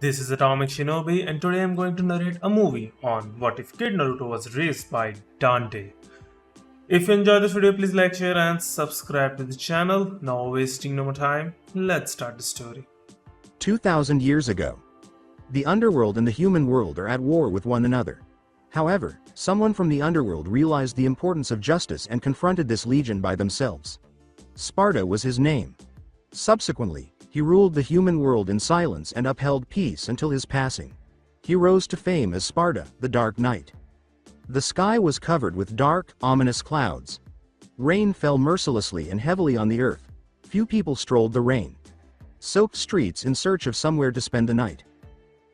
This is Atomic Shinobi, and today I'm going to narrate a movie on what if Kid Naruto was raised by Dante. If you enjoyed this video, please like, share, and subscribe to the channel. Now, wasting no more time, let's start the story. 2,000 years ago, the underworld and the human world are at war with one another. However, someone from the underworld realized the importance of justice and confronted this legion by themselves. Sparda was his name. Subsequently, he ruled the human world in silence and upheld peace until his passing. He rose to fame as Sparda, the Dark Knight. The sky was covered with dark, ominous clouds. Rain fell mercilessly and heavily on the earth. Few people strolled the rain-soaked streets in search of somewhere to spend the night.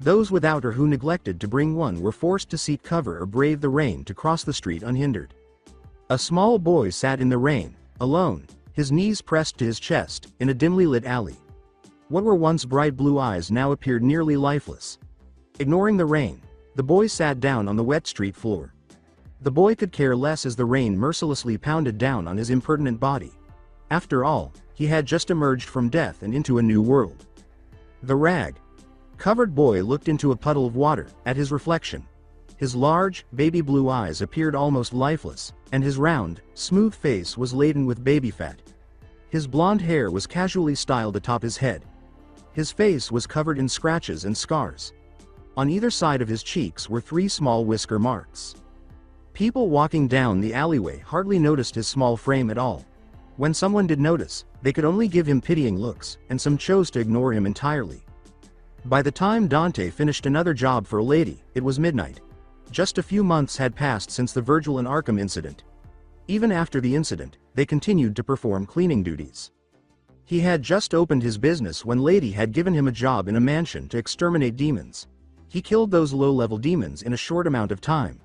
Those without or who neglected to bring one were forced to seek cover or brave the rain to cross the street unhindered. A small boy sat in the rain, alone, his knees pressed to his chest, in a dimly lit alley. What were once bright blue eyes now appeared nearly lifeless. Ignoring the rain, the boy sat down on the wet street floor. The boy could care less as the rain mercilessly pounded down on his impertinent body. After all, he had just emerged from death and into a new world. The rag-covered boy looked into a puddle of water, at his reflection. His large, baby blue eyes appeared almost lifeless, and his round, smooth face was laden with baby fat. His blonde hair was casually styled atop his head. His face was covered in scratches and scars. On either side of his cheeks were 3 small whisker marks. People walking down the alleyway hardly noticed his small frame at all. When someone did notice, they could only give him pitying looks, and some chose to ignore him entirely. By the time Dante finished another job for a lady, it was midnight. Just a few months had passed since the Virgil and Arkham incident. Even after the incident, they continued to perform cleaning duties. He had just opened his business when Lady had given him a job in a mansion to exterminate demons. He killed those low-level demons in a short amount of time.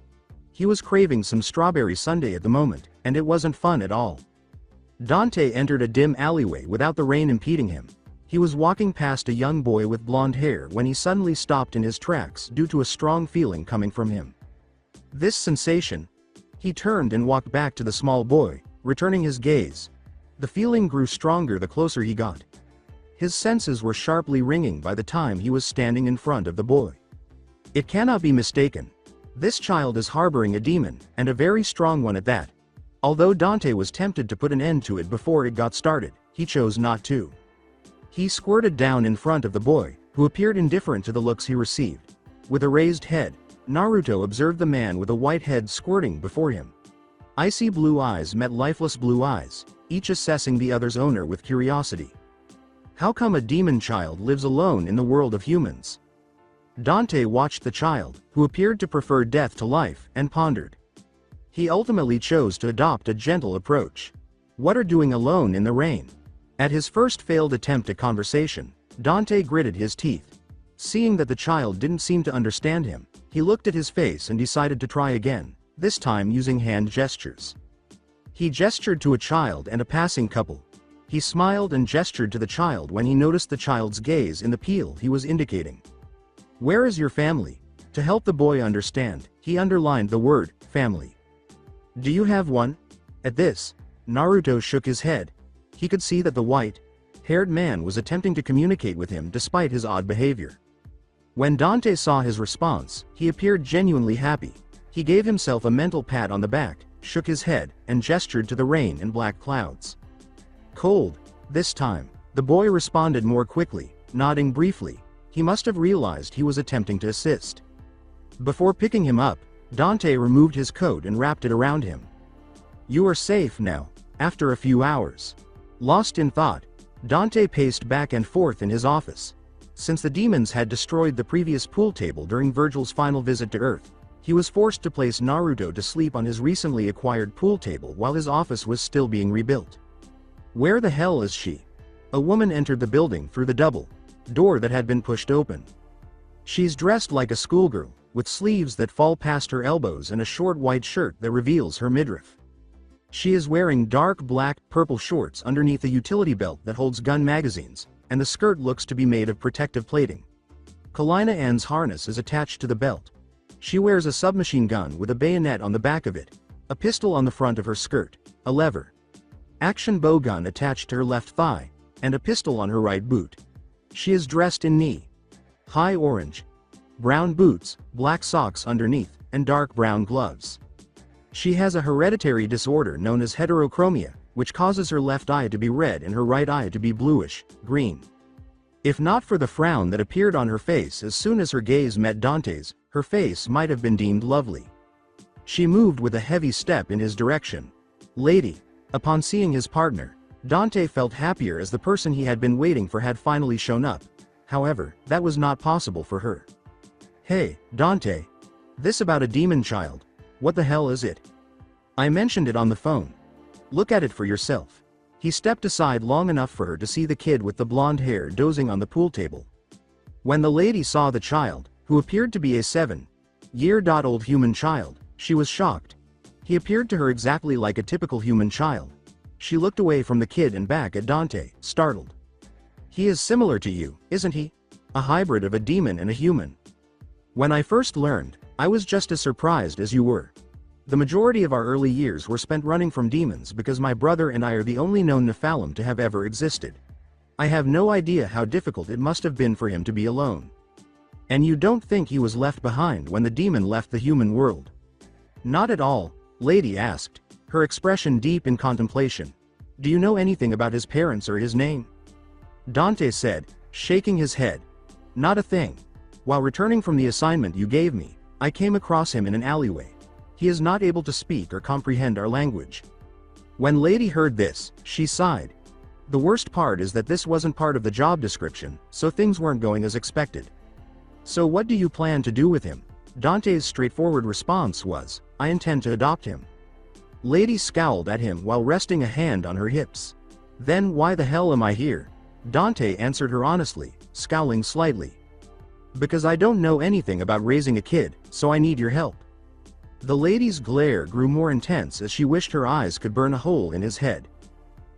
He was craving some strawberry sundae at the moment, and it wasn't fun at all. Dante entered a dim alleyway without the rain impeding him. He was walking past a young boy with blonde hair when he suddenly stopped in his tracks due to a strong feeling coming from him. This sensation. He turned and walked back to the small boy, returning his gaze. The feeling grew stronger the closer he got. His senses were sharply ringing by the time he was standing in front of the boy. It cannot be mistaken. This child is harboring a demon, and a very strong one at that. Although Dante was tempted to put an end to it before it got started, he chose not to. He squirted down in front of the boy, who appeared indifferent to the looks he received. With a raised head, Naruto observed the man with a white head squirting before him. Icy blue eyes met lifeless blue eyes, each assessing the other's owner with curiosity. How come a demon child lives alone in the world of humans? Dante watched the child, who appeared to prefer death to life, and pondered. He ultimately chose to adopt a gentle approach. What are doing alone in the rain? At his first failed attempt at conversation, Dante gritted his teeth. Seeing that the child didn't seem to understand him, he looked at his face and decided to try again, this time using hand gestures. He gestured to a child and a passing couple. He smiled and gestured to the child when he noticed the child's gaze in the peel he was indicating. Where is your family? To help the boy understand, he underlined the word, family. Do you have one? At this, Naruto shook his head. He could see that the white-haired man was attempting to communicate with him despite his odd behavior. When Dante saw his response, he appeared genuinely happy. He gave himself a mental pat on the back, shook his head, and gestured to the rain and black clouds. Cold. This time, the boy responded more quickly, nodding briefly. He must have realized he was attempting to assist. Before picking him up, Dante removed his coat and wrapped it around him. You are safe now. After a few hours. Lost in thought, Dante paced back and forth in his office. Since the demons had destroyed the previous pool table during Virgil's final visit to Earth, he was forced to place Naruto to sleep on his recently acquired pool table while his office was still being rebuilt. Where the hell is she? A woman entered the building through the double door that had been pushed open. She's dressed like a schoolgirl, with sleeves that fall past her elbows and a short white shirt that reveals her midriff. She is wearing dark black, purple shorts underneath a utility belt that holds gun magazines, and the skirt looks to be made of protective plating. Kalina Ann's harness is attached to the belt. She wears a submachine gun with a bayonet on the back of it, a pistol on the front of her skirt, a lever action bow gun attached to her left thigh, and a pistol on her right boot. She is dressed in knee high orange, brown boots, black socks underneath, and dark brown gloves. She has a hereditary disorder known as heterochromia, which causes her left eye to be red and her right eye to be bluish, green. If not for the frown that appeared on her face as soon as her gaze met Dante's, her face might have been deemed lovely. She moved with a heavy step in his direction. Lady. Upon seeing his partner, Dante felt happier as the person he had been waiting for had finally shown up. However, that was not possible for her. Hey, Dante. This about a demon child. What the hell is it? I mentioned it on the phone. Look at it for yourself. He stepped aside long enough for her to see the kid with the blonde hair dozing on the pool table. When the lady saw the child, who appeared to be a 7-year-old human child, she was shocked. He appeared to her exactly like a typical human child. She looked away from the kid and back at Dante, startled. He is similar to you, isn't he? A hybrid of a demon and a human. When I first learned, I was just as surprised as you were. The majority of our early years were spent running from demons because my brother and I are the only known Nephilim to have ever existed. I have no idea how difficult it must have been for him to be alone. And you don't think he was left behind when the demon left the human world? Not at all, Lady asked, her expression deep in contemplation. Do you know anything about his parents or his name? Dante said, shaking his head. Not a thing. While returning from the assignment you gave me, I came across him in an alleyway. He is not able to speak or comprehend our language. When Lady heard this, she sighed. The worst part is that this wasn't part of the job description, so things weren't going as expected. So what do you plan to do with him? Dante's straightforward response was, I intend to adopt him. Lady scowled at him while resting a hand on her hips. Then why the hell am I here? Dante answered her honestly, scowling slightly. Because I don't know anything about raising a kid, so I need your help. The lady's glare grew more intense as she wished her eyes could burn a hole in his head.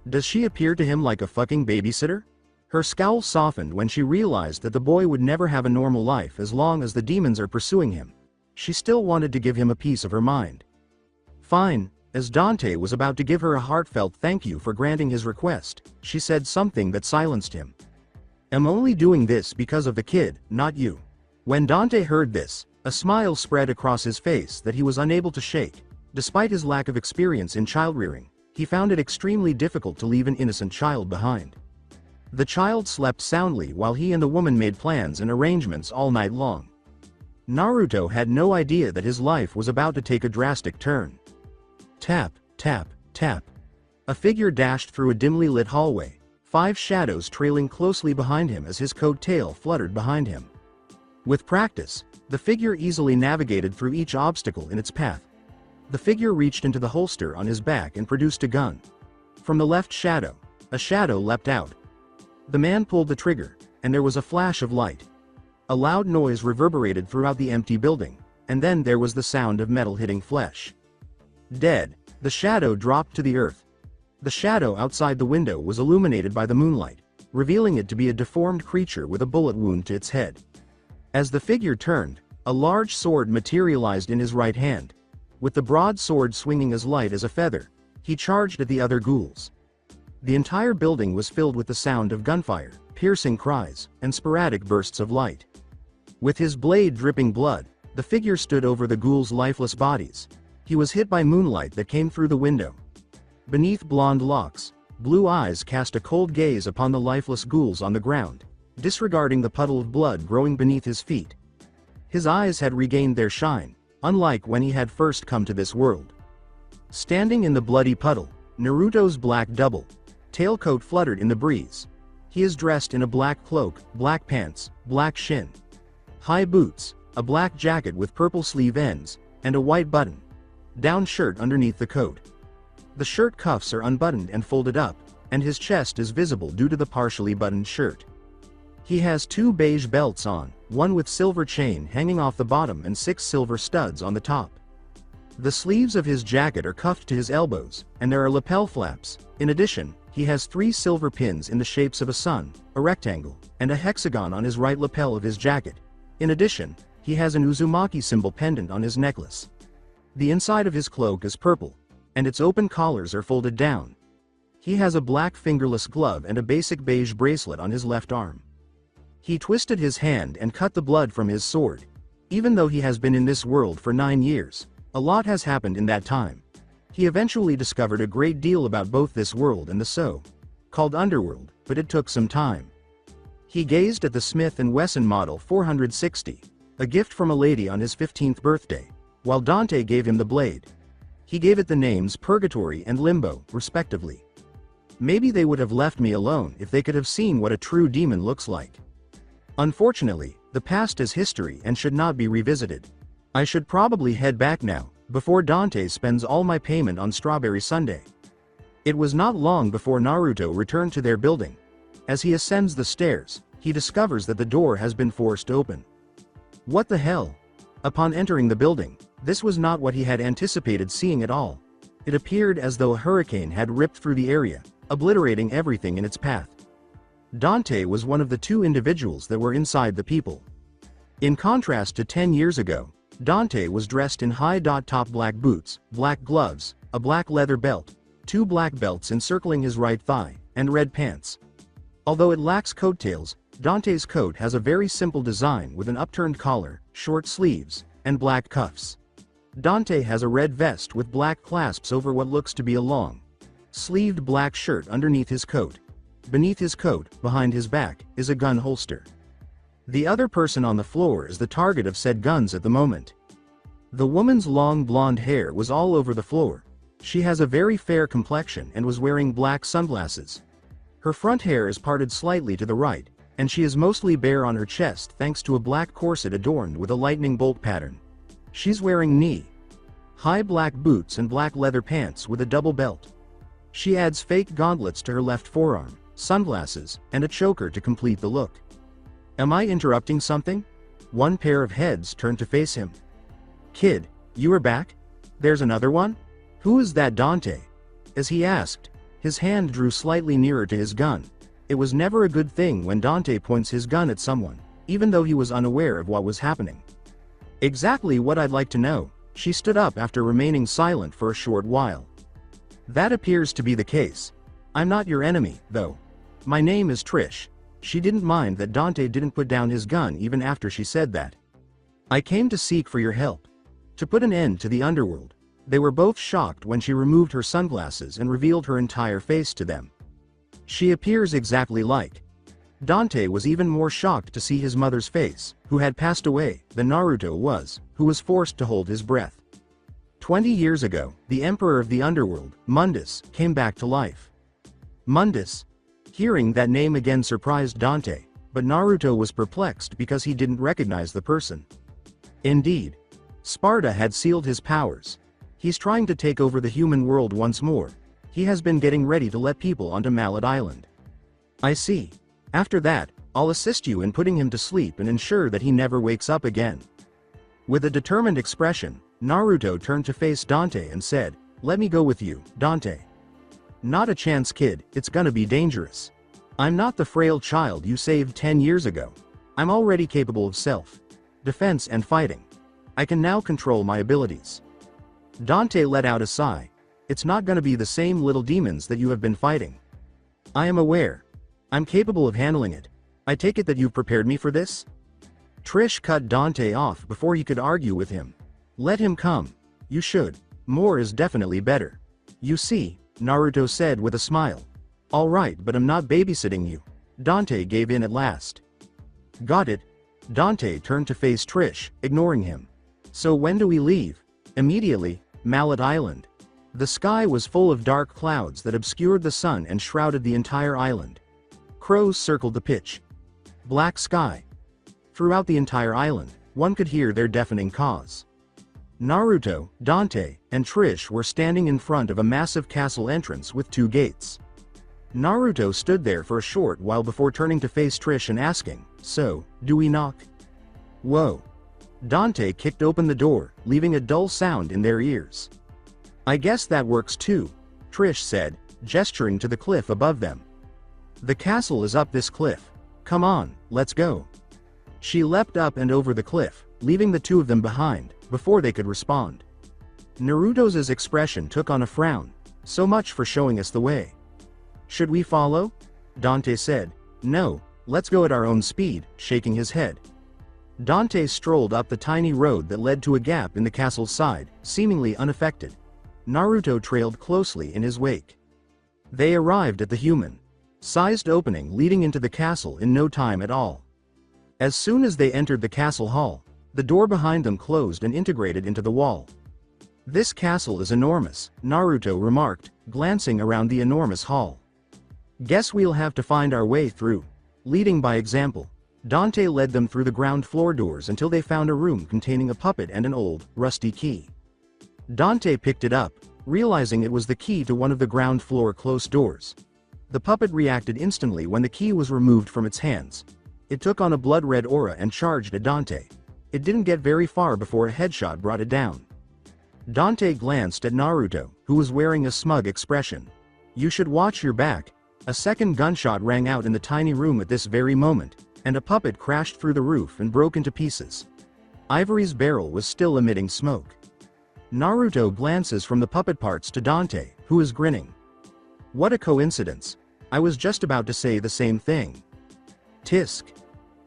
Does she appear to him like a fucking babysitter? Her scowl softened when she realized that the boy would never have a normal life as long as the demons are pursuing him. She still wanted to give him a piece of her mind. Fine, as Dante was about to give her a heartfelt thank you for granting his request, she said something that silenced him. I'm only doing this because of the kid, not you. When Dante heard this, a smile spread across his face that he was unable to shake. Despite his lack of experience in child-rearing, he found it extremely difficult to leave an innocent child behind. The child slept soundly while he and the woman made plans and arrangements all night long. Naruto had no idea that his life was about to take a drastic turn. Tap, tap, tap. A figure dashed through a dimly lit hallway, 5 shadows trailing closely behind him as his coat tail fluttered behind him. With practice, the figure easily navigated through each obstacle in its path. The figure reached into the holster on his back and produced a gun. From the left shadow, a shadow leapt out. The man pulled the trigger, and there was a flash of light. A loud noise reverberated throughout the empty building, and then there was the sound of metal hitting flesh. Dead, the shadow dropped to the earth. The shadow outside the window was illuminated by the moonlight, revealing it to be a deformed creature with a bullet wound to its head. As the figure turned, a large sword materialized in his right hand. With the broad sword swinging as light as a feather, he charged at the other ghouls. The entire building was filled with the sound of gunfire, piercing cries, and sporadic bursts of light. With his blade dripping blood, the figure stood over the ghouls' lifeless bodies. He was hit by moonlight that came through the window. Beneath blonde locks, blue eyes cast a cold gaze upon the lifeless ghouls on the ground, disregarding the puddle of blood growing beneath his feet. His eyes had regained their shine, unlike when he had first come to this world. Standing in the bloody puddle, Naruto's black double tailcoat fluttered in the breeze. He is dressed in a black cloak, black pants, black shin, high boots, a black jacket with purple sleeve ends, and a white button-down shirt underneath the coat. The shirt cuffs are unbuttoned and folded up, and his chest is visible due to the partially buttoned shirt. He has 2 beige belts on, one with silver chain hanging off the bottom and 6 silver studs on the top. The sleeves of his jacket are cuffed to his elbows, and there are lapel flaps. In addition, he has 3 silver pins in the shapes of a sun, a rectangle, and a hexagon on his right lapel of his jacket. In addition, he has an Uzumaki symbol pendant on his necklace. The inside of his cloak is purple, and its open collars are folded down. He has a black fingerless glove and a basic beige bracelet on his left arm. He twisted his hand and cut the blood from his sword. Even though he has been in this world for 9 years, a lot has happened in that time. He eventually discovered a great deal about both this world and the so-called underworld, but it took some time. He gazed at the Smith & Wesson Model 460, a gift from a lady on his 15th birthday, while Dante gave him the blade. He gave it the names Purgatory and Limbo, respectively. Maybe they would have left me alone if they could have seen what a true demon looks like. Unfortunately, the past is history and should not be revisited. I should probably head back now, before Dante spends all my payment on Strawberry Sundae. It was not long before Naruto returned to their building. As he ascends the stairs, he discovers that the door has been forced open. What the hell? Upon entering the building, this was not what he had anticipated seeing at all. It appeared as though a hurricane had ripped through the area, obliterating everything in its path. Dante was one of the 2 individuals that were inside the people. In contrast to 10 years ago, Dante was dressed in high-top black boots, black gloves, a black leather belt, 2 black belts encircling his right thigh, and red pants. Although it lacks coattails, Dante's coat has a very simple design with an upturned collar, short sleeves, and black cuffs. Dante has a red vest with black clasps over what looks to be a long, sleeved black shirt underneath his coat. Beneath his coat, behind his back, is a gun holster. The other person on the floor is the target of said guns at the moment. The woman's long blonde hair was all over the floor. She has a very fair complexion and was wearing black sunglasses. Her front hair is parted slightly to the right, and she is mostly bare on her chest thanks to a black corset adorned with a lightning bolt pattern. She's wearing knee-high black boots and black leather pants with a double belt. She adds fake gauntlets to her left forearm, sunglasses, and a choker to complete the look. Am I interrupting something? One pair of heads turned to face him. Kid, you are back? There's another one? Who is that Dante? As he asked, his hand drew slightly nearer to his gun. It was never a good thing when Dante points his gun at someone, even though he was unaware of what was happening. Exactly what I'd like to know. She stood up after remaining silent for a short while. That appears to be the case. I'm not your enemy, though. My name is Trish. She didn't mind that Dante didn't put down his gun even after she said that. I came to seek for your help. To put an end to the underworld. They were both shocked when she removed her sunglasses and revealed her entire face to them. She appears exactly like. Dante was even more shocked to see his mother's face, who had passed away, than Naruto was, who was forced to hold his breath. 20 years ago, the emperor of the underworld, Mundus, came back to life. Mundus? Hearing that name again surprised Dante, but Naruto was perplexed because he didn't recognize the person. Indeed, Sparda had sealed his powers. He's trying to take over the human world once more. He has been getting ready to let people onto Mallet Island. I see. After that, I'll assist you in putting him to sleep and ensure that he never wakes up again. With a determined expression, Naruto turned to face Dante and said, "Let me go with you, Dante." "Not a chance, kid, it's gonna be dangerous. I'm not the frail child you saved 10 years ago. I'm already capable of self-defense and fighting. I can now control my abilities." Dante let out a sigh. "It's not gonna be the same little demons that you have been fighting. I am aware. I'm capable of handling it. I take it that you've prepared me for this?" Trish cut Dante off before he could argue with him. "Let him come. You should. More is definitely better. You see," Naruto said with a smile. "All right, but I'm not babysitting you." Dante gave in at last. "Got it." Dante turned to face Trish, ignoring him. "So when do we leave?" "Immediately, Mallet Island." The sky was full of dark clouds that obscured the sun and shrouded the entire island. Crows circled the pitch black sky. Throughout the entire island, one could hear their deafening caws. Naruto, Dante, and Trish were standing in front of a massive castle entrance with 2 gates. Naruto stood there for a short while before turning to face Trish and asking, "So, do we knock?" "Whoa." Dante kicked open the door, leaving a dull sound in their ears. "I guess that works too," Trish said, gesturing to the cliff above them. "The castle is up this cliff. Come on, let's go." She leapt up and over the cliff, leaving the 2 of them behind, before they could respond. Naruto's expression took on a frown. "So much for showing us the way. Should we follow?" Dante said. "No, Let's go at our own speed, shaking his head. Dante strolled up the tiny road that led to a gap in the castle's side, seemingly unaffected. Naruto trailed closely in his wake. They arrived at the human-sized opening leading into the castle in no time at all. As soon as they entered the castle hall, the door behind them closed and integrated into the wall. This castle is enormous, Naruto remarked, glancing around the enormous hall. Guess we'll have to find our way through. Leading by example, Dante led them through the ground floor doors until they found a room containing a puppet and an old, rusty key. Dante picked it up, realizing it was the key to one of the ground floor closed doors. The puppet reacted instantly when the key was removed from its hands. It took on a blood-red aura and charged at Dante. It didn't get very far before a headshot brought it down. Dante glanced at Naruto, who was wearing a smug expression. You should watch your back. A second gunshot rang out in the tiny room at this very moment, and a puppet crashed through the roof and broke into pieces. Ivory's barrel was still emitting smoke. Naruto glances from the puppet parts to Dante, who is grinning. What a coincidence. I was just about to say the same thing. Tisk.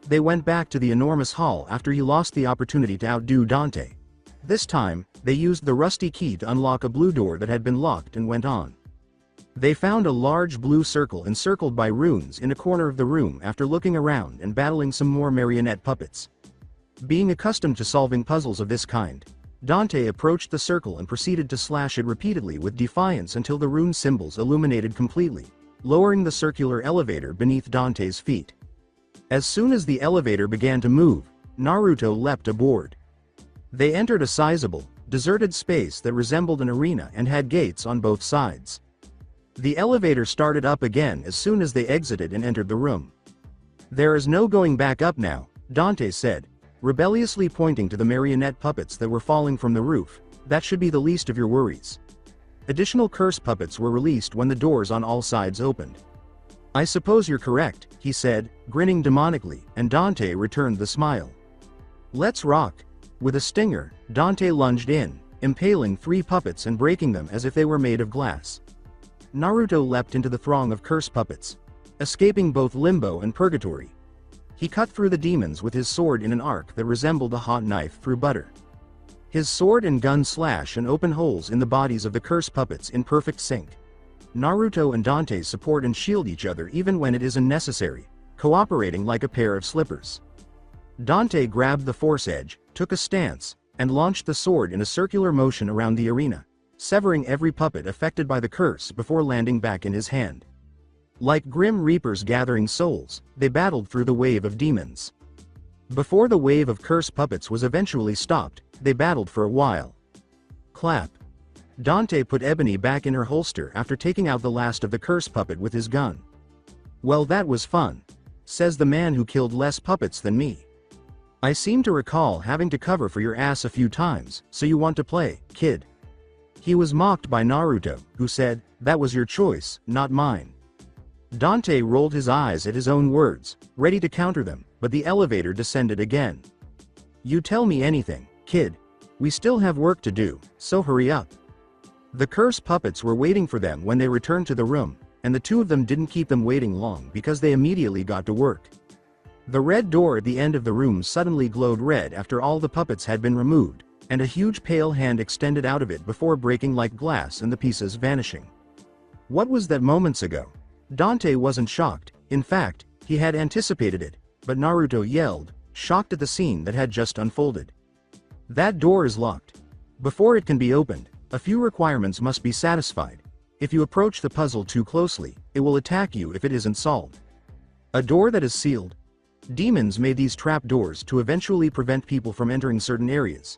They went back to the enormous hall after he lost the opportunity to outdo Dante. This time, they used the rusty key to unlock a blue door that had been locked and went on. They found a large blue circle encircled by runes in a corner of the room after looking around and battling some more marionette puppets. Being accustomed to solving puzzles of this kind, Dante approached the circle and proceeded to slash it repeatedly with defiance until the rune symbols illuminated completely, lowering the circular elevator beneath Dante's feet. As soon as the elevator began to move, Naruto leapt aboard. They entered a sizable, deserted space that resembled an arena and had gates on both sides. The elevator started up again as soon as they exited and entered the room. There is no going back up now, Dante said, rebelliously pointing to the marionette puppets that were falling from the roof. That should be the least of your worries. Additional curse puppets were released when the doors on all sides opened. I suppose you're correct, he said, grinning demonically, and Dante returned the smile. Let's rock. With a stinger, Dante lunged in, impaling 3 puppets and breaking them as if they were made of glass. Naruto leapt into the throng of curse puppets, escaping both limbo and purgatory. He cut through the demons with his sword in an arc that resembled a hot knife through butter. His sword and gun slash and open holes in the bodies of the curse puppets in perfect sync. Naruto and Dante support and shield each other even when it isn't necessary, cooperating like a pair of slippers. Dante grabbed the force edge, took a stance, and launched the sword in a circular motion around the arena, severing every puppet affected by the curse before landing back in his hand. Like grim reapers gathering souls, they battled through the wave of demons. Before the wave of curse puppets was eventually stopped, they battled for a while. Clap. Dante put Ebony back in her holster after taking out the last of the curse puppet with his gun. Well, that was fun, says the man who killed less puppets than me. I seem to recall having to cover for your ass a few times, so you want to play, kid? He was mocked by Naruto, who said, that was your choice, not mine. Dante rolled his eyes at his own words, ready to counter them, but the elevator descended again. You tell me anything, kid. We still have work to do, so hurry up. The curse puppets were waiting for them when they returned to the room, and the 2 of them didn't keep them waiting long because they immediately got to work. The red door at the end of the room suddenly glowed red after all the puppets had been removed, and a huge pale hand extended out of it before breaking like glass and the pieces vanishing. What was that moments ago? Dante wasn't shocked, in fact, he had anticipated it, but Naruto yelled, shocked at the scene that had just unfolded. That door is locked. Before it can be opened, a few requirements must be satisfied. If you approach the puzzle too closely, it will attack you if it isn't solved. A door that is sealed. Demons made these trap doors to eventually prevent people from entering certain areas.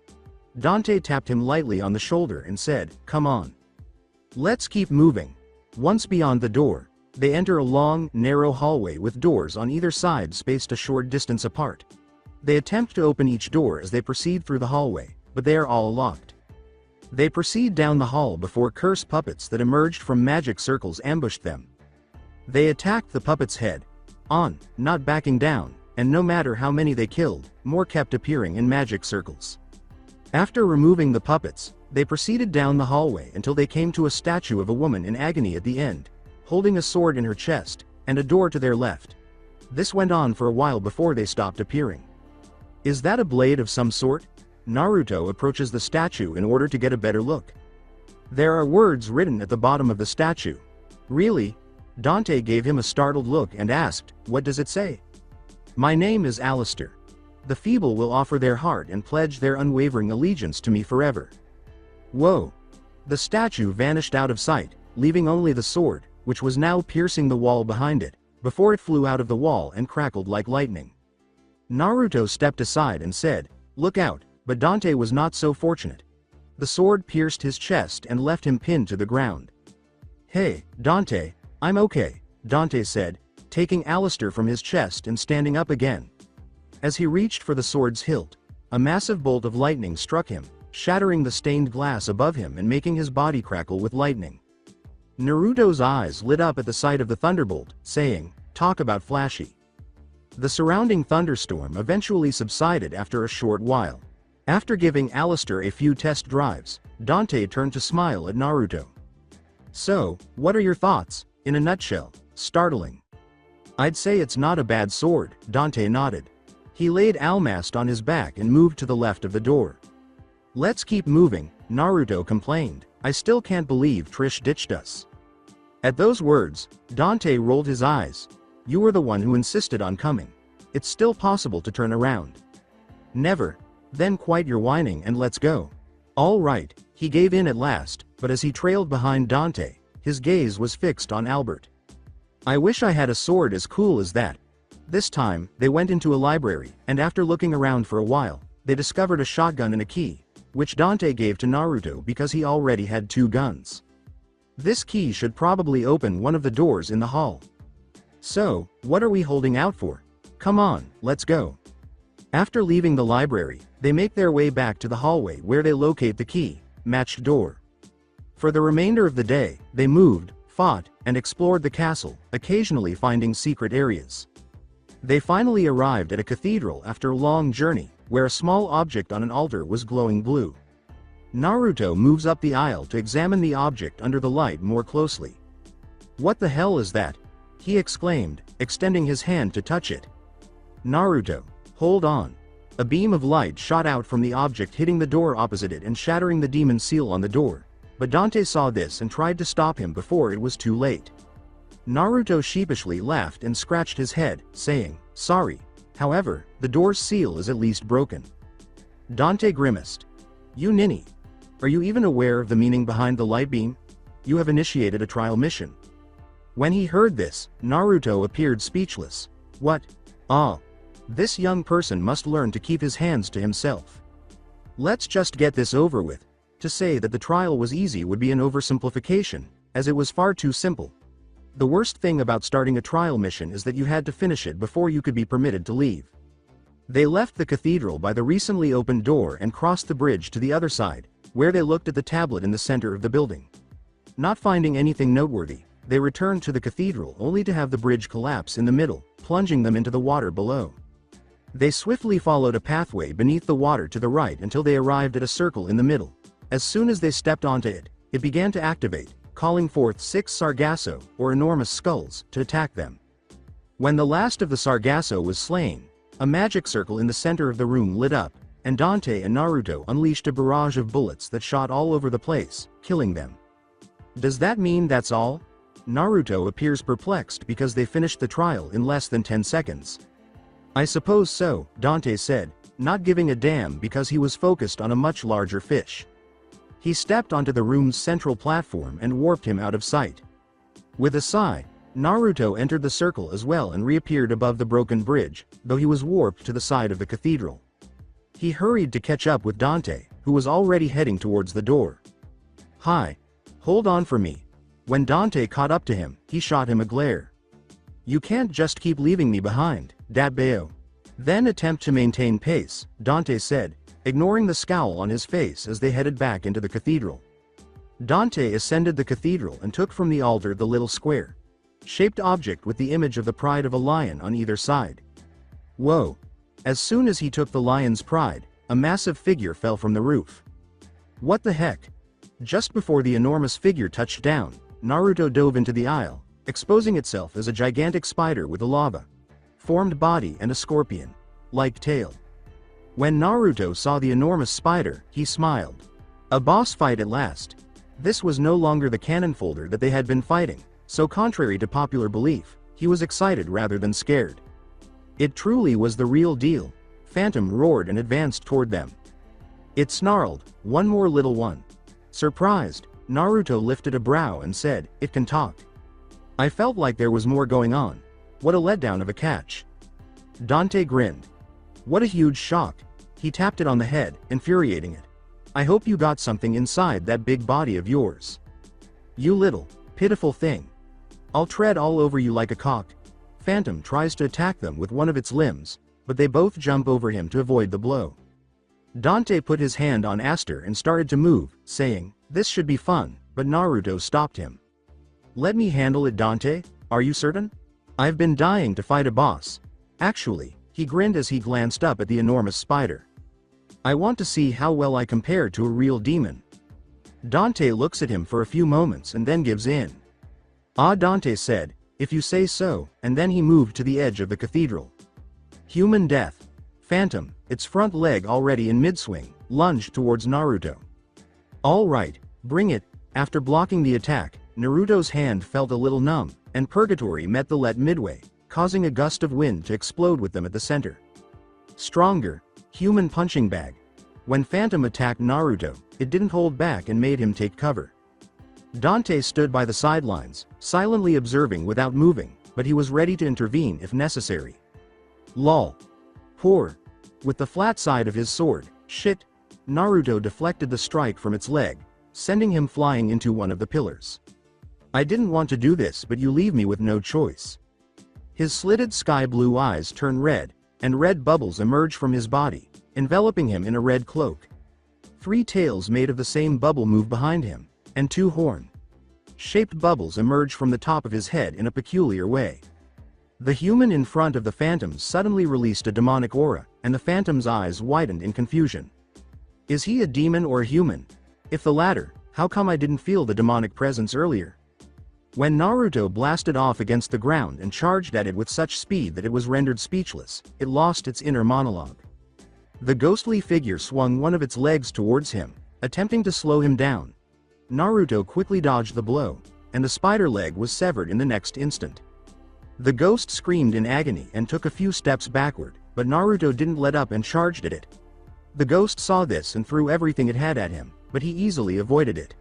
Dante tapped him lightly on the shoulder and said, come on. Let's keep moving. Once beyond the door, they enter a long, narrow hallway with doors on either side spaced a short distance apart. They attempt to open each door as they proceed through the hallway, but they are all locked. They proceed down the hall before curse puppets that emerged from magic circles ambushed them. They attacked the puppet's head on, not backing down, and no matter how many they killed, more kept appearing in magic circles. After removing the puppets, they proceeded down the hallway until they came to a statue of a woman in agony at the end, holding a sword in her chest, and a door to their left. This went on for a while before they stopped appearing. Is that a blade of some sort? Naruto approaches the statue in order to get a better look. There are words written at the bottom of the statue. Really? Dante gave him a startled look and asked, what does it say? My name is Alistair. The feeble will offer their heart and pledge their unwavering allegiance to me forever. Whoa! The statue vanished out of sight, leaving only the sword, which was now piercing the wall behind it, before it flew out of the wall and crackled like lightning. Naruto stepped aside and said, look out, but Dante was not so fortunate. The sword pierced his chest and left him pinned to the ground. Hey, Dante, I'm okay, Dante said, taking Alistair from his chest and standing up again. As he reached for the sword's hilt, a massive bolt of lightning struck him, shattering the stained glass above him and making his body crackle with lightning. Naruto's eyes lit up at the sight of the thunderbolt, saying, talk about flashy. The surrounding thunderstorm eventually subsided after a short while. After giving Alistair a few test drives, Dante turned to smile at Naruto. So, what are your thoughts? In a nutshell, startling. I'd say it's not a bad sword, Dante nodded. He laid Almast on his back and moved to the left of the door. Let's keep moving, Naruto complained. I still can't believe Trish ditched us. At those words, Dante rolled his eyes. You were the one who insisted on coming. It's still possible to turn around. Never. Then quiet your whining and let's go. All right, he gave in at last, but as he trailed behind Dante, his gaze was fixed on Albert. I wish I had a sword as cool as that. This time, they went into a library, and after looking around for a while, they discovered a shotgun and a key, which Dante gave to Naruto because he already had 2 guns. This key should probably open one of the doors in the hall. So, what are we holding out for? Come on, let's go. After leaving the library, they make their way back to the hallway where they locate the key, matched door. For the remainder of the day, they moved, fought, and explored the castle, occasionally finding secret areas. They finally arrived at a cathedral after a long journey, where a small object on an altar was glowing blue. Naruto moves up the aisle to examine the object under the light more closely. What the hell is that? He exclaimed, extending his hand to touch it. Naruto, hold on. A beam of light shot out from the object, hitting the door opposite it and shattering the demon seal on the door, but Dante saw this and tried to stop him before it was too late. Naruto sheepishly laughed and scratched his head, saying, sorry. However, the door's seal is at least broken. Dante grimaced. You ninny. Are you even aware of the meaning behind the light beam? You have initiated a trial mission. When he heard this, Naruto appeared speechless. What? Ah. This young person must learn to keep his hands to himself. Let's just get this over with. To say that the trial was easy would be an oversimplification, as it was far too simple. The worst thing about starting a trial mission is that you had to finish it before you could be permitted to leave. They left the cathedral by the recently opened door and crossed the bridge to the other side, where they looked at the tablet in the center of the building. Not finding anything noteworthy, they returned to the cathedral only to have the bridge collapse in the middle, plunging them into the water below. They swiftly followed a pathway beneath the water to the right until they arrived at a circle in the middle. As soon as they stepped onto it, it began to activate, calling forth 6 Sargasso, or enormous skulls, to attack them. When the last of the Sargasso was slain, a magic circle in the center of the room lit up, and Dante and Naruto unleashed a barrage of bullets that shot all over the place, killing them. Does that mean that's all? Naruto appears perplexed because they finished the trial in less than 10 seconds. I suppose so, Dante said, not giving a damn because he was focused on a much larger fish. He stepped onto the room's central platform and warped him out of sight. With a sigh, Naruto entered the circle as well and reappeared above the broken bridge, though he was warped to the side of the cathedral. He hurried to catch up with Dante, who was already heading towards the door. Hi. Hold on for me. When Dante caught up to him, he shot him a glare. You can't just keep leaving me behind, Datbeo. Then attempt to maintain pace, Dante said, ignoring the scowl on his face as they headed back into the cathedral. Dante ascended the cathedral and took from the altar the little square-shaped object with the image of the pride of a lion on either side. Whoa! As soon as he took the lion's pride, a massive figure fell from the roof. What the heck? Just before the enormous figure touched down, Naruto dove into the aisle, exposing itself as a gigantic spider with a lava formed body and a scorpion-like tail. When Naruto saw the enormous spider, he smiled. A boss fight at last. This was no longer the cannon folder that they had been fighting, so contrary to popular belief, he was excited rather than scared. It truly was the real deal. Phantom roared and advanced toward them. It snarled, "One more little one." Surprised, Naruto lifted a brow and said, "It can talk." I felt like there was more going on. What a letdown of a catch. Dante grinned. What a huge shock. He tapped it on the head, infuriating it. I hope you got something inside that big body of yours. You little, pitiful thing. I'll tread all over you like a cock. Phantom tries to attack them with one of its limbs, but they both jump over him to avoid the blow. Dante put his hand on Aster and started to move, saying, "This should be fun," but Naruto stopped him. "Let me handle it, Dante, are you certain? I've been dying to fight a boss." Actually, he grinned as he glanced up at the enormous spider. "I want to see how well I compare to a real demon." Dante looks at him for a few moments and then gives in. "Ah," Dante said, "if you say so," and then he moved to the edge of the cathedral. Human death. Phantom, its front leg already in mid-swing, lunged towards Naruto. "All right, bring it." After blocking the attack, Naruto's hand felt a little numb, and Purgatory met the let midway, causing a gust of wind to explode with them at the center. Stronger, human punching bag. When Phantom attacked Naruto, it didn't hold back and made him take cover. Dante stood by the sidelines, silently observing without moving, but he was ready to intervene if necessary. Lol. Poor. With the flat side of his sword, shit. Naruto deflected the strike from its leg, sending him flying into one of the pillars. I didn't want to do this, but you leave me with no choice. His slitted sky blue eyes turn red, and red bubbles emerge from his body, enveloping him in a red cloak. 3 tails made of the same bubble move behind him, and 2 horn-shaped bubbles emerge from the top of his head in a peculiar way. The human in front of the Phantom suddenly released a demonic aura, and the Phantom's eyes widened in confusion. Is he a demon or a human? If the latter, how come I didn't feel the demonic presence earlier? When Naruto blasted off against the ground and charged at it with such speed that it was rendered speechless, it lost its inner monologue. The ghostly figure swung one of its legs towards him, attempting to slow him down. Naruto quickly dodged the blow, and the spider leg was severed in the next instant. The ghost screamed in agony and took a few steps backward, but Naruto didn't let up and charged at it. The ghost saw this and threw everything it had at him, but he easily avoided it.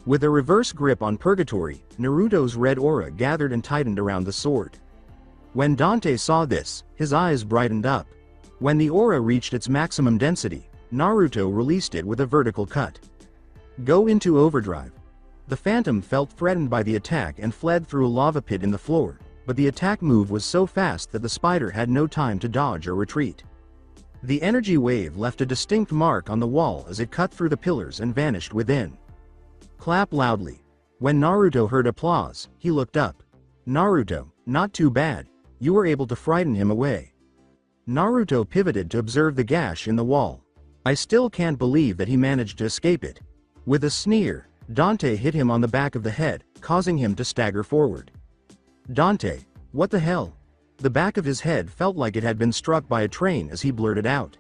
With a reverse grip on Purgatory, Naruto's red aura gathered and tightened around the sword. When Dante saw this, his eyes brightened up. When the aura reached its maximum density, Naruto released it with a vertical cut. Go into overdrive. The Phantom felt threatened by the attack and fled through a lava pit in the floor, but the attack move was so fast that the spider had no time to dodge or retreat. The energy wave left a distinct mark on the wall as it cut through the pillars and vanished within. Clap loudly. When Naruto heard applause, he looked up. Naruto, not too bad. You were able to frighten him away. Naruto pivoted to observe the gash in the wall. I still can't believe that he managed to escape it. With a sneer, Dante hit him on the back of the head, causing him to stagger forward. Dante, what the hell? The back of his head felt like it had been struck by a train as he blurted out.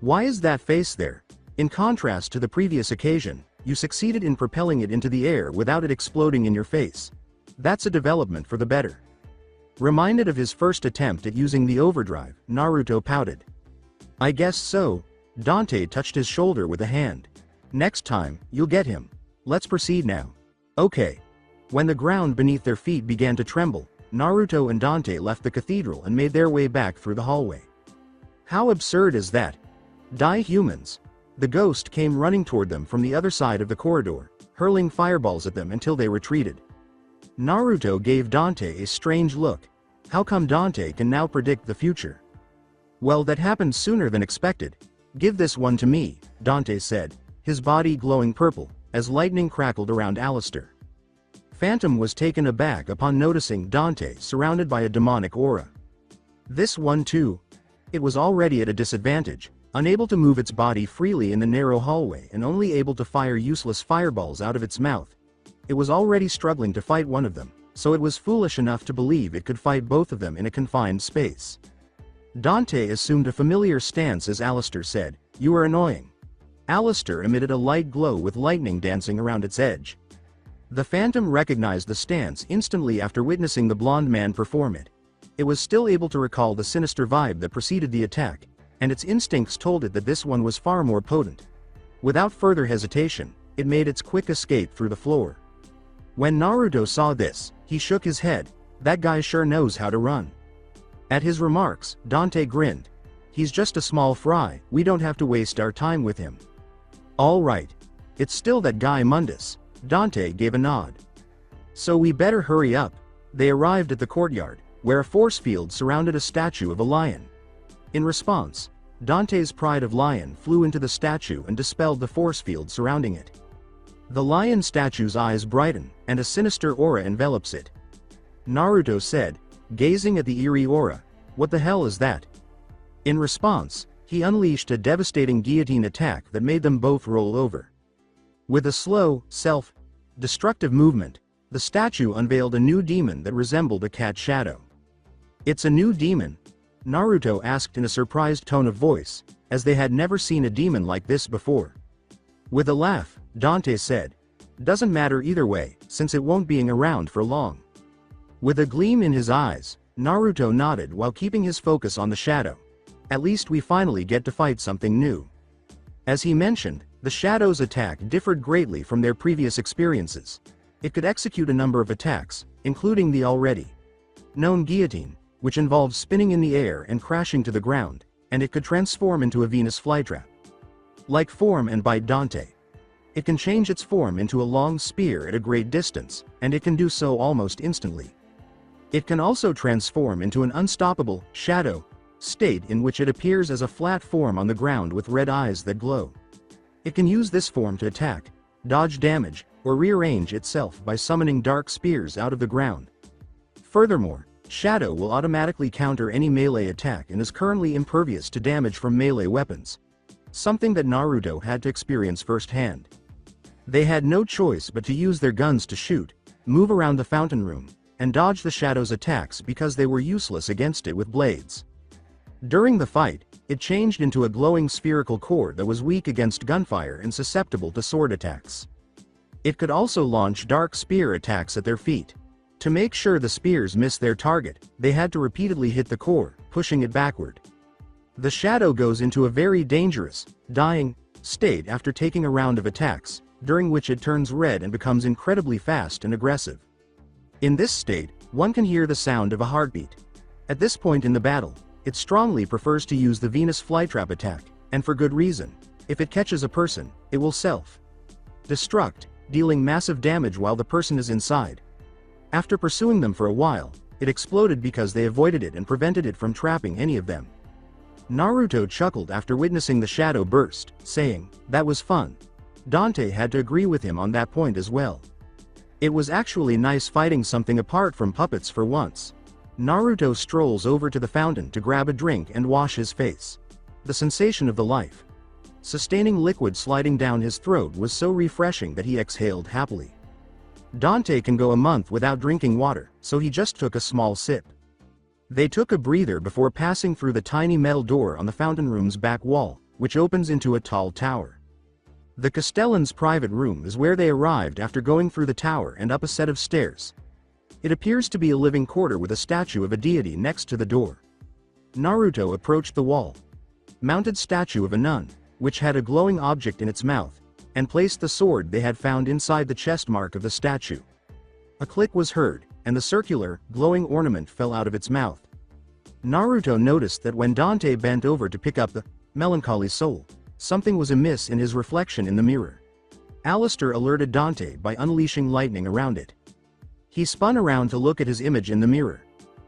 Why is that face there? In contrast to the previous occasion, you succeeded in propelling it into the air without it exploding in your face. That's a development for the better. Reminded of his first attempt at using the overdrive, Naruto pouted. I guess so. Dante touched his shoulder with a hand. Next time, you'll get him. Let's proceed now. Okay. When the ground beneath their feet began to tremble, Naruto and Dante left the cathedral and made their way back through the hallway. How absurd is that? Die humans. The ghost came running toward them from the other side of the corridor, hurling fireballs at them until they retreated. Naruto gave Dante a strange look. How come Dante can now predict the future? Well, that happened sooner than expected. Give this one to me, Dante said, his body glowing purple, as lightning crackled around Alistair. Phantom was taken aback upon noticing Dante surrounded by a demonic aura. This one too. It was already at a disadvantage, unable to move its body freely in the narrow hallway and only able to fire useless fireballs out of its mouth. It was already struggling to fight one of them, so it was foolish enough to believe it could fight both of them in a confined space. Dante assumed a familiar stance as Alistair said, "You are annoying." Alistair emitted a light glow with lightning dancing around its edge. The Phantom recognized the stance instantly after witnessing the blonde man perform it. It was still able to recall the sinister vibe that preceded the attack, and its instincts told it that this one was far more potent. Without further hesitation, it made its quick escape through the floor. When Naruto saw this, he shook his head. That guy sure knows how to run. At his remarks, Dante grinned. He's just a small fry, we don't have to waste our time with him. All right. It's still that guy Mundus. Dante gave a nod. So we better hurry up. They arrived at the courtyard, where a force field surrounded a statue of a lion. In response, Dante's pride of lion flew into the statue and dispelled the force field surrounding it. The lion statue's eyes brighten, and a sinister aura envelops it. Naruto said, gazing at the eerie aura, "What the hell is that?" In response, he unleashed a devastating guillotine attack that made them both roll over. With a slow, self-destructive movement, the statue unveiled a new demon that resembled a cat shadow. "It's a new demon?" Naruto asked in a surprised tone of voice, as they had never seen a demon like this before. With a laugh, Dante said, "Doesn't matter either way, since it won't be around for long." With a gleam in his eyes, Naruto nodded while keeping his focus on the shadow. "At least we finally get to fight something new." As he mentioned, the shadow's attack differed greatly from their previous experiences. It could execute a number of attacks, including the already known guillotine, which involved spinning in the air and crashing to the ground, and it could transform into a Venus flytrap. Like Form and Bite Dante. It can change its form into a long spear at a great distance, and it can do so almost instantly. It can also transform into an unstoppable shadow state in which it appears as a flat form on the ground with red eyes that glow. It can use this form to attack, dodge damage, or rearrange itself by summoning dark spears out of the ground. Furthermore, Shadow will automatically counter any melee attack and is currently impervious to damage from melee weapons. Something that Naruto had to experience firsthand. They had no choice but to use their guns to shoot, move around the fountain room, and dodge the Shadow's attacks because they were useless against it with blades. During the fight, it changed into a glowing spherical core that was weak against gunfire and susceptible to sword attacks. It could also launch dark spear attacks at their feet. To make sure the spears missed their target, they had to repeatedly hit the core, pushing it backward. The Shadow goes into a very dangerous, dying, state after taking a round of attacks, during which it turns red and becomes incredibly fast and aggressive. In this state, one can hear the sound of a heartbeat. At this point in the battle, it strongly prefers to use the Venus flytrap attack, and for good reason. If it catches a person, it will self-destruct, dealing massive damage while the person is inside. After pursuing them for a while, it exploded because they avoided it and prevented it from trapping any of them. Naruto chuckled after witnessing the Shadow burst, saying, "That was fun." Dante had to agree with him on that point as well. It was actually nice fighting something apart from puppets for once. Naruto strolls over to the fountain to grab a drink and wash his face. The sensation of the life-sustaining liquid sliding down his throat was so refreshing that he exhaled happily. Dante can go a month without drinking water, so he just took a small sip. They took a breather before passing through the tiny metal door on the fountain room's back wall, which opens into a tall tower. The Castellan's private room is where they arrived after going through the tower and up a set of stairs. It appears to be a living quarter with a statue of a deity next to the door. Naruto approached the wall-mounted statue of a nun, which had a glowing object in its mouth, and placed the sword they had found inside the chest mark of the statue. A click was heard, and the circular, glowing ornament fell out of its mouth. Naruto noticed that when Dante bent over to pick up the melancholy soul, something was amiss in his reflection in the mirror. Alistair alerted Dante by unleashing lightning around it. He spun around to look at his image in the mirror.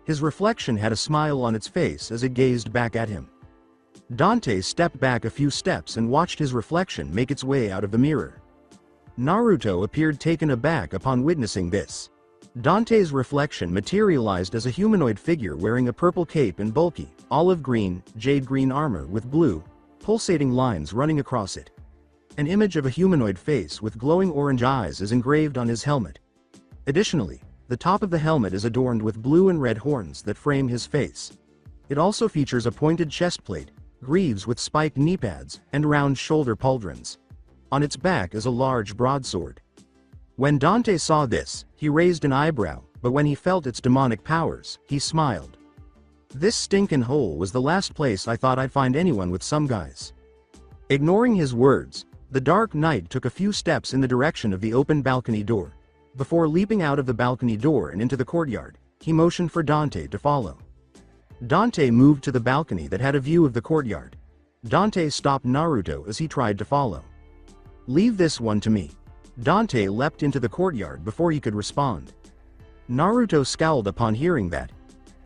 His reflection had a smile on its face as it gazed back at him. Dante stepped back a few steps and watched his reflection make its way out of the mirror. Naruto appeared taken aback upon witnessing this. Dante's reflection materialized as a humanoid figure wearing a purple cape and bulky, olive green, jade green armor with blue, pulsating lines running across it. An image of a humanoid face with glowing orange eyes is engraved on his helmet. Additionally, The top of the helmet is adorned with blue and red horns that frame his face. It also features a pointed chestplate, greaves with spiked knee pads, and round shoulder pauldrons. On its back is a large broadsword. When Dante saw this, he raised an eyebrow, but when he felt its demonic powers, he smiled. This stinkin' hole was the last place I thought I'd find anyone with some guys. Ignoring his words, the Dark Knight took a few steps in the direction of the open balcony door. Before leaping out of the balcony door and into the courtyard, he motioned for Dante to follow. Dante moved to the balcony that had a view of the courtyard. Dante stopped Naruto as he tried to follow. "Leave this one to me." Dante leapt into the courtyard before he could respond. Naruto scowled upon hearing that.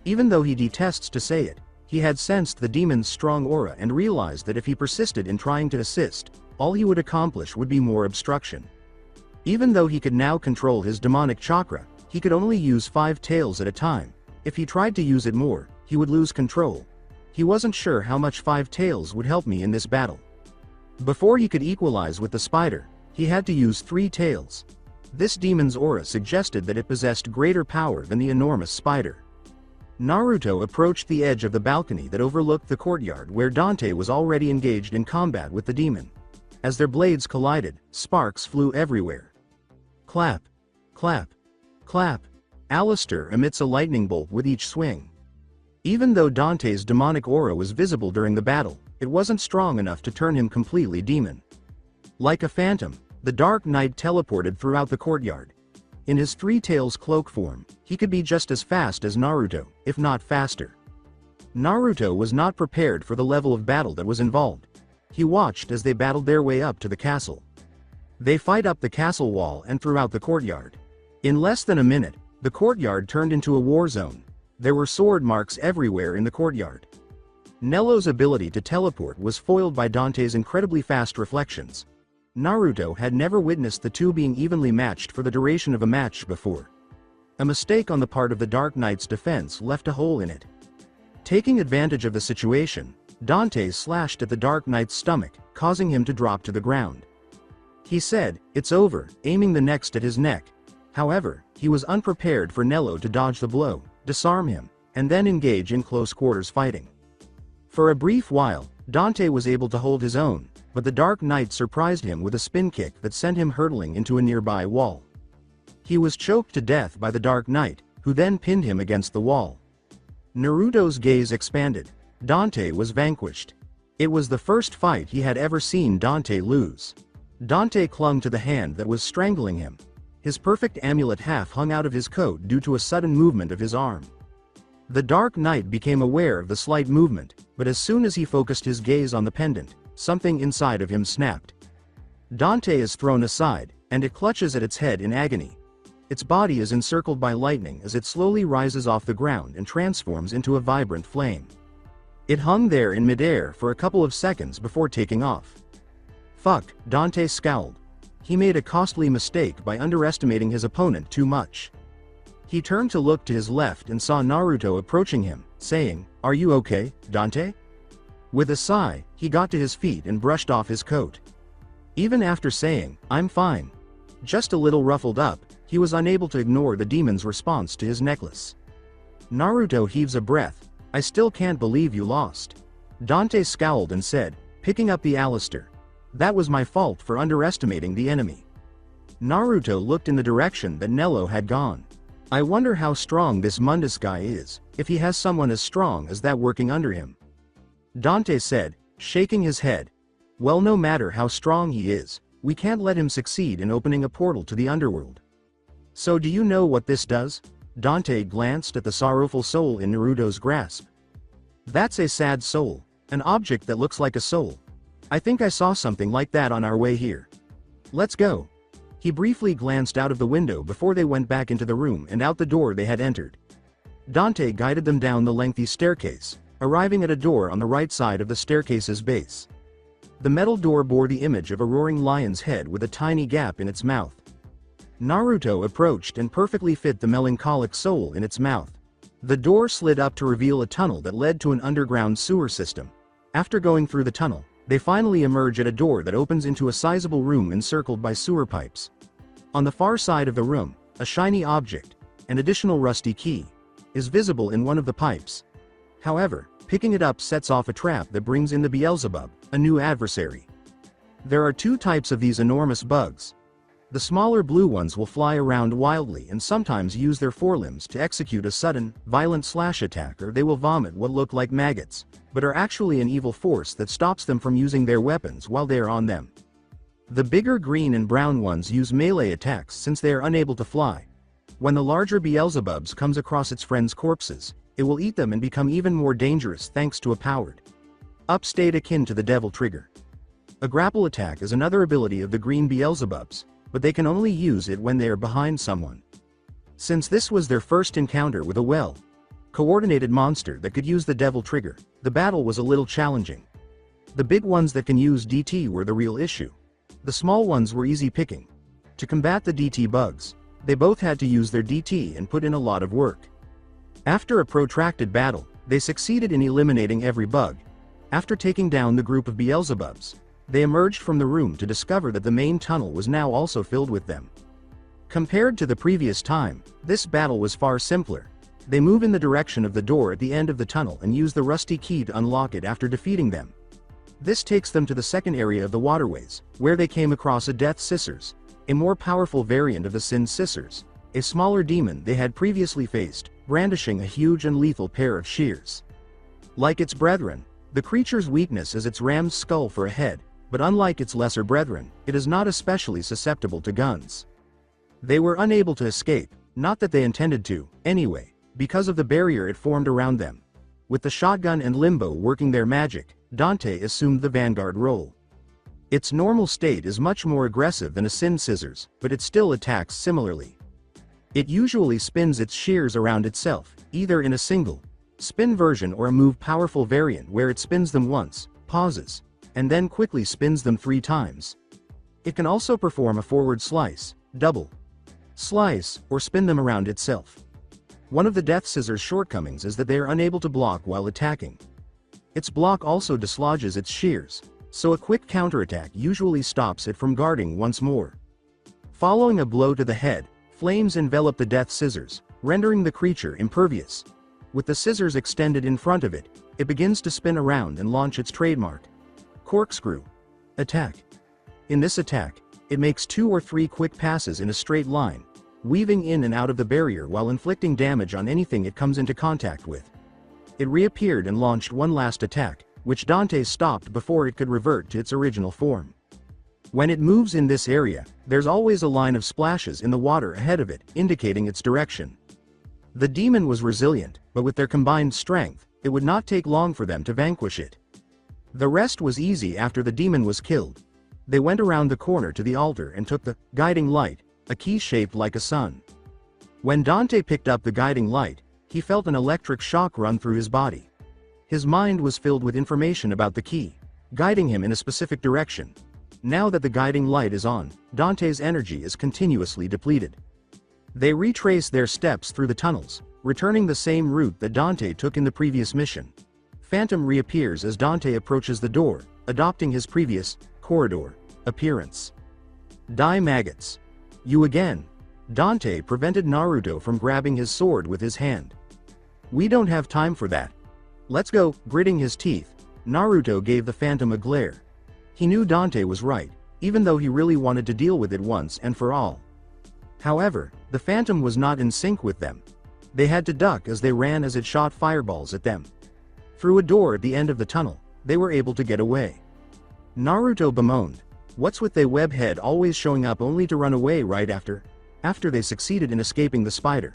Even though he detests to say it, he had sensed the demon's strong aura and realized that if he persisted in trying to assist, all he would accomplish would be more obstruction. Even though he could now control his demonic chakra, he could only use 5 tails at a time. If he tried to use it more, he would lose control. He wasn't sure how much 5 tails would help me in this battle. Before he could equalize with the spider, he had to use 3 tails. This demon's aura suggested that it possessed greater power than the enormous spider. Naruto approached the edge of the balcony that overlooked the courtyard where Dante was already engaged in combat with the demon. As their blades collided, sparks flew everywhere. Clap, clap, clap. Alistair emits a lightning bolt with each swing. Even though Dante's demonic aura was visible during the battle, it wasn't strong enough to turn him completely demon. Like a phantom, the Dark Knight teleported throughout the courtyard. In his 3 tails cloak form, he could be just as fast as Naruto, if not faster. Naruto was not prepared for the level of battle that was involved. He watched as they battled their way up to the castle. They fight up the castle wall and throughout the courtyard. In less than a minute, the courtyard turned into a war zone. There were sword marks everywhere in the courtyard. Nelo's ability to teleport was foiled by Dante's incredibly fast reflections. Naruto had never witnessed the two being evenly matched for the duration of a match before. A mistake on the part of the Dark Knight's defense left a hole in it. Taking advantage of the situation, Dante slashed at the Dark Knight's stomach, causing him to drop to the ground. He said, "It's over," aiming the next at his neck. However, he was unprepared for Nelo to dodge the blow, disarm him, and then engage in close quarters fighting. For a brief while, Dante was able to hold his own, but the Dark Knight surprised him with a spin kick that sent him hurtling into a nearby wall. He was choked to death by the Dark Knight, who then pinned him against the wall. Naruto's gaze expanded. Dante was vanquished. It was the first fight he had ever seen Dante lose. Dante clung to the hand that was strangling him. His perfect amulet half hung out of his coat due to a sudden movement of his arm. The Dark Knight became aware of the slight movement, but as soon as he focused his gaze on the pendant, something inside of him snapped. Dante is thrown aside, and it clutches at its head in agony. Its body is encircled by lightning as it slowly rises off the ground and transforms into a vibrant flame. It hung there in midair for a couple of seconds before taking off. Fuck, Dante scowled. He made a costly mistake by underestimating his opponent too much. He turned to look to his left and saw Naruto approaching him, saying, "Are you okay, Dante?" With a sigh, he got to his feet and brushed off his coat. Even after saying, "I'm fine," just a little ruffled up, he was unable to ignore the demon's response to his necklace. Naruto heaves a breath. "I still can't believe you lost." Dante scowled and said, picking up the Alistair, "That was my fault for underestimating the enemy." Naruto looked in the direction that Nelo had gone. "I wonder how strong this Mundus guy is, if he has someone as strong as that working under him." Dante said, shaking his head, "Well, no matter how strong he is, we can't let him succeed in opening a portal to the underworld." "So do you know what this does?" Dante glanced at the sorrowful soul in Naruto's grasp. "That's a sad soul, an object that looks like a soul. I think I saw something like that on our way here. Let's go." He briefly glanced out of the window before they went back into the room and out the door they had entered. Dante guided them down the lengthy staircase, arriving at a door on the right side of the staircase's base. The metal door bore the image of a roaring lion's head with a tiny gap in its mouth. Naruto approached and perfectly fit the melancholic soul in its mouth. The door slid up to reveal a tunnel that led to an underground sewer system. After going through the tunnel, they finally emerge at a door that opens into a sizable room encircled by sewer pipes. On the far side of the room, a shiny object, an additional rusty key, is visible in one of the pipes. However, picking it up sets off a trap that brings in the Beelzebub, a new adversary. There are two types of these enormous bugs. The smaller blue ones will fly around wildly and sometimes use their forelimbs to execute a sudden, violent slash attack, or they will vomit what look like maggots, but are actually an evil force that stops them from using their weapons while they are on them. The bigger green and brown ones use melee attacks since they are unable to fly. When the larger Beelzebubs comes across its friends' corpses, it will eat them and become even more dangerous thanks to a powered up state akin to the Devil Trigger. A grapple attack is another ability of the green Beelzebubs, but they can only use it when they are behind someone. Since this was their first encounter with a well-coordinated monster that could use the Devil Trigger, the battle was a little challenging. The big ones that can use DT were the real issue. The small ones were easy picking. To combat the DT bugs, they both had to use their DT and put in a lot of work. After a protracted battle, they succeeded in eliminating every bug. After taking down the group of Beelzebubs, they emerged from the room to discover that the main tunnel was now also filled with them. Compared to the previous time, this battle was far simpler. They move in the direction of the door at the end of the tunnel and use the rusty key to unlock it after defeating them. This takes them to the second area of the waterways, where they came across a Death Scissors, a more powerful variant of the Sin Scissors, a smaller demon they had previously faced, brandishing a huge and lethal pair of shears. Like its brethren, the creature's weakness is its ram's skull for a head, but unlike its lesser brethren, it is not especially susceptible to guns. They were unable to escape, not that they intended to, anyway, because of the barrier it formed around them. With the shotgun and Limbo working their magic, Dante assumed the vanguard role. Its normal state is much more aggressive than a Sin Scissors, but it still attacks similarly. It usually spins its shears around itself, either in a single spin version or a move powerful variant where it spins them once, pauses, and then quickly spins them 3 times. It can also perform a forward slice, double slice, or spin them around itself. One of the Death Scissors' shortcomings is that they are unable to block while attacking. Its block also dislodges its shears, so a quick counterattack usually stops it from guarding once more. Following a blow to the head, flames envelop the Death Scissors, rendering the creature impervious. With the scissors extended in front of it, it begins to spin around and launch its trademark corkscrew attack. In this attack, it makes 2 or 3 quick passes in a straight line, weaving in and out of the barrier while inflicting damage on anything it comes into contact with. It reappeared and launched one last attack, which Dante stopped before it could revert to its original form. When it moves in this area, there's always a line of splashes in the water ahead of it, indicating its direction. The demon was resilient, but with their combined strength, it would not take long for them to vanquish it. The rest was easy after the demon was killed. They went around the corner to the altar and took the guiding light, a key shaped like a sun. When Dante picked up the guiding light, he felt an electric shock run through his body. His mind was filled with information about the key, guiding him in a specific direction. Now that the guiding light is on, Dante's energy is continuously depleted. They retrace their steps through the tunnels, returning the same route that Dante took in the previous mission. Phantom reappears as Dante approaches the door, adopting his previous corridor appearance. Die maggots. You again. Dante prevented Naruto from grabbing his sword with his hand. We don't have time for that. Let's go. Gritting his teeth, Naruto gave the Phantom a glare. He knew Dante was right, even though he really wanted to deal with it once and for all. However, the Phantom was not in sync with them. They had to duck as they ran as it shot fireballs at them. Through a door at the end of the tunnel, they were able to get away. Naruto bemoaned, "What's with they webhead always showing up only to run away right after they succeeded in escaping the spider?"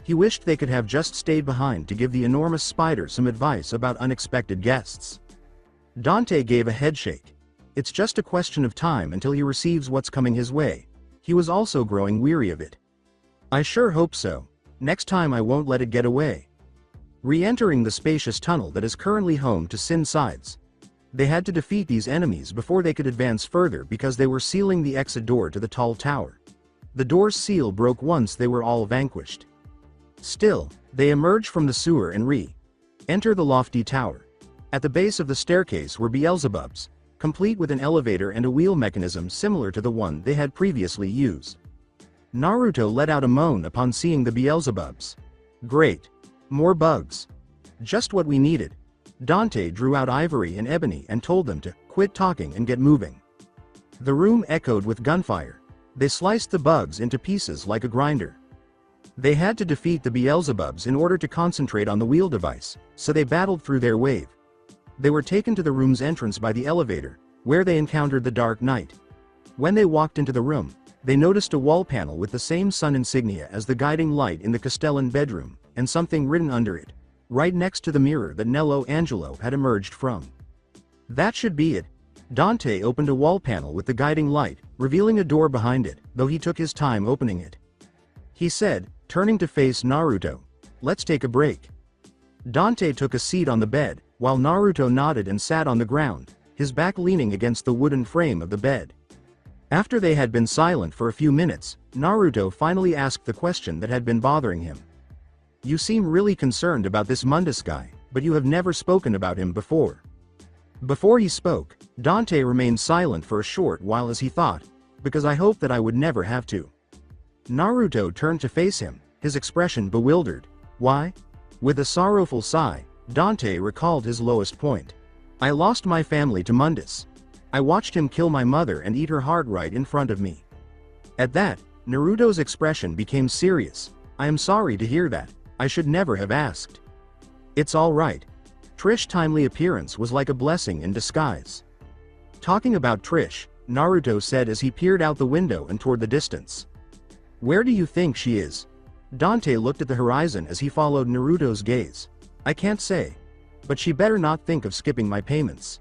He wished they could have just stayed behind to give the enormous spider some advice about unexpected guests. Dante gave a headshake. It's just a question of time until he receives what's coming his way. He was also growing weary of it. I sure hope so. Next time I won't let it get away. Re-entering the spacious tunnel that is currently home to Sin Sides. They had to defeat these enemies before they could advance further because they were sealing the exit door to the tall tower. The door's seal broke once they were all vanquished. Still, they emerged from the sewer and enter the lofty tower. At the base of the staircase were Beelzebubs, complete with an elevator and a wheel mechanism similar to the one they had previously used. Naruto let out a moan upon seeing the Beelzebubs. Great. More bugs. Just what we needed. Dante drew out ivory and ebony and told them to quit talking and get moving. The room echoed with gunfire. They sliced the bugs into pieces like a grinder. They had to defeat the Beelzebubs in order to concentrate on the wheel device, so they battled through their wave. They were taken to the room's entrance by the elevator, where they encountered the Dark Knight. When they walked into the room, they noticed a wall panel with the same sun insignia as the guiding light in the Castellan bedroom, and something written under it, right next to the mirror that Nelo Angelo had emerged from. That should be it. Dante opened a wall panel with the guiding light, revealing a door behind it, though he took his time opening it. He said, turning to face Naruto, "Let's take a break." Dante took a seat on the bed, while Naruto nodded and sat on the ground, his back leaning against the wooden frame of the bed. After they had been silent for a few minutes, Naruto finally asked the question that had been bothering him. "You seem really concerned about this Mundus guy, but you have never spoken about him before." Before he spoke, Dante remained silent for a short while as he thought, "Because I hoped that I would never have to." Naruto turned to face him, his expression bewildered. "Why?" With a sorrowful sigh, Dante recalled his lowest point. "I lost my family to Mundus. I watched him kill my mother and eat her heart right in front of me." At that, Naruto's expression became serious. "I am sorry to hear that. I should never have asked." "It's all right." Trish's timely appearance was like a blessing in disguise. Talking about Trish, Naruto said as he peered out the window and toward the distance. "Where do you think she is?" Dante looked at the horizon as he followed Naruto's gaze. "I can't say. But she better not think of skipping my payments."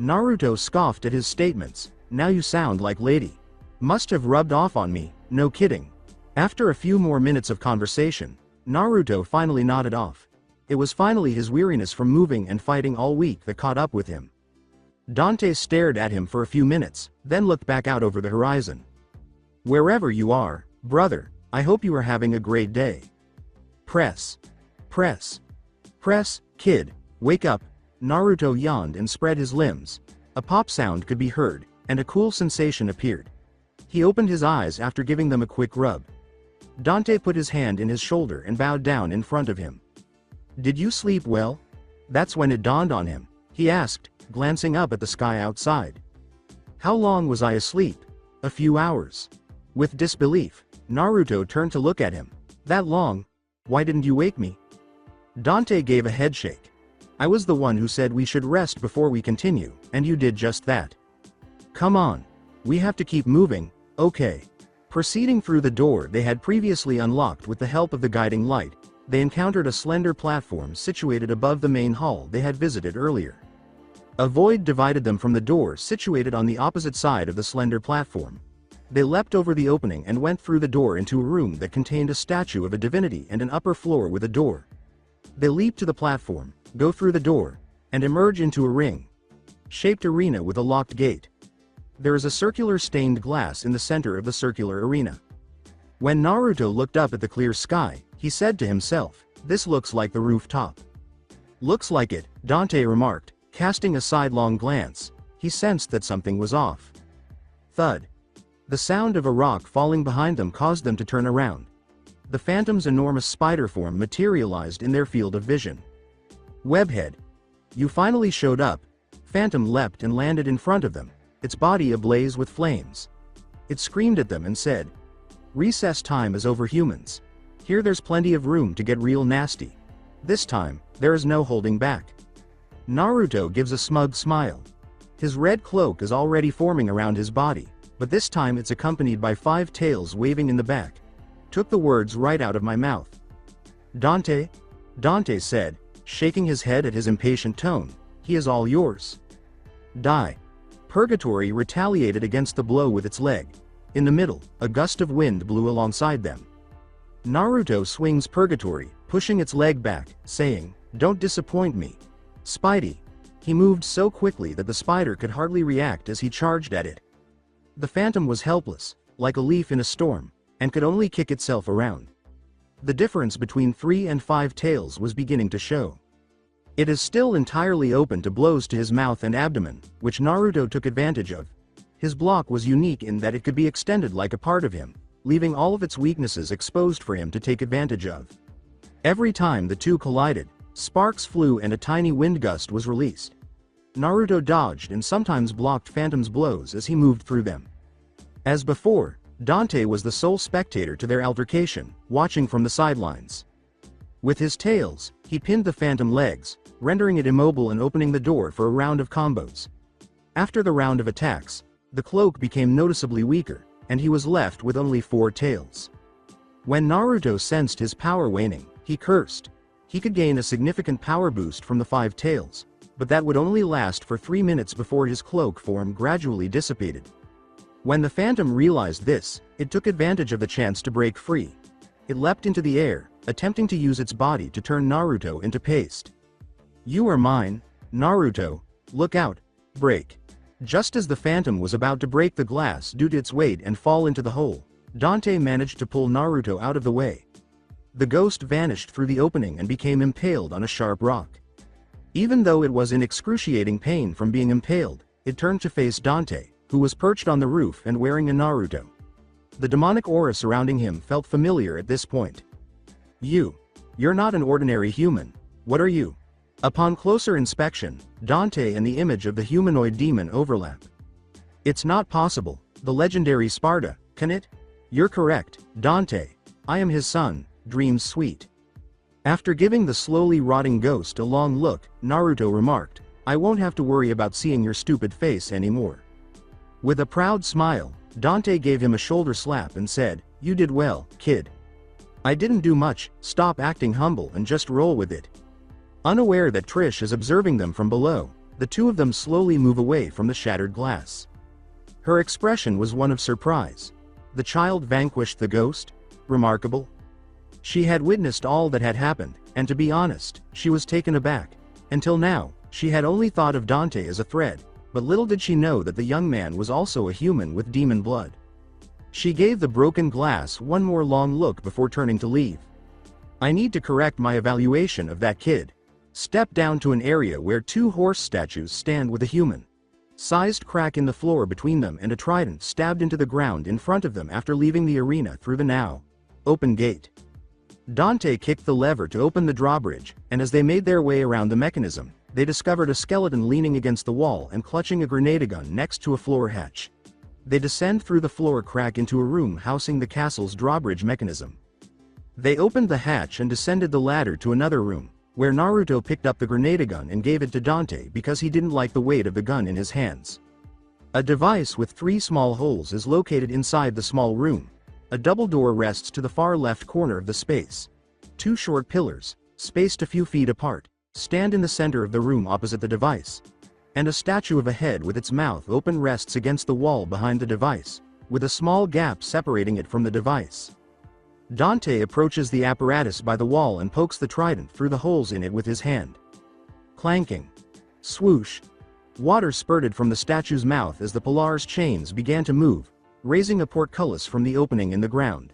Naruto scoffed at his statements. "Now you sound like lady. Must have rubbed off on me, no kidding." After a few more minutes of conversation, Naruto finally nodded off. It was finally his weariness from moving and fighting all week that caught up with him. Dante stared at him for a few minutes, then looked back out over the horizon. "Wherever you are, brother, I hope you are having a great day. Press. Press. Press, kid, wake up." Naruto yawned and spread his limbs. A pop sound could be heard, and a cool sensation appeared. He opened his eyes after giving them a quick rub. Dante put his hand in his shoulder and bowed down in front of him. "Did you sleep well?" That's when it dawned on him. He asked, glancing up at the sky outside. "How long was I asleep?" "A few hours." With disbelief, Naruto turned to look at him. "That long? Why didn't you wake me?" Dante gave a headshake. "I was the one who said we should rest before we continue, and you did just that. Come on. We have to keep moving, okay." Proceeding through the door they had previously unlocked with the help of the guiding light, they encountered a slender platform situated above the main hall they had visited earlier. A void divided them from the door situated on the opposite side of the slender platform. They leapt over the opening and went through the door into a room that contained a statue of a divinity and an upper floor with a door. They leap to the platform, go through the door, and emerge into a ring-shaped arena with a locked gate. There is a circular stained glass in the center of the circular arena. When Naruto looked up at the clear sky, he said to himself, "This looks like the rooftop." "Looks like it," Dante remarked, casting a sidelong glance. He sensed that something was off. Thud. The sound of a rock falling behind them caused them to turn around. The Phantom's enormous spider form materialized in their field of vision. "Webhead. You finally showed up." Phantom leapt and landed in front of them, its body ablaze with flames. It screamed at them and said, "Recess time is over, humans. Here there's plenty of room to get real nasty. This time, there is no holding back." Naruto gives a smug smile. His red cloak is already forming around his body, but this time it's accompanied by 5 tails waving in the back. Took the words right out of my mouth. "Dante?" Dante said, shaking his head at his impatient tone. "He is all yours." Die. Purgatory retaliated against the blow with its leg. In the middle, a gust of wind blew alongside them. Naruto swings Purgatory, pushing its leg back, saying, "Don't disappoint me, Spidey." He moved so quickly that the spider could hardly react as he charged at it. The Phantom was helpless, like a leaf in a storm, and could only kick itself around. The difference between 3 and 5 tails was beginning to show. It is still entirely open to blows to his mouth and abdomen, which Naruto took advantage of. His block was unique in that it could be extended like a part of him, leaving all of its weaknesses exposed for him to take advantage of. Every time the two collided, sparks flew and a tiny wind gust was released. Naruto dodged and sometimes blocked Phantom's blows as he moved through them. As before, Dante was the sole spectator to their altercation, watching from the sidelines. With his tails, he pinned the Phantom legs, rendering it immobile and opening the door for a round of combos. After the round of attacks, the cloak became noticeably weaker, and he was left with only 4 tails. When Naruto sensed his power waning, he cursed. He could gain a significant power boost from the 5 tails, but that would only last for 3 minutes before his cloak form gradually dissipated. When the Phantom realized this, it took advantage of the chance to break free. It leapt into the air, attempting to use its body to turn Naruto into paste. "You are mine, Naruto, look out, break." Just as the Phantom was about to break the glass due to its weight and fall into the hole, Dante managed to pull Naruto out of the way. The ghost vanished through the opening and became impaled on a sharp rock. Even though it was in excruciating pain from being impaled, it turned to face Dante, who was perched on the roof and wearing a Naruto. The demonic aura surrounding him felt familiar at this point. You're not an ordinary human. What are you?" Upon closer inspection, Dante and the image of the humanoid demon overlap. "It's not possible, the legendary Sparda, can it?" "You're correct, Dante. I am his son, Dreams Sweet." After giving the slowly rotting ghost a long look, Naruto remarked, "I won't have to worry about seeing your stupid face anymore." With a proud smile, Dante gave him a shoulder slap and said, "You did well, kid. I didn't do much, stop acting humble and just roll with it." Unaware that Trish is observing them from below, the two of them slowly move away from the shattered glass. Her expression was one of surprise. The child vanquished the ghost? Remarkable. She had witnessed all that had happened, and to be honest, she was taken aback. Until now, she had only thought of Dante as a threat, but little did she know that the young man was also a human with demon blood. She gave the broken glass one more long look before turning to leave. "I need to correct my evaluation of that kid." Step down to an area where 2 horse statues stand with a human-sized crack in the floor between them and a trident stabbed into the ground in front of them after leaving the arena through the now open gate. Dante kicked the lever to open the drawbridge, and as they made their way around the mechanism, they discovered a skeleton leaning against the wall and clutching a grenade gun next to a floor hatch. They descend through the floor crack into a room housing the castle's drawbridge mechanism. They opened the hatch and descended the ladder to another room, where Naruto picked up the grenade gun and gave it to Dante because he didn't like the weight of the gun in his hands. A device with 3 small holes is located inside the small room. A double door rests to the far left corner of the space. 2 short pillars, spaced a few feet apart, stand in the center of the room opposite the device. And a statue of a head with its mouth open rests against the wall behind the device, with a small gap separating it from the device. Dante approaches the apparatus by the wall and pokes the trident through the holes in it with his hand. Clanking. Swoosh. Water spurted from the statue's mouth as the pillar's chains began to move, raising a portcullis from the opening in the ground.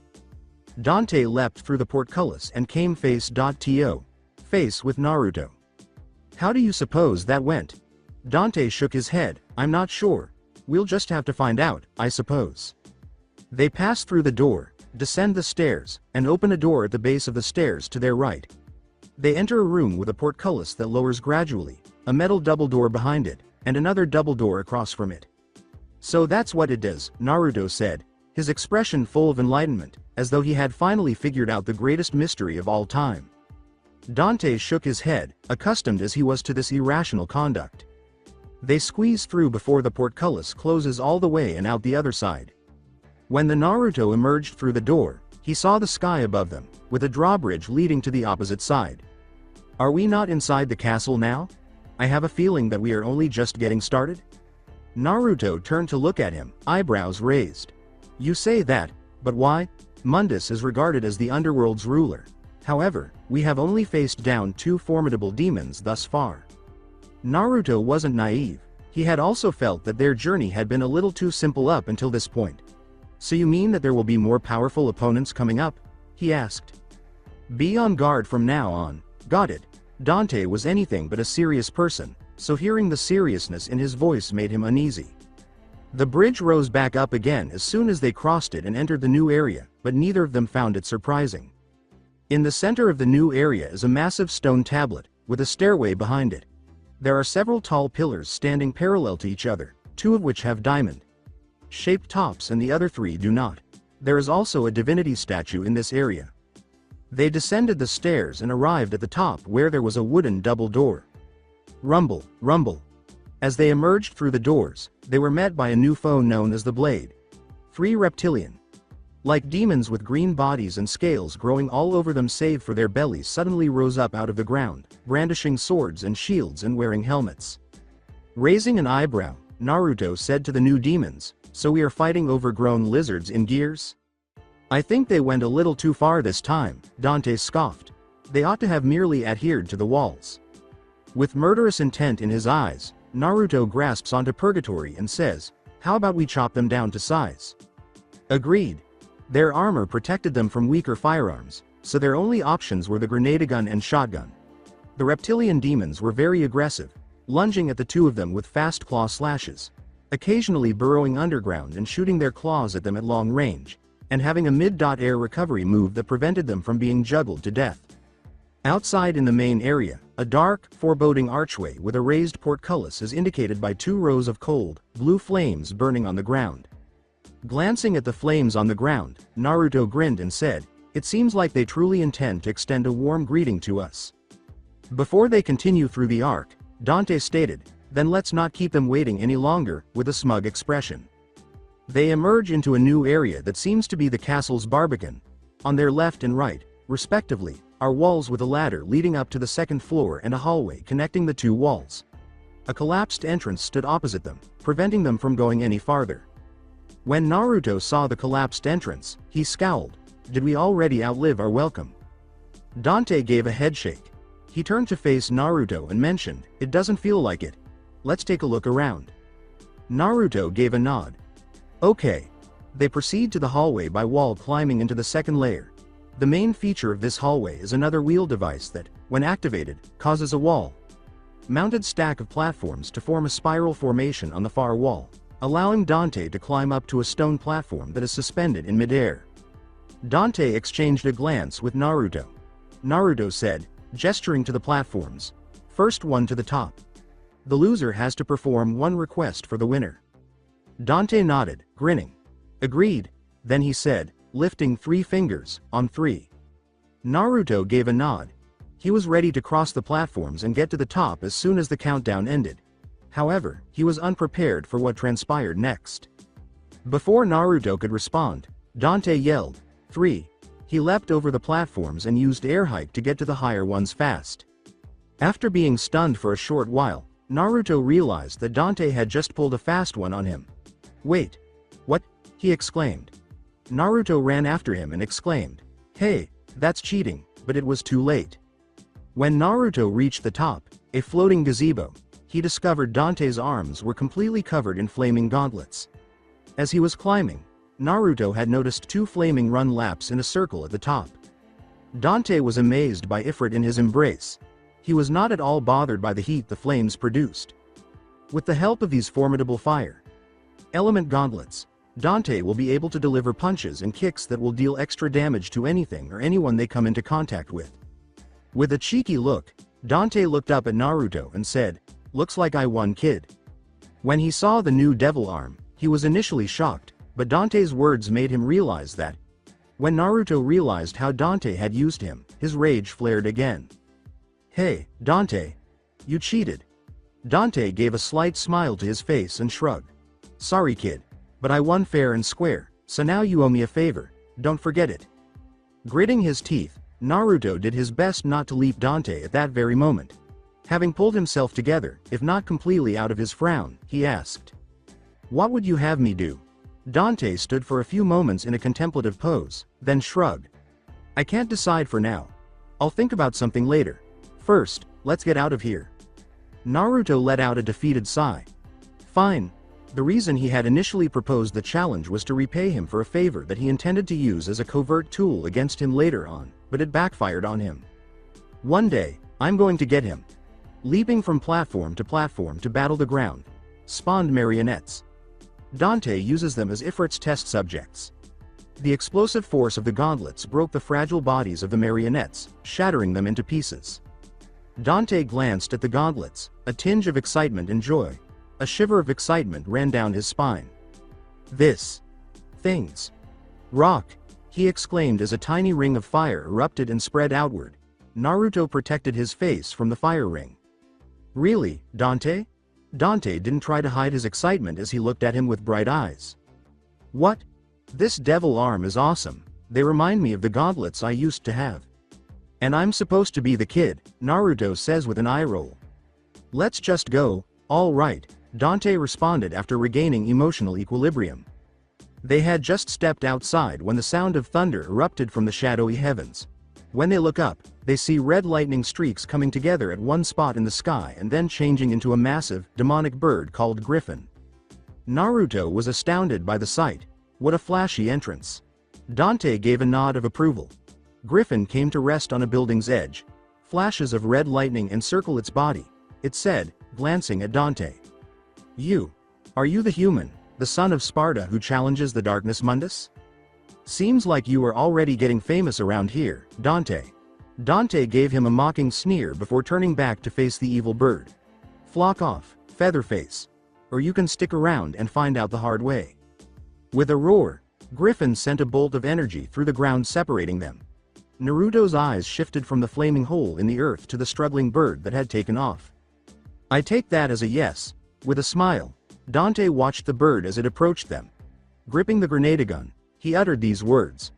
Dante leapt through the portcullis and came face with Naruto. "How do you suppose that went?" Dante shook his head, "I'm not sure. We'll just have to find out, I suppose." They pass through the door, descend the stairs, and open a door at the base of the stairs to their right. They enter a room with a portcullis that lowers gradually, a metal double door behind it, and another double door across from it. "So that's what it does," Naruto said, his expression full of enlightenment, as though he had finally figured out the greatest mystery of all time. Dante shook his head, accustomed as he was to this irrational conduct. They squeeze through before the portcullis closes all the way and out the other side. When the Naruto emerged through the door, he saw the sky above them, with a drawbridge leading to the opposite side. "Are we not inside the castle now? I have a feeling that we are only just getting started." Naruto turned to look at him, eyebrows raised. "You say that, but why? Mundus is regarded as the underworld's ruler. However, we have only faced down 2 formidable demons thus far." Naruto wasn't naive. He had also felt that their journey had been a little too simple up until this point. "So you mean that there will be more powerful opponents coming up?" he asked. "Be on guard from now on, got it?" Dante was anything but a serious person, so hearing the seriousness in his voice made him uneasy. The bridge rose back up again as soon as they crossed it and entered the new area, but neither of them found it surprising. In the center of the new area is a massive stone tablet, with a stairway behind it. There are several tall pillars standing parallel to each other, 2 of which have diamond-shaped tops and the other 3 do not. There is also a divinity statue in this area. They descended the stairs and arrived at the top where there was a wooden double door. Rumble, rumble. As they emerged through the doors, they were met by a new foe known as the Blade. 3 reptilian, like demons with green bodies and scales growing all over them save for their bellies, suddenly rose up out of the ground, brandishing swords and shields and wearing helmets. Raising an eyebrow, Naruto said to the new demons, "So we are fighting overgrown lizards in gears? I think they went a little too far this time," Dante scoffed. "They ought to have merely adhered to the walls." With murderous intent in his eyes, Naruto grasps onto purgatory and says, "How about we chop them down to size?" Agreed. Their armor protected them from weaker firearms, so their only options were the grenade gun and shotgun. The reptilian demons were very aggressive, lunging at the 2 of them with fast claw slashes, occasionally burrowing underground and shooting their claws at them at long range, and having a mid-air recovery move that prevented them from being juggled to death. Outside in the main area, a dark, foreboding archway with a raised portcullis is indicated by 2 rows of cold, blue flames burning on the ground. Glancing at the flames on the ground, Naruto grinned and said, "It seems like they truly intend to extend a warm greeting to us." Before they continue through the arc, Dante stated, "Then let's not keep them waiting any longer," with a smug expression. They emerge into a new area that seems to be the castle's barbican. On their left and right, respectively, are walls with a ladder leading up to the 2nd floor and a hallway connecting the 2 walls. A collapsed entrance stood opposite them, preventing them from going any farther. When Naruto saw the collapsed entrance, he scowled. "Did we already outlive our welcome?" Dante gave a headshake. He turned to face Naruto and mentioned, "It doesn't feel like it. Let's take a look around." Naruto gave a nod. "Okay." They proceed to the hallway by wall, climbing into the 2nd layer. The main feature of this hallway is another wheel device that, when activated, causes a wall-mounted stack of platforms to form a spiral formation on the far wall, allowing Dante to climb up to a stone platform that is suspended in midair. Dante exchanged a glance with Naruto. Naruto said, gesturing to the platforms, "First one to the top. The loser has to perform 1 request for the winner." Dante nodded, grinning. "Agreed." Then he said, lifting 3 fingers, "On 3. Naruto gave a nod. He was ready to cross the platforms and get to the top as soon as the countdown ended. However, he was unprepared for what transpired next. Before Naruto could respond, Dante yelled, 3. He leapt over the platforms and used air hike to get to the higher ones fast. After being stunned for a short while, Naruto realized that Dante had just pulled a fast one on him. "Wait. What?" he exclaimed. Naruto ran after him and exclaimed, "Hey, that's cheating," but it was too late. When Naruto reached the top, a floating gazebo, he discovered Dante's arms were completely covered in flaming gauntlets. As he was climbing, Naruto had noticed 2 flaming run laps in a circle at the top. Dante was amazed by Ifrit in his embrace. He was not at all bothered by the heat the flames produced. With the help of these formidable fire element gauntlets, Dante will be able to deliver punches and kicks that will deal extra damage to anything or anyone they come into contact with. With a cheeky look, Dante looked up at Naruto and said, "Looks like I won, kid." When he saw the new devil arm, he was initially shocked, but Dante's words made him realize that. When Naruto realized how Dante had used him, his rage flared again. "Hey, Dante. You cheated." Dante gave a slight smile to his face and shrugged. "Sorry, kid. But I won fair and square, so now you owe me a favor, don't forget it." Gritting his teeth, Naruto did his best not to leap Dante at that very moment. Having pulled himself together, if not completely out of his frown, he asked, "What would you have me do?" Dante stood for a few moments in a contemplative pose, then shrugged. "I can't decide for now. I'll think about something later. First, let's get out of here." Naruto let out a defeated sigh. Fine. The reason he had initially proposed the challenge was to repay him for a favor that he intended to use as a covert tool against him later on, but it backfired on him. "One day, I'm going to get him." Leaping from platform to battle the ground spawned marionettes. Dante uses them as Ifrit's test subjects. The explosive force of the gauntlets broke the fragile bodies of the marionettes, shattering them into pieces. Dante glanced at the gauntlets, a tinge of excitement and joy. A shiver of excitement ran down his spine. Things. Rock, he exclaimed as a tiny ring of fire erupted and spread outward. Naruto protected his face from the fire ring. Really, Dante? Dante didn't try to hide his excitement as he looked at him with bright eyes. What? This devil arm is awesome. They remind me of the gauntlets I used to have. And I'm supposed to be the kid, Naruto says with an eye roll. Let's just go. All right, Dante responded after regaining emotional equilibrium. They had just stepped outside when the sound of thunder erupted from the shadowy heavens. When they look up, they see red lightning streaks coming together at one spot in the sky and then changing into a massive, demonic bird called Griffin. Naruto was astounded by the sight. What a flashy entrance. Dante gave a nod of approval. Griffin came to rest on a building's edge. Flashes of red lightning encircle its body. It said, glancing at Dante. Are you the human, the son of Sparda who challenges the darkness Mundus? Seems like you are already getting famous around here, Dante. Dante gave him a mocking sneer before turning back to face the evil bird. Flock off, Featherface. Or you can stick around and find out the hard way. With a roar, Griffin sent a bolt of energy through the ground separating them. Naruto's eyes shifted from the flaming hole in the earth to the struggling bird that had taken off. I take that as a yes. With a smile, Dante watched the bird as it approached them. Gripping the grenade-gun, he uttered these words.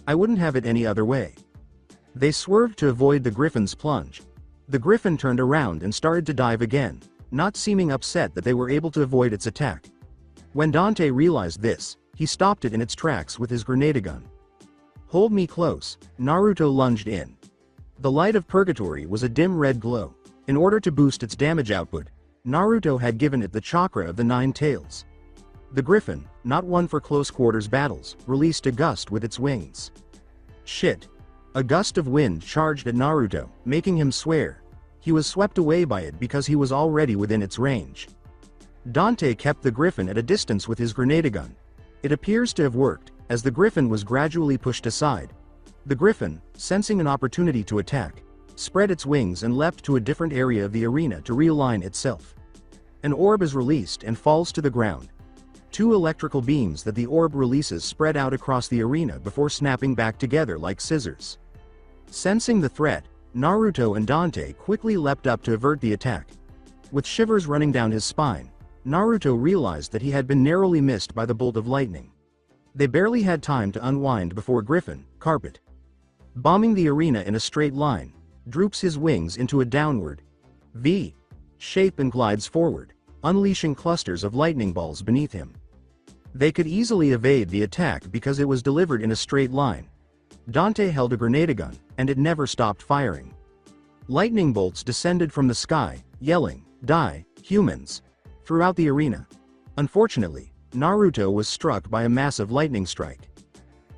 I wouldn't have it any other way. They swerved to avoid the Griffin's plunge. The Griffin turned around and started to dive again, not seeming upset that they were able to avoid its attack. When Dante realized this, he stopped it in its tracks with his grenade-gun. Hold me close, Naruto lunged in. The light of purgatory was a dim red glow. In order to boost its damage output, Naruto had given it the chakra of the 9 tails. The Griffin, not one for close quarters battles, released a gust with its wings. Shit. A gust of wind charged at Naruto, making him swear. He was swept away by it because he was already within its range. Dante kept the Griffin at a distance with his grenade-gun. It appears to have worked, as the Griffin was gradually pushed aside. The Griffin, sensing an opportunity to attack, spread its wings and leapt to a different area of the arena to realign itself. An orb is released and falls to the ground. 2 electrical beams that the orb releases spread out across the arena before snapping back together like scissors. Sensing the threat, Naruto and Dante quickly leapt up to avert the attack. With shivers running down his spine, Naruto realized that he had been narrowly missed by the bolt of lightning. They barely had time to unwind before Griffin, carpet, bombing the arena in a straight line, droops his wings into a downward V shape and glides forward, unleashing clusters of lightning balls beneath him. They could easily evade the attack because it was delivered in a straight line. Dante held a grenade-gun, and it never stopped firing. Lightning bolts descended from the sky, yelling, "Die, humans!" throughout the arena. Unfortunately, Naruto was struck by a massive lightning strike.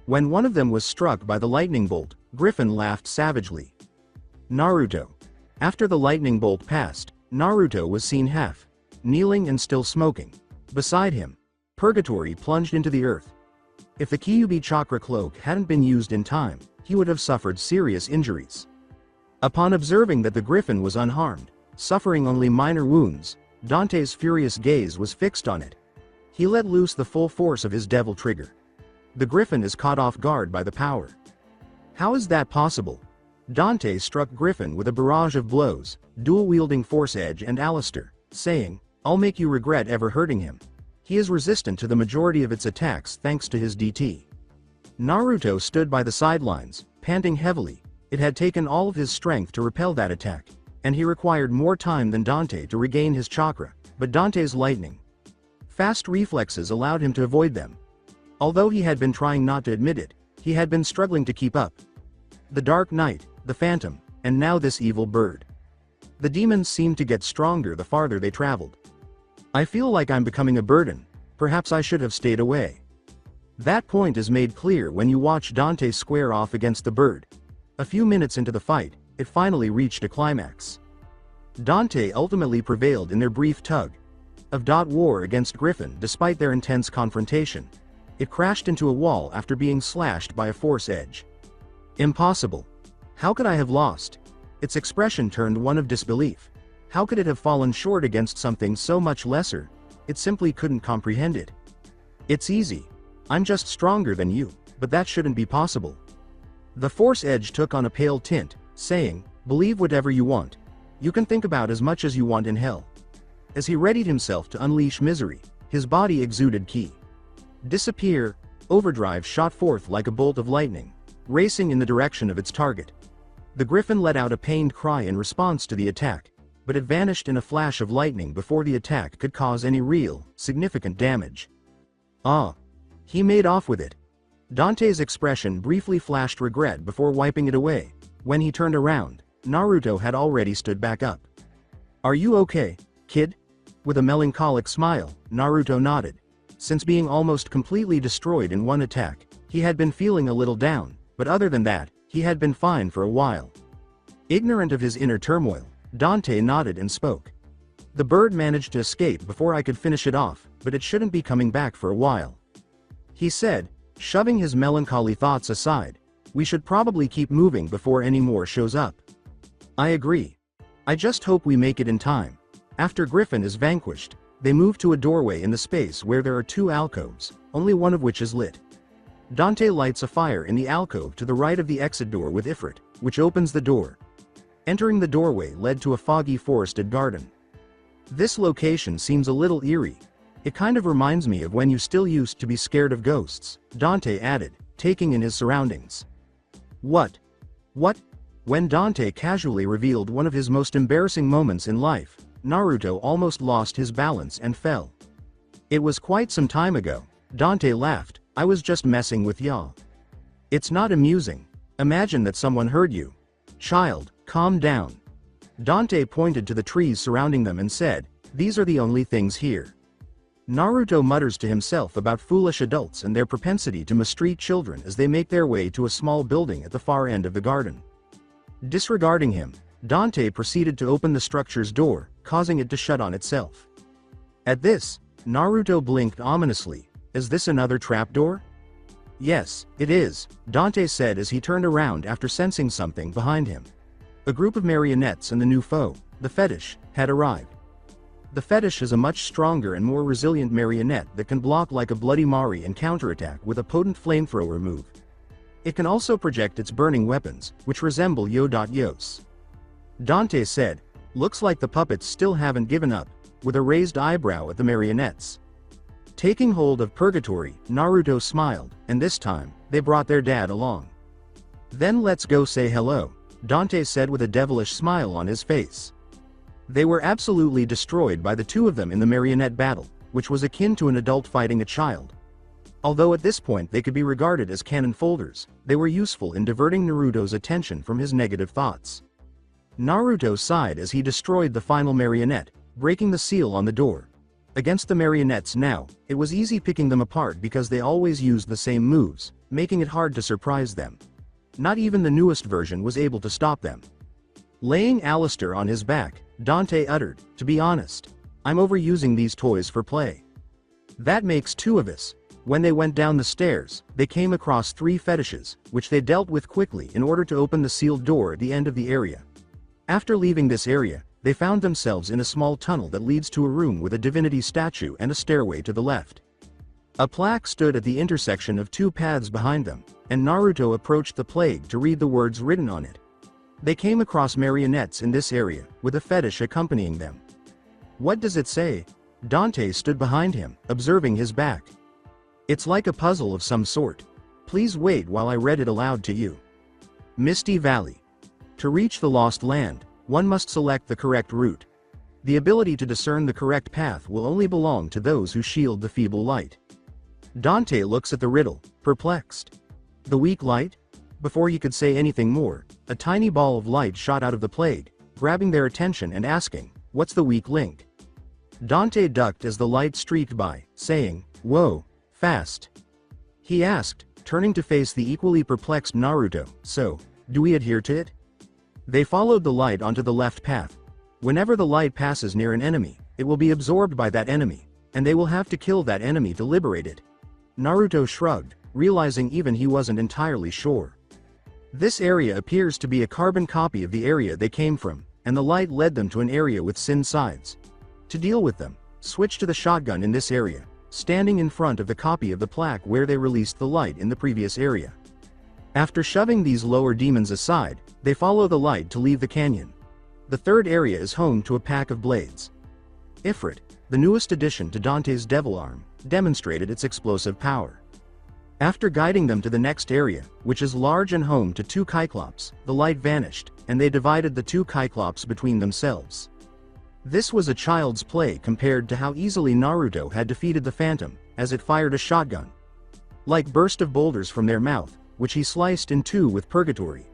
When one of them was struck by the lightning bolt, Griffin laughed savagely. Naruto. After the lightning bolt passed, Naruto was seen kneeling and still smoking. Beside him, Purgatory plunged into the earth. If the Kyuubi chakra cloak hadn't been used in time, he would have suffered serious injuries. Upon observing that the Griffin was unharmed, suffering only minor wounds, Dante's furious gaze was fixed on it. He let loose the full force of his devil trigger. The Griffin is caught off guard by the power. How is that possible? Dante struck Griffin with a barrage of blows, dual-wielding Force Edge and Alistair, saying, "I'll make you regret ever hurting him." He is resistant to the majority of its attacks thanks to his DT. Naruto stood by the sidelines, panting heavily. It had taken all of his strength to repel that attack, and he required more time than Dante to regain his chakra, but Dante's lightning fast reflexes allowed him to avoid them. Although he had been trying not to admit it, he had been struggling to keep up. The Dark Knight, the Phantom, and now this evil bird. The demons seemed to get stronger the farther they traveled. I feel like I'm becoming a burden. Perhaps I should have stayed away. That point is made clear when you watch Dante square off against the bird. A few minutes into the fight, it finally reached a climax. Dante ultimately prevailed in their brief tug. of war against Griffin despite their intense confrontation. It crashed into a wall after being slashed by a force edge. Impossible. How could I have lost? Its expression turned one of disbelief. How could it have fallen short against something so much lesser? It simply couldn't comprehend it. It's easy. I'm just stronger than you, but that shouldn't be possible. The force edge took on a pale tint, saying, believe whatever you want. You can think about as much as you want in hell. As he readied himself to unleash misery, his body exuded ki. Disappear. Overdrive shot forth like a bolt of lightning, racing in the direction of its target. The Griffin let out a pained cry in response to the attack, but it vanished in a flash of lightning before the attack could cause any real, significant damage. Ah. He made off with it. Dante's expression briefly flashed regret before wiping it away. When he turned around, Naruto had already stood back up. Are you okay, kid? With a melancholic smile, Naruto nodded. Since being almost completely destroyed in one attack, he had been feeling a little down, but other than that, he had been fine for a while. Ignorant of his inner turmoil, Dante nodded and spoke. The bird managed to escape before I could finish it off, but it shouldn't be coming back for a while. He said, shoving his melancholy thoughts aside. We should probably keep moving before any more shows up. I agree. I just hope we make it in time. After Griffin is vanquished, they move to a doorway in the space where there are two alcoves, only one of which is lit. Dante lights a fire in the alcove to the right of the exit door with Ifrit, which opens the door. Entering the doorway led to a foggy forested garden. This location seems a little eerie. It kind of reminds me of when you still used to be scared of ghosts, Dante added, taking in his surroundings. What? What? When Dante casually revealed one of his most embarrassing moments in life, Naruto almost lost his balance and fell. It was quite some time ago. Dante laughed. I was just messing with ya. It's not amusing. Imagine that someone heard you. Child, calm down. Dante pointed to the trees surrounding them and said, these are the only things here. Naruto mutters to himself about foolish adults and their propensity to mistreat children as they make their way to a small building at the far end of the garden. Disregarding him, Dante proceeded to open the structure's door, causing it to shut on itself. At this, Naruto blinked ominously. Is this another trapdoor? Yes, it is, Dante said as he turned around after sensing something behind him. A group of marionettes and the new foe, the fetish, had arrived. The fetish is a much stronger and more resilient marionette that can block like a Bloody Mari and counterattack with a potent flamethrower move. It can also project its burning weapons, which resemble Yo.Yos. Dante said, looks like the puppets still haven't given up, with a raised eyebrow at the marionettes. Taking hold of purgatory, Naruto smiled, and this time, they brought their dad along. Then let's go say hello, Dante said with a devilish smile on his face. They were absolutely destroyed by the two of them in the marionette battle, which was akin to an adult fighting a child. Although at this point they could be regarded as cannon folders, they were useful in diverting Naruto's attention from his negative thoughts. Naruto sighed as he destroyed the final marionette, breaking the seal on the door. Against the marionettes now, it was easy picking them apart because they always used the same moves, making it hard to surprise them. Not even the newest version was able to stop them. Laying Alistair on his back, Dante uttered, to be honest, I'm overusing these toys for play. That makes two of us. When they went down the stairs, they came across three fetishes, which they dealt with quickly in order to open the sealed door at the end of the area. After leaving this area, they found themselves in a small tunnel that leads to a room with a divinity statue and a stairway to the left. A plaque stood at the intersection of two paths behind them, and Naruto approached the plague to read the words written on it. They came across marionettes in this area, with a fetish accompanying them. What does it say? Dante stood behind him, observing his back. It's like a puzzle of some sort. Please wait while I read it aloud to you. Misty Valley. To reach the lost land, one must select the correct route. The ability to discern the correct path will only belong to those who shield the feeble light. Dante looks at the riddle, perplexed. The weak light? Before he could say anything more, a tiny ball of light shot out of the plague, grabbing their attention and asking, what's the weak link? Dante ducked as the light streaked by, saying, whoa, fast. He asked, turning to face the equally perplexed Naruto, so, do we adhere to it? They followed the light onto the left path. Whenever the light passes near an enemy, it will be absorbed by that enemy, and they will have to kill that enemy to liberate it. Naruto shrugged, realizing even he wasn't entirely sure. This area appears to be a carbon copy of the area they came from, and the light led them to an area with sin sides. To deal with them, switch to the shotgun in this area, standing in front of the copy of the plaque where they released the light in the previous area. After shoving these lower demons aside, they follow the light to leave the canyon. The third area is home to a pack of blades. Ifrit, the newest addition to Dante's devil arm, demonstrated its explosive power. After guiding them to the next area, which is large and home to two Cyclops, the light vanished, and they divided the two Cyclops between themselves. This was a child's play compared to how easily Naruto had defeated the Phantom, as it fired a shotgun. Like burst of boulders from their mouth, which he sliced in two with Purgatory.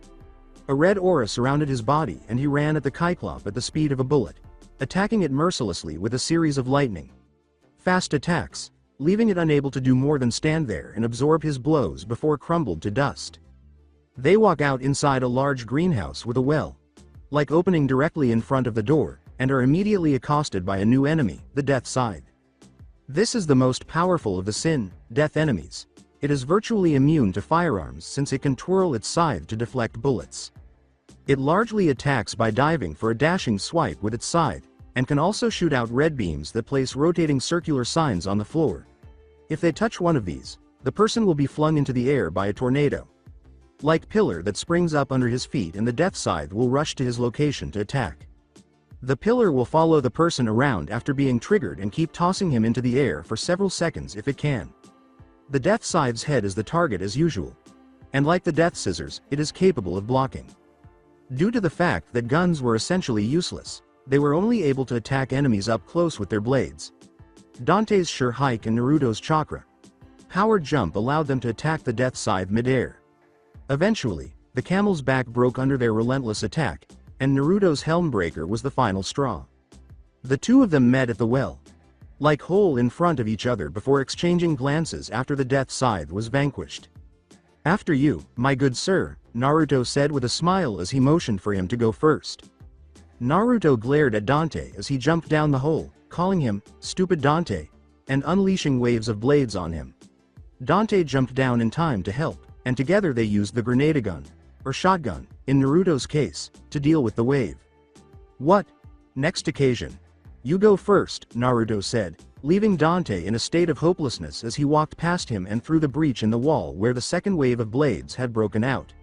A red aura surrounded his body and he ran at the Cyclop at the speed of a bullet, attacking it mercilessly with a series of lightning fast attacks, leaving it unable to do more than stand there and absorb his blows before crumbled to dust. They walk out inside a large greenhouse with a well, like opening directly in front of the door, and are immediately accosted by a new enemy, the Death Scythe. This is the most powerful of the Sin, Death enemies. It is virtually immune to firearms since it can twirl its scythe to deflect bullets. It largely attacks by diving for a dashing swipe with its scythe, and can also shoot out red beams that place rotating circular signs on the floor. If they touch one of these, the person will be flung into the air by a tornado. Like pillar that springs up under his feet, and the Death Scythe will rush to his location to attack. The pillar will follow the person around after being triggered and keep tossing him into the air for several seconds if it can. The Death Scythe's head is the target as usual. And like the Death Scissors, it is capable of blocking. Due to the fact that guns were essentially useless, they were only able to attack enemies up close with their blades. Dante's sure hike and Naruto's chakra powered jump allowed them to attack the Death Scythe mid-air. Eventually, the camel's back broke under their relentless attack, and Naruto's helm breaker was the final straw. The two of them met at the well, like hole in front of each other before exchanging glances after the Death Scythe was vanquished. "After you, my good sir," Naruto said with a smile as he motioned for him to go first. Naruto glared at Dante as he jumped down the hole, calling him, "Stupid Dante," and unleashing waves of blades on him. Dante jumped down in time to help, and together they used the grenade gun, or shotgun, in Naruto's case, to deal with the wave. "What? Next occasion. You go first," Naruto said, leaving Dante in a state of hopelessness as he walked past him and through the breach in the wall where the second wave of blades had broken out.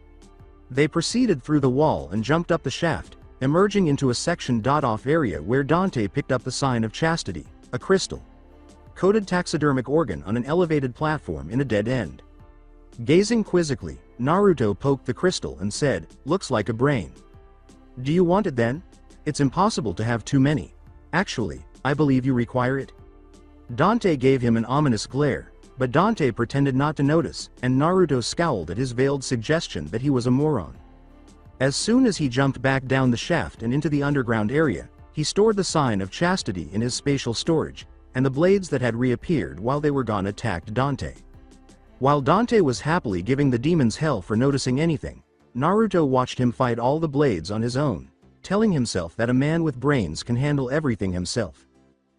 They proceeded through the wall and jumped up the shaft, emerging into a sectioned-off area where Dante picked up the sign of chastity, a crystal-coated taxidermic organ on an elevated platform in a dead end. Gazing quizzically, Naruto poked the crystal and said, "Looks like a brain. Do you want it then? It's impossible to have too many. Actually, I believe you require it." Dante gave him an ominous glare, but Dante pretended not to notice, and Naruto scowled at his veiled suggestion that he was a moron. As soon as he jumped back down the shaft and into the underground area, he stored the sign of chastity in his spatial storage, and the blades that had reappeared while they were gone attacked Dante. While Dante was happily giving the demons hell for noticing anything, Naruto watched him fight all the blades on his own, telling himself that a man with brains can handle everything himself.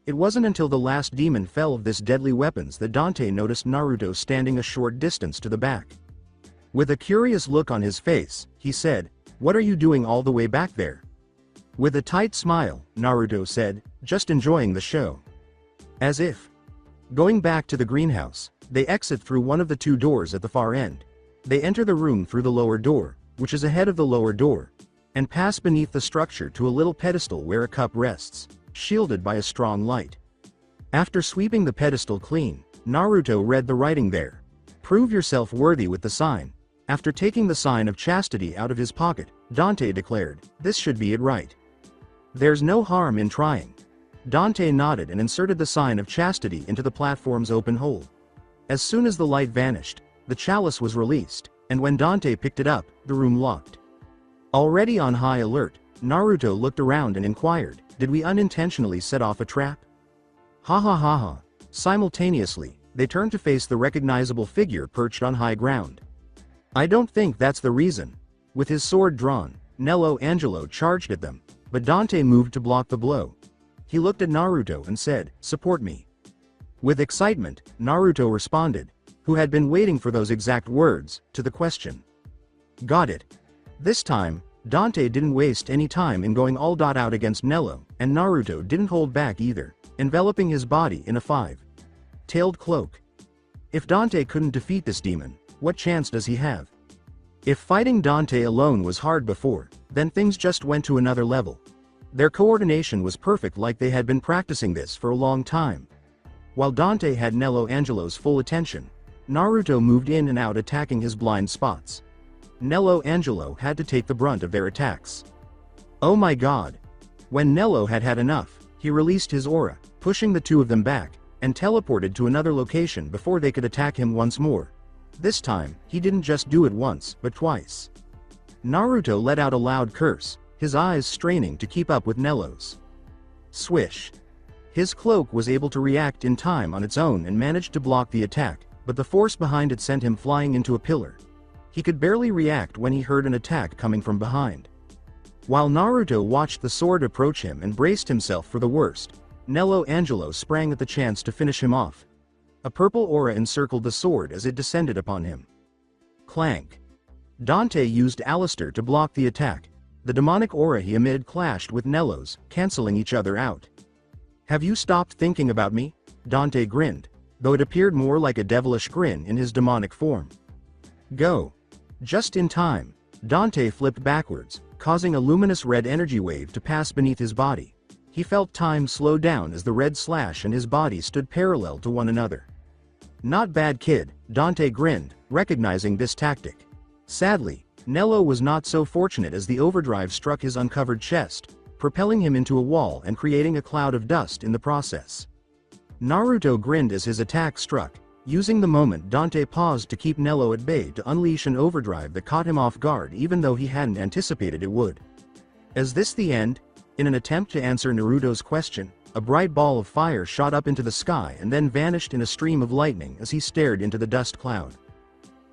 It wasn't until the last demon fell of this deadly weapons that Dante noticed Naruto standing a short distance to the back. With a curious look on his face, he said, "What are you doing all the way back there?" With a tight smile, Naruto said, "Just enjoying the show." As if. Going back to the greenhouse, they exit through one of the two doors at the far end. They enter the room through the lower door, which is ahead of the lower door, and pass beneath the structure to a little pedestal where a cup rests, shielded by a strong light. After sweeping the pedestal clean, Naruto read the writing there. "Prove yourself worthy with the sign." After taking the sign of chastity out of his pocket, Dante declared, "This should be it, right? There's no harm in trying." Dante nodded and inserted the sign of chastity into the platform's open hole. As soon as the light vanished, the chalice was released, and when Dante picked it up, the room locked. Already on high alert, Naruto looked around and inquired, "Did we unintentionally set off a trap?" "Ha ha ha ha." Simultaneously, they turned to face the recognizable figure perched on high ground. "I don't think that's the reason." With his sword drawn, Nelo Angelo charged at them, but Dante moved to block the blow. He looked at Naruto and said, "Support me." With excitement, Naruto responded, who had been waiting for those exact words, to the question. Got it. This time, Dante didn't waste any time in going all out against Nelo, and Naruto didn't hold back either, enveloping his body in a five-tailed cloak. If Dante couldn't defeat this demon, what chance does he have? If fighting Dante alone was hard before, then things just went to another level. Their coordination was perfect, like they had been practicing this for a long time. While Dante had Nelo Angelo's full attention, Naruto moved in and out attacking his blind spots. Nelo Angelo had to take the brunt of their attacks. Oh my god! When Nelo had had enough, he released his aura, pushing the two of them back, and teleported to another location before they could attack him once more. This time, he didn't just do it once, but twice. Naruto let out a loud curse, his eyes straining to keep up with Nelo's. Swish! His cloak was able to react in time on its own and managed to block the attack, but the force behind it sent him flying into a pillar. He could barely react when he heard an attack coming from behind. While Naruto watched the sword approach him and braced himself for the worst, Nelo Angelo sprang at the chance to finish him off. A purple aura encircled the sword as it descended upon him. Clank! Dante used Alistair to block the attack. The demonic aura he emitted clashed with Nelo's, canceling each other out. Have you stopped thinking about me? Dante grinned, though it appeared more like a devilish grin in his demonic form. Go! Just in time, Dante flipped backwards, causing a luminous red energy wave to pass beneath his body. He felt time slow down as the red slash and his body stood parallel to one another. Not bad, kid, Dante grinned, recognizing this tactic. Sadly, Nelo was not so fortunate as the overdrive struck his uncovered chest, propelling him into a wall and creating a cloud of dust in the process. Naruto grinned as his attack struck, using the moment Dante paused to keep Nelo at bay to unleash an overdrive that caught him off guard even though he hadn't anticipated it would. Is this the end? In an attempt to answer Naruto's question, a bright ball of fire shot up into the sky and then vanished in a stream of lightning as he stared into the dust cloud.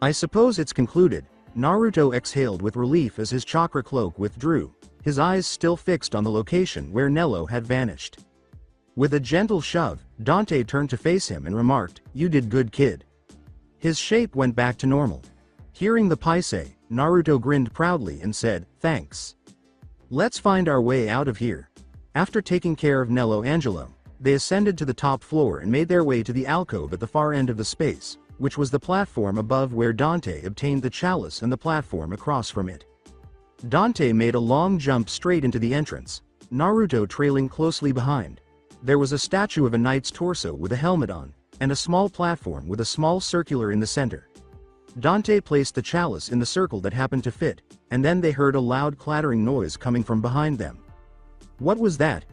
I suppose it's concluded, Naruto exhaled with relief as his chakra cloak withdrew, his eyes still fixed on the location where Nelo had vanished. With a gentle shove, Dante turned to face him and remarked, "You did good, kid." His shape went back to normal. Hearing the paise, Naruto grinned proudly and said, "Thanks. Let's find our way out of here." After taking care of Nelo Angelo, they ascended to the top floor and made their way to the alcove at the far end of the space, which was the platform above where Dante obtained the chalice and the platform across from it. Dante made a long jump straight into the entrance, Naruto trailing closely behind. There was a statue of a knight's torso with a helmet on, and a small platform with a small circular in the center. Dante placed the chalice in the circle that happened to fit, and then they heard a loud clattering noise coming from behind them. What was that?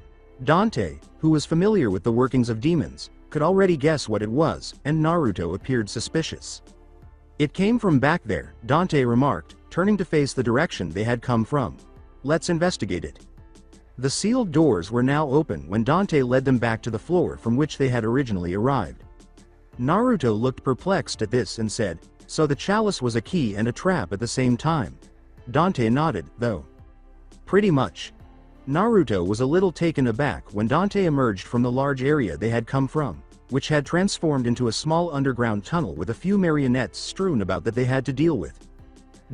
Dante, who was familiar with the workings of demons, could already guess what it was, and Naruto appeared suspicious. It came from back there, Dante remarked, turning to face the direction they had come from. Let's investigate it. The sealed doors were now open when Dante led them back to the floor from which they had originally arrived. Naruto looked perplexed at this and said, "So the chalice was a key and a trap at the same time?" Dante nodded, though. "Pretty much." Naruto was a little taken aback when Dante emerged from the large area they had come from, which had transformed into a small underground tunnel with a few marionettes strewn about that they had to deal with.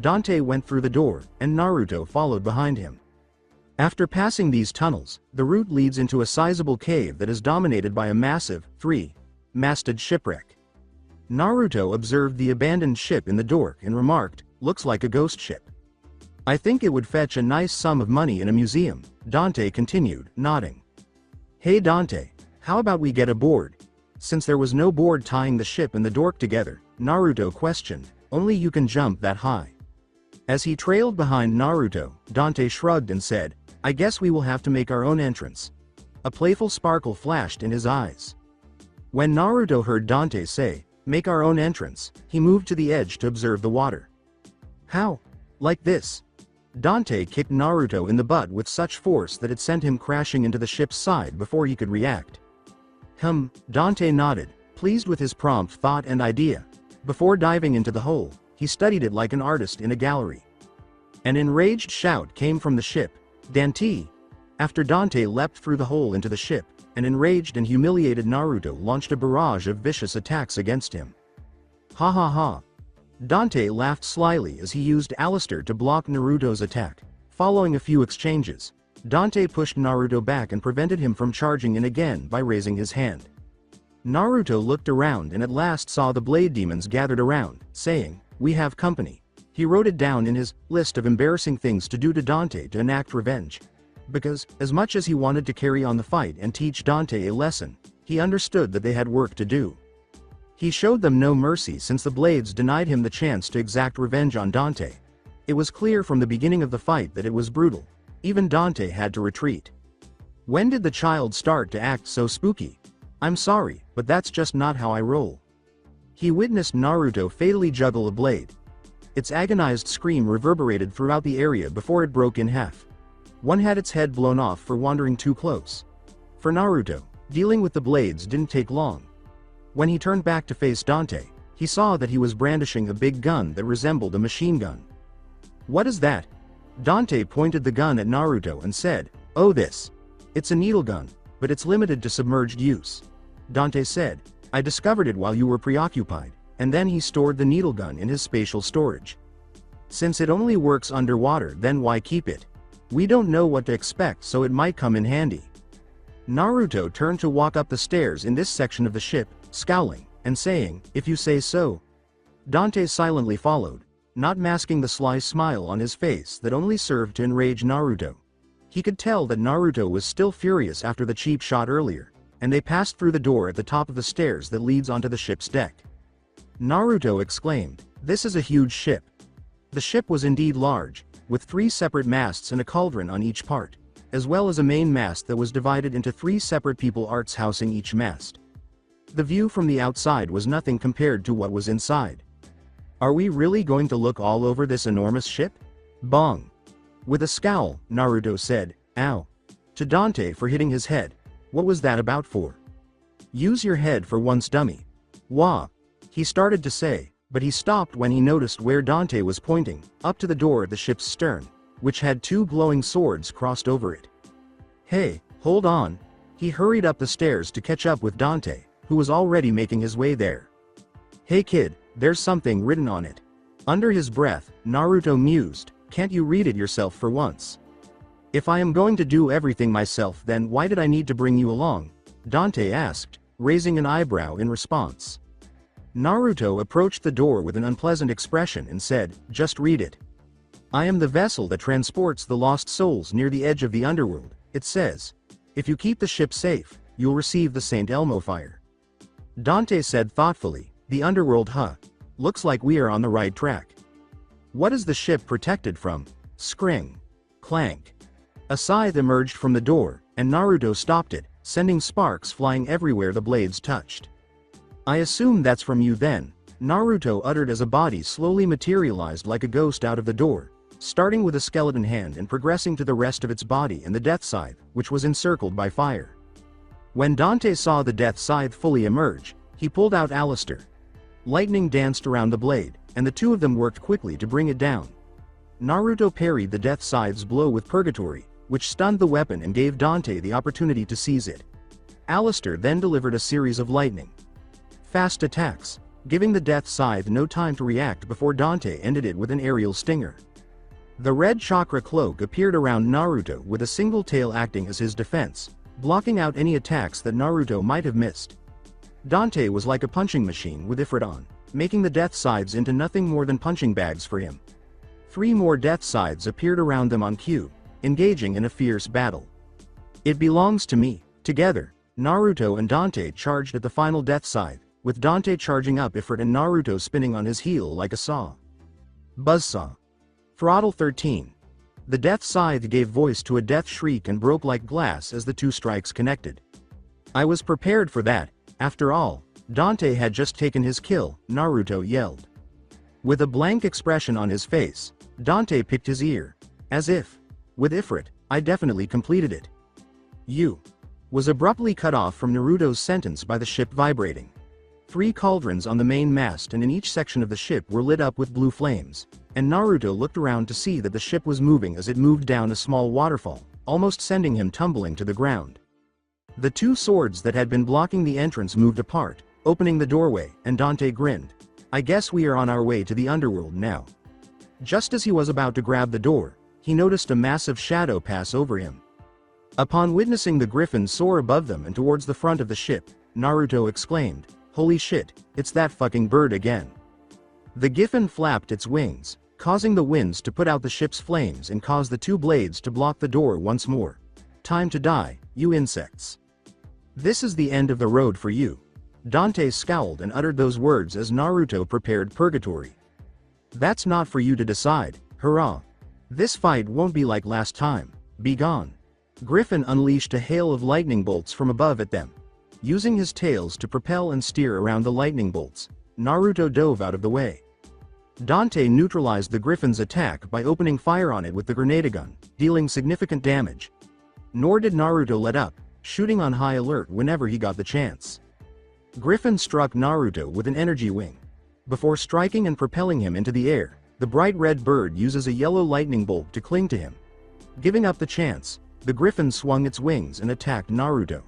Dante went through the door, and Naruto followed behind him. After passing these tunnels, the route leads into a sizable cave that is dominated by a massive, three-masted shipwreck. Naruto observed the abandoned ship in the dock and remarked, "Looks like a ghost ship." "I think it would fetch a nice sum of money in a museum," Dante continued, nodding. "Hey Dante, how about we get aboard?" Since there was no board tying the ship and the dock together, Naruto questioned, "Only you can jump that high." As he trailed behind Naruto, Dante shrugged and said, "I guess we will have to make our own entrance." A playful sparkle flashed in his eyes. When Naruto heard Dante say, "Make our own entrance," he moved to the edge to observe the water. "How? Like this?" Dante kicked Naruto in the butt with such force that it sent him crashing into the ship's side before he could react. Dante nodded, pleased with his prompt thought and idea. Before diving into the hole, he studied it like an artist in a gallery. An enraged shout came from the ship, "Dante! After Dante leapt through the hole into the ship, an enraged and humiliated Naruto launched a barrage of vicious attacks against him. Ha ha ha. Dante laughed slyly as he used Alistair to block Naruto's attack. Following a few exchanges, Dante pushed Naruto back and prevented him from charging in again by raising his hand. Naruto looked around and at last saw the blade demons gathered around, saying, "We have company." He wrote it down in his list of embarrassing things to do to Dante to enact revenge. Because, as much as he wanted to carry on the fight and teach Dante a lesson, he understood that they had work to do. He showed them no mercy since the blades denied him the chance to exact revenge on Dante. It was clear from the beginning of the fight that it was brutal. Even Dante had to retreat. When did the child start to act so spooky? I'm sorry, but that's just not how I roll. He witnessed Naruto fatally juggle a blade. Its agonized scream reverberated throughout the area before it broke in half. One had its head blown off for wandering too close. For Naruto, dealing with the blades didn't take long. When he turned back to face Dante, he saw that he was brandishing a big gun that resembled a machine gun. "What is that?" Dante pointed the gun at Naruto and said, "Oh, this. It's a needle gun, but it's limited to submerged use." Dante said, "I discovered it while you were preoccupied," and then he stored the needle gun in his spatial storage. "Since it only works underwater, then why keep it? We don't know what to expect, so it might come in handy." Naruto turned to walk up the stairs in this section of the ship, scowling, and saying, "If you say so." Dante silently followed, not masking the sly smile on his face that only served to enrage Naruto. He could tell that Naruto was still furious after the cheap shot earlier, and they passed through the door at the top of the stairs that leads onto the ship's deck. Naruto exclaimed, "This is a huge ship." The ship was indeed large, with 3 separate masts and a cauldron on each part, as well as a main mast that was divided into 3 separate people arts housing each mast. The view from the outside was nothing compared to what was inside. "Are we really going to look all over this enormous ship?" Bong. With a scowl, Naruto said, "Ow." To Dante for hitting his head. "What was that about for?" "Use your head for once, dummy." "Wah." He started to say, but he stopped when he noticed where Dante was pointing, up to the door at the ship's stern, which had 2 glowing swords crossed over it. "Hey, hold on." He hurried up the stairs to catch up with Dante, who was already making his way there. "Hey kid, there's something written on it." Under his breath, Naruto mused, "Can't you read it yourself for once?" "If I am going to do everything myself, then why did I need to bring you along?" Dante asked, raising an eyebrow in response. Naruto approached the door with an unpleasant expression and said, "Just read it. I am the vessel that transports the lost souls near the edge of the underworld. It says, if you keep the ship safe, you'll receive the St. Elmo fire." Dante said thoughtfully, "The underworld, huh? Looks like we are on the right track. What is the ship protected from?" Scring. Clank. A scythe emerged from the door, and Naruto stopped it, sending sparks flying everywhere the blades touched. "I assume that's from you then," Naruto uttered as a body slowly materialized like a ghost out of the door, starting with a skeleton hand and progressing to the rest of its body and the death scythe, which was encircled by fire. When Dante saw the death scythe fully emerge, he pulled out Alistair. Lightning danced around the blade, and the 2 of them worked quickly to bring it down. Naruto parried the death scythe's blow with Purgatory, which stunned the weapon and gave Dante the opportunity to seize it. Alistair then delivered a series of lightning fast attacks, giving the death scythe no time to react before Dante ended it with an aerial stinger. The red chakra cloak appeared around Naruto with a single tail acting as his defense, blocking out any attacks that Naruto might have missed. Dante was like a punching machine with Ifrit on, making the death scythes into nothing more than punching bags for him. 3 more death scythes appeared around them on cue, engaging in a fierce battle. "It belongs to me." Together, Naruto and Dante charged at the final death scythe, with Dante charging up Ifrit and Naruto spinning on his heel like a saw. Buzzsaw. Throttle 13. The death scythe gave voice to a death shriek and broke like glass as the 2 strikes connected. "I was prepared for that. After all, Dante had just taken his kill," Naruto yelled. With a blank expression on his face, Dante picked his ear. As if, with Ifrit, "I definitely completed it." "You," was abruptly cut off from Naruto's sentence by the ship vibrating. 3 cauldrons on the main mast and in each section of the ship were lit up with blue flames, and Naruto looked around to see that the ship was moving as it moved down a small waterfall, almost sending him tumbling to the ground. The two swords that had been blocking the entrance moved apart, opening the doorway, and Dante grinned. I guess we are on our way to the underworld now. Just as he was about to grab the door, he noticed a massive shadow pass over him. Upon witnessing the Griffin soar above them and towards the front of the ship, Naruto exclaimed, "Holy shit, it's that fucking bird again." The Griffin flapped its wings, causing the winds to put out the ship's flames and cause the two blades to block the door once more. Time to die, you insects. This is the end of the road for you. Dante scowled and uttered those words as Naruto prepared purgatory. That's not for you to decide, hurrah. This fight won't be like last time, be gone. Griffin unleashed a hail of lightning bolts from above at them. Using his tails to propel and steer around the lightning bolts, Naruto dove out of the way. Dante neutralized the Griffin's attack by opening fire on it with the grenade gun, dealing significant damage. Nor did Naruto let up, shooting on high alert whenever he got the chance. Griffin struck Naruto with an energy wing. Before striking and propelling him into the air, the bright red bird uses a yellow lightning bolt to cling to him. Giving up the chance, the Griffin swung its wings and attacked Naruto.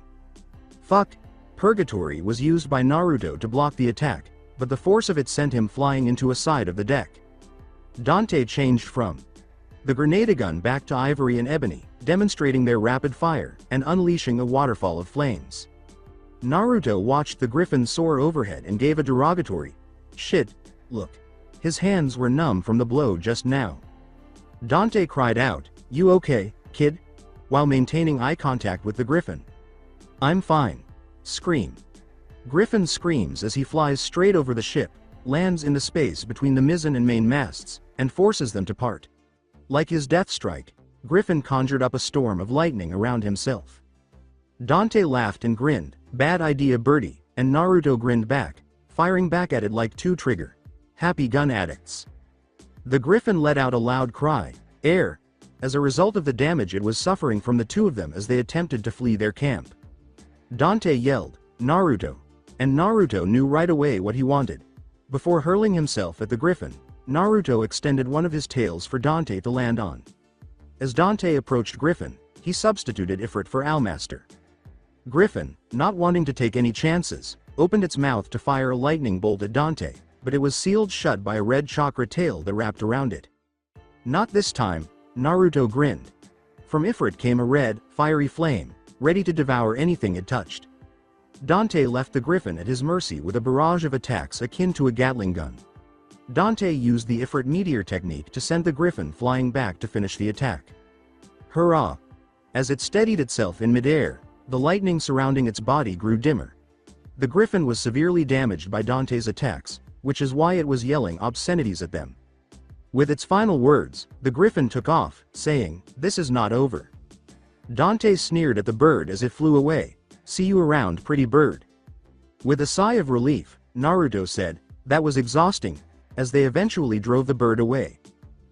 Fuck! Purgatory was used by Naruto to block the attack, but the force of it sent him flying into a side of the deck. Dante changed from the grenade gun back to ivory and ebony, demonstrating their rapid fire and unleashing a waterfall of flames. Naruto watched the Griffin soar overhead and gave a derogatory, "Shit, look." His hands were numb from the blow just now. Dante cried out, "You okay, kid?" while maintaining eye contact with the Griffin. "I'm fine." Scream. Griffin screams as he flies straight over the ship, lands in the space between the mizzen and main masts, and forces them to part. Like his death strike, Griffin conjured up a storm of lightning around himself. Dante laughed and grinned, "Bad idea, birdie," and Naruto grinned back, firing back at it like two trigger happy gun addicts. The Griffin let out a loud cry, "Air!" as a result of the damage it was suffering from the two of them as they attempted to flee their camp. Dante yelled, "Naruto!" and Naruto knew right away what he wanted. Before hurling himself at the Griffin, Naruto extended one of his tails for Dante to land on. As Dante approached Griffin, he substituted Ifrit for Almaster. Griffin, not wanting to take any chances, opened its mouth to fire a lightning bolt at Dante, but it was sealed shut by a red chakra tail that wrapped around it. "Not this time," Naruto grinned. From Ifrit came a red, fiery flame, ready to devour anything it touched. Dante left the Griffin at his mercy with a barrage of attacks akin to a Gatling gun. Dante used the Ifrit meteor technique to send the Griffin flying back to finish the attack. Hurrah! As it steadied itself in midair, the lightning surrounding its body grew dimmer. The Griffin was severely damaged by Dante's attacks, which is why it was yelling obscenities at them. With its final words, the Griffin took off, saying, "This is not over." Dante sneered at the bird as it flew away, "See you around, pretty bird." With a sigh of relief, Naruto said, "That was exhausting," as they eventually drove the bird away.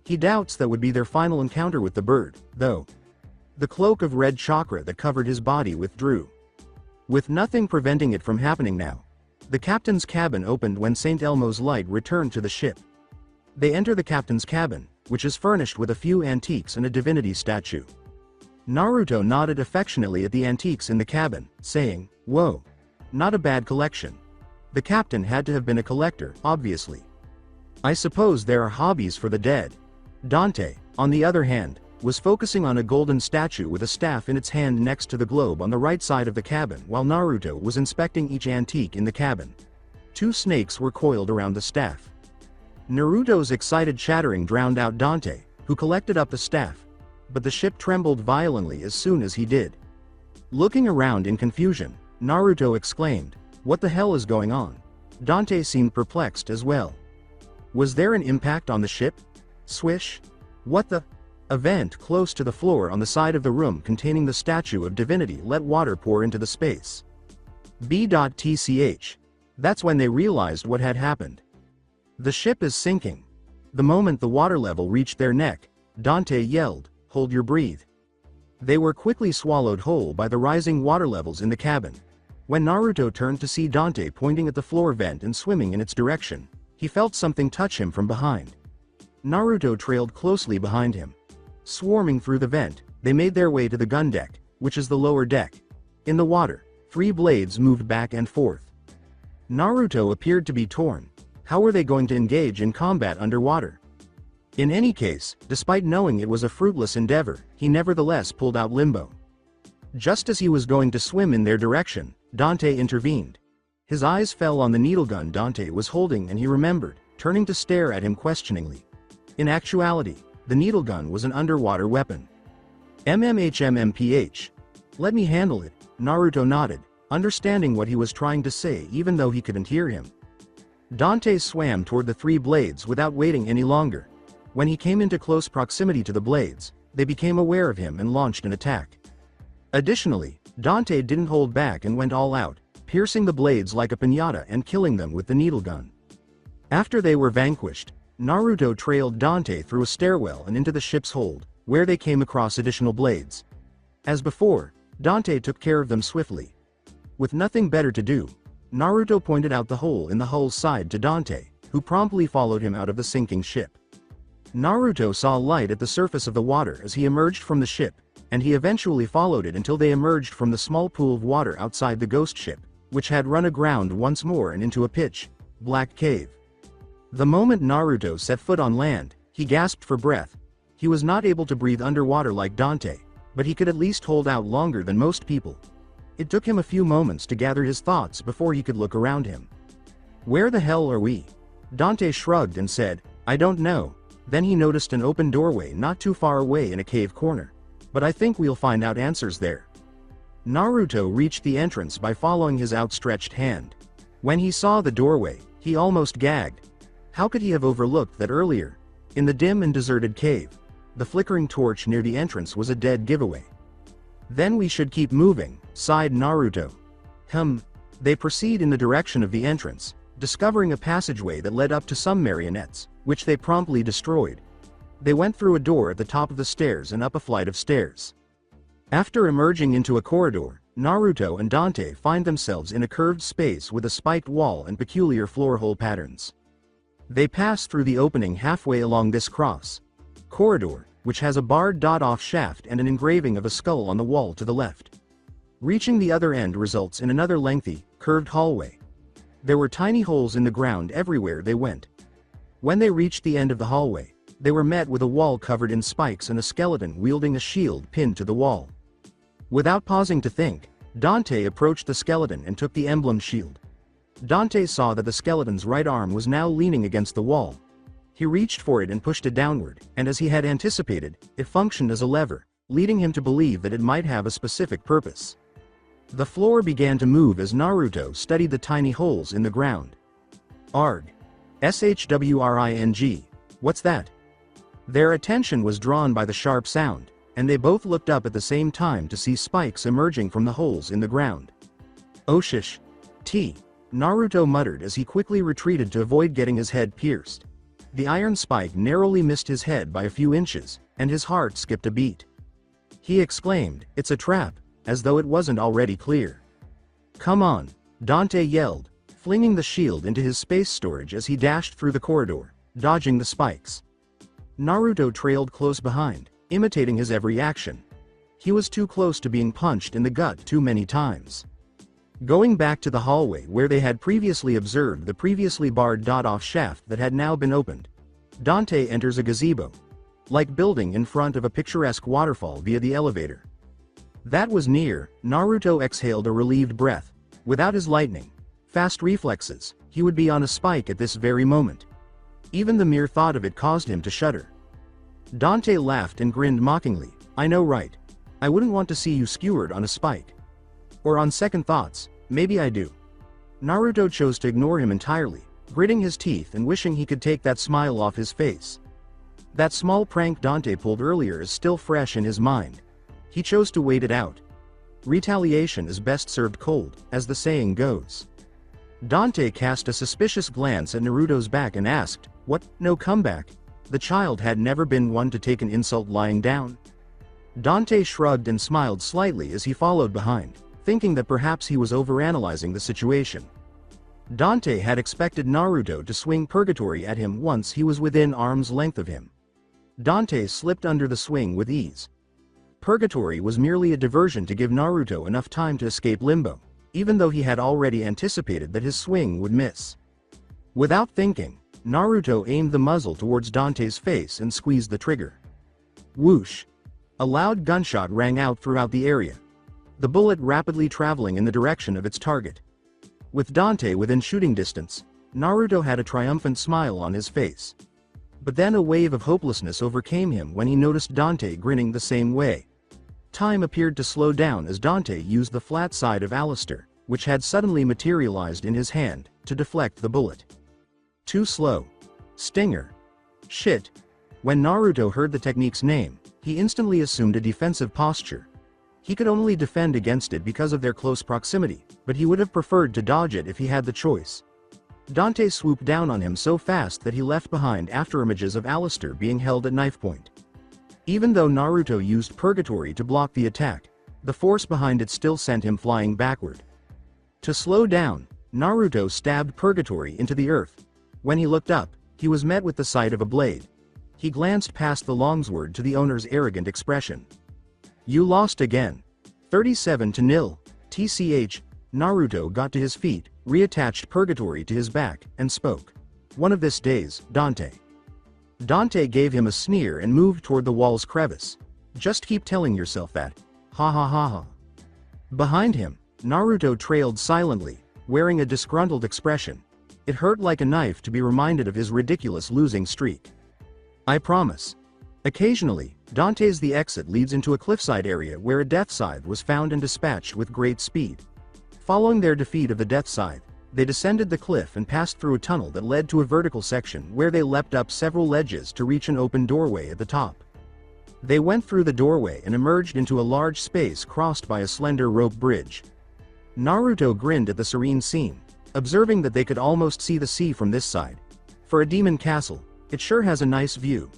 He doubts that would be their final encounter with the bird, though. The cloak of red chakra that covered his body withdrew. With nothing preventing it from happening now, the captain's cabin opened when St. Elmo's light returned to the ship. They enter the captain's cabin, which is furnished with a few antiques and a divinity statue. Naruto nodded affectionately at the antiques in the cabin, saying, "Whoa. Not a bad collection." The captain had to have been a collector, obviously. "I suppose there are hobbies for the dead." Dante, on the other hand, was focusing on a golden statue with a staff in its hand next to the globe on the right side of the cabin while Naruto was inspecting each antique in the cabin. Two snakes were coiled around the staff. Naruto's excited chattering drowned out Dante, who collected up the staff, but the ship trembled violently as soon as he did. Looking around in confusion, Naruto exclaimed, "What the hell is going on?" Dante seemed perplexed as well. Was there an impact on the ship? Swish? What the? A vent close to the floor on the side of the room containing the statue of divinity let water pour into the space. B.tch. That's when they realized what had happened. The ship is sinking. The moment the water level reached their neck, Dante yelled, "Hold your breath." They were quickly swallowed whole by the rising water levels in the cabin. When Naruto turned to see Dante pointing at the floor vent and swimming in its direction, he felt something touch him from behind. Naruto trailed closely behind him. Swarming through the vent, They made their way to the gun deck, which is the lower deck. In the water, 3 blades moved back and forth. Naruto appeared to be torn. How were they going to engage in combat underwater? In any case, despite knowing it was a fruitless endeavor, he nevertheless pulled out Limbo. Just as he was going to swim in their direction, Dante intervened. His eyes fell on the needle gun Dante was holding and he remembered, turning to stare at him questioningly. In actuality, the needle gun was an underwater weapon. MMHMMPH. Let me handle it, Naruto nodded, understanding what he was trying to say even though he couldn't hear him. Dante swam toward the 3 blades without waiting any longer. When he came into close proximity to the blades, they became aware of him and launched an attack. Additionally, Dante didn't hold back and went all out, piercing the blades like a piñata and killing them with the needle gun. After they were vanquished, Naruto trailed Dante through a stairwell and into the ship's hold, where they came across additional blades. As before, Dante took care of them swiftly. With nothing better to do, Naruto pointed out the hole in the hull's side to Dante, who promptly followed him out of the sinking ship. Naruto saw light at the surface of the water as he emerged from the ship, and he eventually followed it until they emerged from the small pool of water outside the ghost ship, which had run aground once more and into a pitch-black cave. The moment Naruto set foot on land, he gasped for breath. He was not able to breathe underwater like Dante, but he could at least hold out longer than most people. It took him a few moments to gather his thoughts before he could look around him. Where the hell are we? Dante shrugged and said, I don't know. Then he noticed an open doorway not too far away in a cave corner. But I think we'll find out answers there. Naruto reached the entrance by following his outstretched hand. When he saw the doorway, he almost gagged. How could he have overlooked that earlier? In the dim and deserted cave, the flickering torch near the entrance was a dead giveaway. Then we should keep moving, sighed Naruto. They proceed in the direction of the entrance, discovering a passageway that led up to some marionettes, which they promptly destroyed. They went through a door at the top of the stairs and up a flight of stairs. After emerging into a corridor, Naruto and Dante find themselves in a curved space with a spiked wall and peculiar floor hole patterns. They pass through the opening halfway along this corridor, which has a barred dot-off shaft and an engraving of a skull on the wall to the left. Reaching the other end results in another lengthy, curved hallway. There were tiny holes in the ground everywhere they went. When they reached the end of the hallway, they were met with a wall covered in spikes and a skeleton wielding a shield pinned to the wall. Without pausing to think, Dante approached the skeleton and took the emblem shield. Dante saw that the skeleton's right arm was now leaning against the wall. He reached for it and pushed it downward, and as he had anticipated, it functioned as a lever, leading him to believe that it might have a specific purpose. The floor began to move as Naruto studied the tiny holes in the ground. Arg. SHWRING. What's that? Their attention was drawn by the sharp sound, and they both looked up at the same time to see spikes emerging from the holes in the ground. Oh shish. Naruto muttered as he quickly retreated to avoid getting his head pierced. The iron spike narrowly missed his head by a few inches, and his heart skipped a beat. He exclaimed, "It's a trap," as though it wasn't already clear. "Come on," Dante yelled, flinging the shield into his space storage as he dashed through the corridor, dodging the spikes. Naruto trailed close behind, imitating his every action. He was too close to being punched in the gut too many times. Going back to the hallway where they had previously observed the previously barred dot-off shaft that had now been opened, Dante enters a gazebo-like building in front of a picturesque waterfall via the elevator. That was near. Naruto exhaled a relieved breath. Without his lightning-fast reflexes, he would be on a spike at this very moment. Even the mere thought of it caused him to shudder. Dante laughed and grinned mockingly. "I know, right? I wouldn't want to see you skewered on a spike. Or on second thoughts, maybe I do." Naruto chose to ignore him entirely, gritting his teeth and wishing he could take that smile off his face. That small prank Dante pulled earlier is still fresh in his mind. He chose to wait it out. Retaliation is best served cold, as the saying goes. Dante cast a suspicious glance at Naruto's back and asked, "What, no comeback?" The child had never been one to take an insult lying down. Dante shrugged and smiled slightly as he followed behind, thinking that perhaps he was overanalyzing the situation. Dante had expected Naruto to swing purgatory at him once he was within arm's length of him. Dante slipped under the swing with ease. Purgatory was merely a diversion to give Naruto enough time to escape limbo, even though he had already anticipated that his swing would miss. Without thinking, Naruto aimed the muzzle towards Dante's face and squeezed the trigger. Whoosh! A loud gunshot rang out throughout the area, the bullet rapidly traveling in the direction of its target. With Dante within shooting distance, Naruto had a triumphant smile on his face. But then a wave of hopelessness overcame him when he noticed Dante grinning the same way. Time appeared to slow down as Dante used the flat side of Alistair, which had suddenly materialized in his hand, to deflect the bullet. Too slow. Stinger. Shit. When Naruto heard the technique's name, he instantly assumed a defensive posture. He could only defend against it because of their close proximity, but he would have preferred to dodge it if he had the choice. Dante swooped down on him so fast that he left behind afterimages of Alistair being held at knife point. Even though Naruto used Purgatory to block the attack, the force behind it still sent him flying backward. To slow down, Naruto stabbed Purgatory into the earth. When he looked up, he was met with the sight of a blade. He glanced past the longsword to the owner's arrogant expression. "You lost again. 37-0, TCH, Naruto got to his feet, reattached Purgatory to his back, and spoke. "One of these days, Dante." Dante gave him a sneer and moved toward the wall's crevice. "Just keep telling yourself that. Ha ha ha ha." Behind him, Naruto trailed silently, wearing a disgruntled expression. It hurt like a knife to be reminded of his ridiculous losing streak. "I promise." Occasionally, Dante's The Exit leads into a cliffside area where a death scythe was found and dispatched with great speed. Following their defeat of the death scythe, they descended the cliff and passed through a tunnel that led to a vertical section where they leapt up several ledges to reach an open doorway at the top. They went through the doorway and emerged into a large space crossed by a slender rope bridge. Naruto grinned at the serene scene, observing that they could almost see the sea from this side. For a demon castle, it sure has a nice view.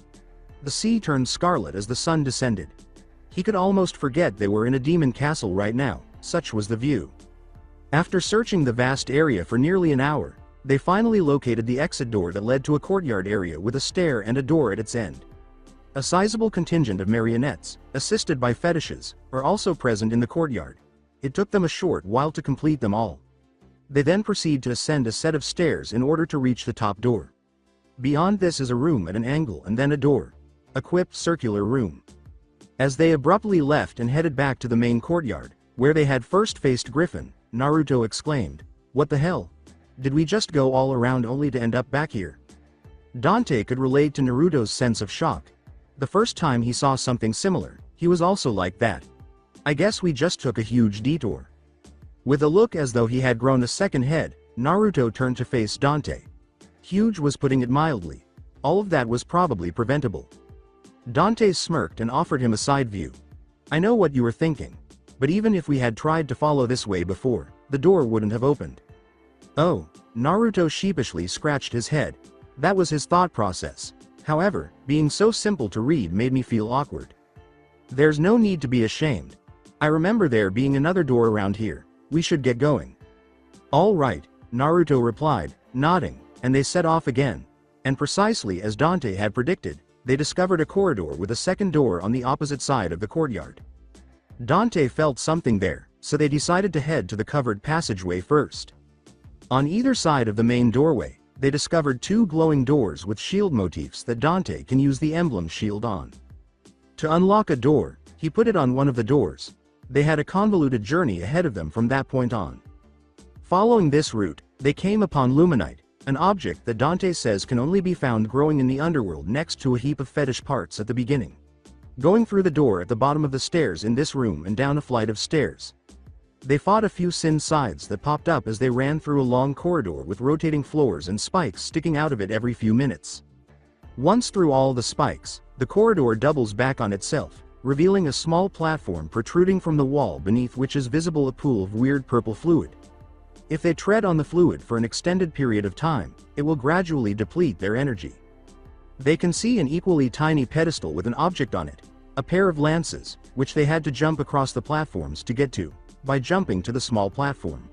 The sea turned scarlet as the sun descended. He could almost forget they were in a demon castle right now, such was the view. After searching the vast area for nearly an hour, they finally located the exit door that led to a courtyard area with a stair and a door at its end. A sizable contingent of marionettes, assisted by fetishes, are also present in the courtyard. It took them a short while to complete them all. They then proceed to ascend a set of stairs in order to reach the top door. Beyond this is a room at an angle and then a door. Equipped circular room. As they abruptly left and headed back to the main courtyard, where they had first faced Griffin, Naruto exclaimed, "What the hell? Did we just go all around only to end up back here?" Dante could relate to Naruto's sense of shock. The first time he saw something similar, he was also like that. "I guess we just took a huge detour." With a look as though he had grown a second head, Naruto turned to face Dante. Huge was putting it mildly. All of that was probably preventable. Dante smirked and offered him a side view. "I know what you were thinking. But even if we had tried to follow this way before, the door wouldn't have opened." "Oh," Naruto sheepishly scratched his head. That was his thought process. However, being so simple to read made me feel awkward. "There's no need to be ashamed. I remember there being another door around here. We should get going." "All right," Naruto replied, nodding, and they set off again. And precisely as Dante had predicted, they discovered a corridor with a second door on the opposite side of the courtyard. Dante felt something there, so they decided to head to the covered passageway first. On either side of the main doorway, they discovered two glowing doors with shield motifs that Dante can use the emblem shield on. To unlock a door, he put it on one of the doors. They had a convoluted journey ahead of them from that point on. Following this route, they came upon Luminite, an object that Dante says can only be found growing in the underworld next to a heap of fetish parts at the beginning. Going through the door at the bottom of the stairs in this room and down a flight of stairs. They fought a few sin scythes that popped up as they ran through a long corridor with rotating floors and spikes sticking out of it every few minutes. Once through all the spikes, the corridor doubles back on itself, revealing a small platform protruding from the wall beneath which is visible a pool of weird purple fluid. If they tread on the fluid for an extended period of time, it will gradually deplete their energy. They can see an equally tiny pedestal with an object on it, a pair of lances, which they had to jump across the platforms to get to, by jumping to the small platform.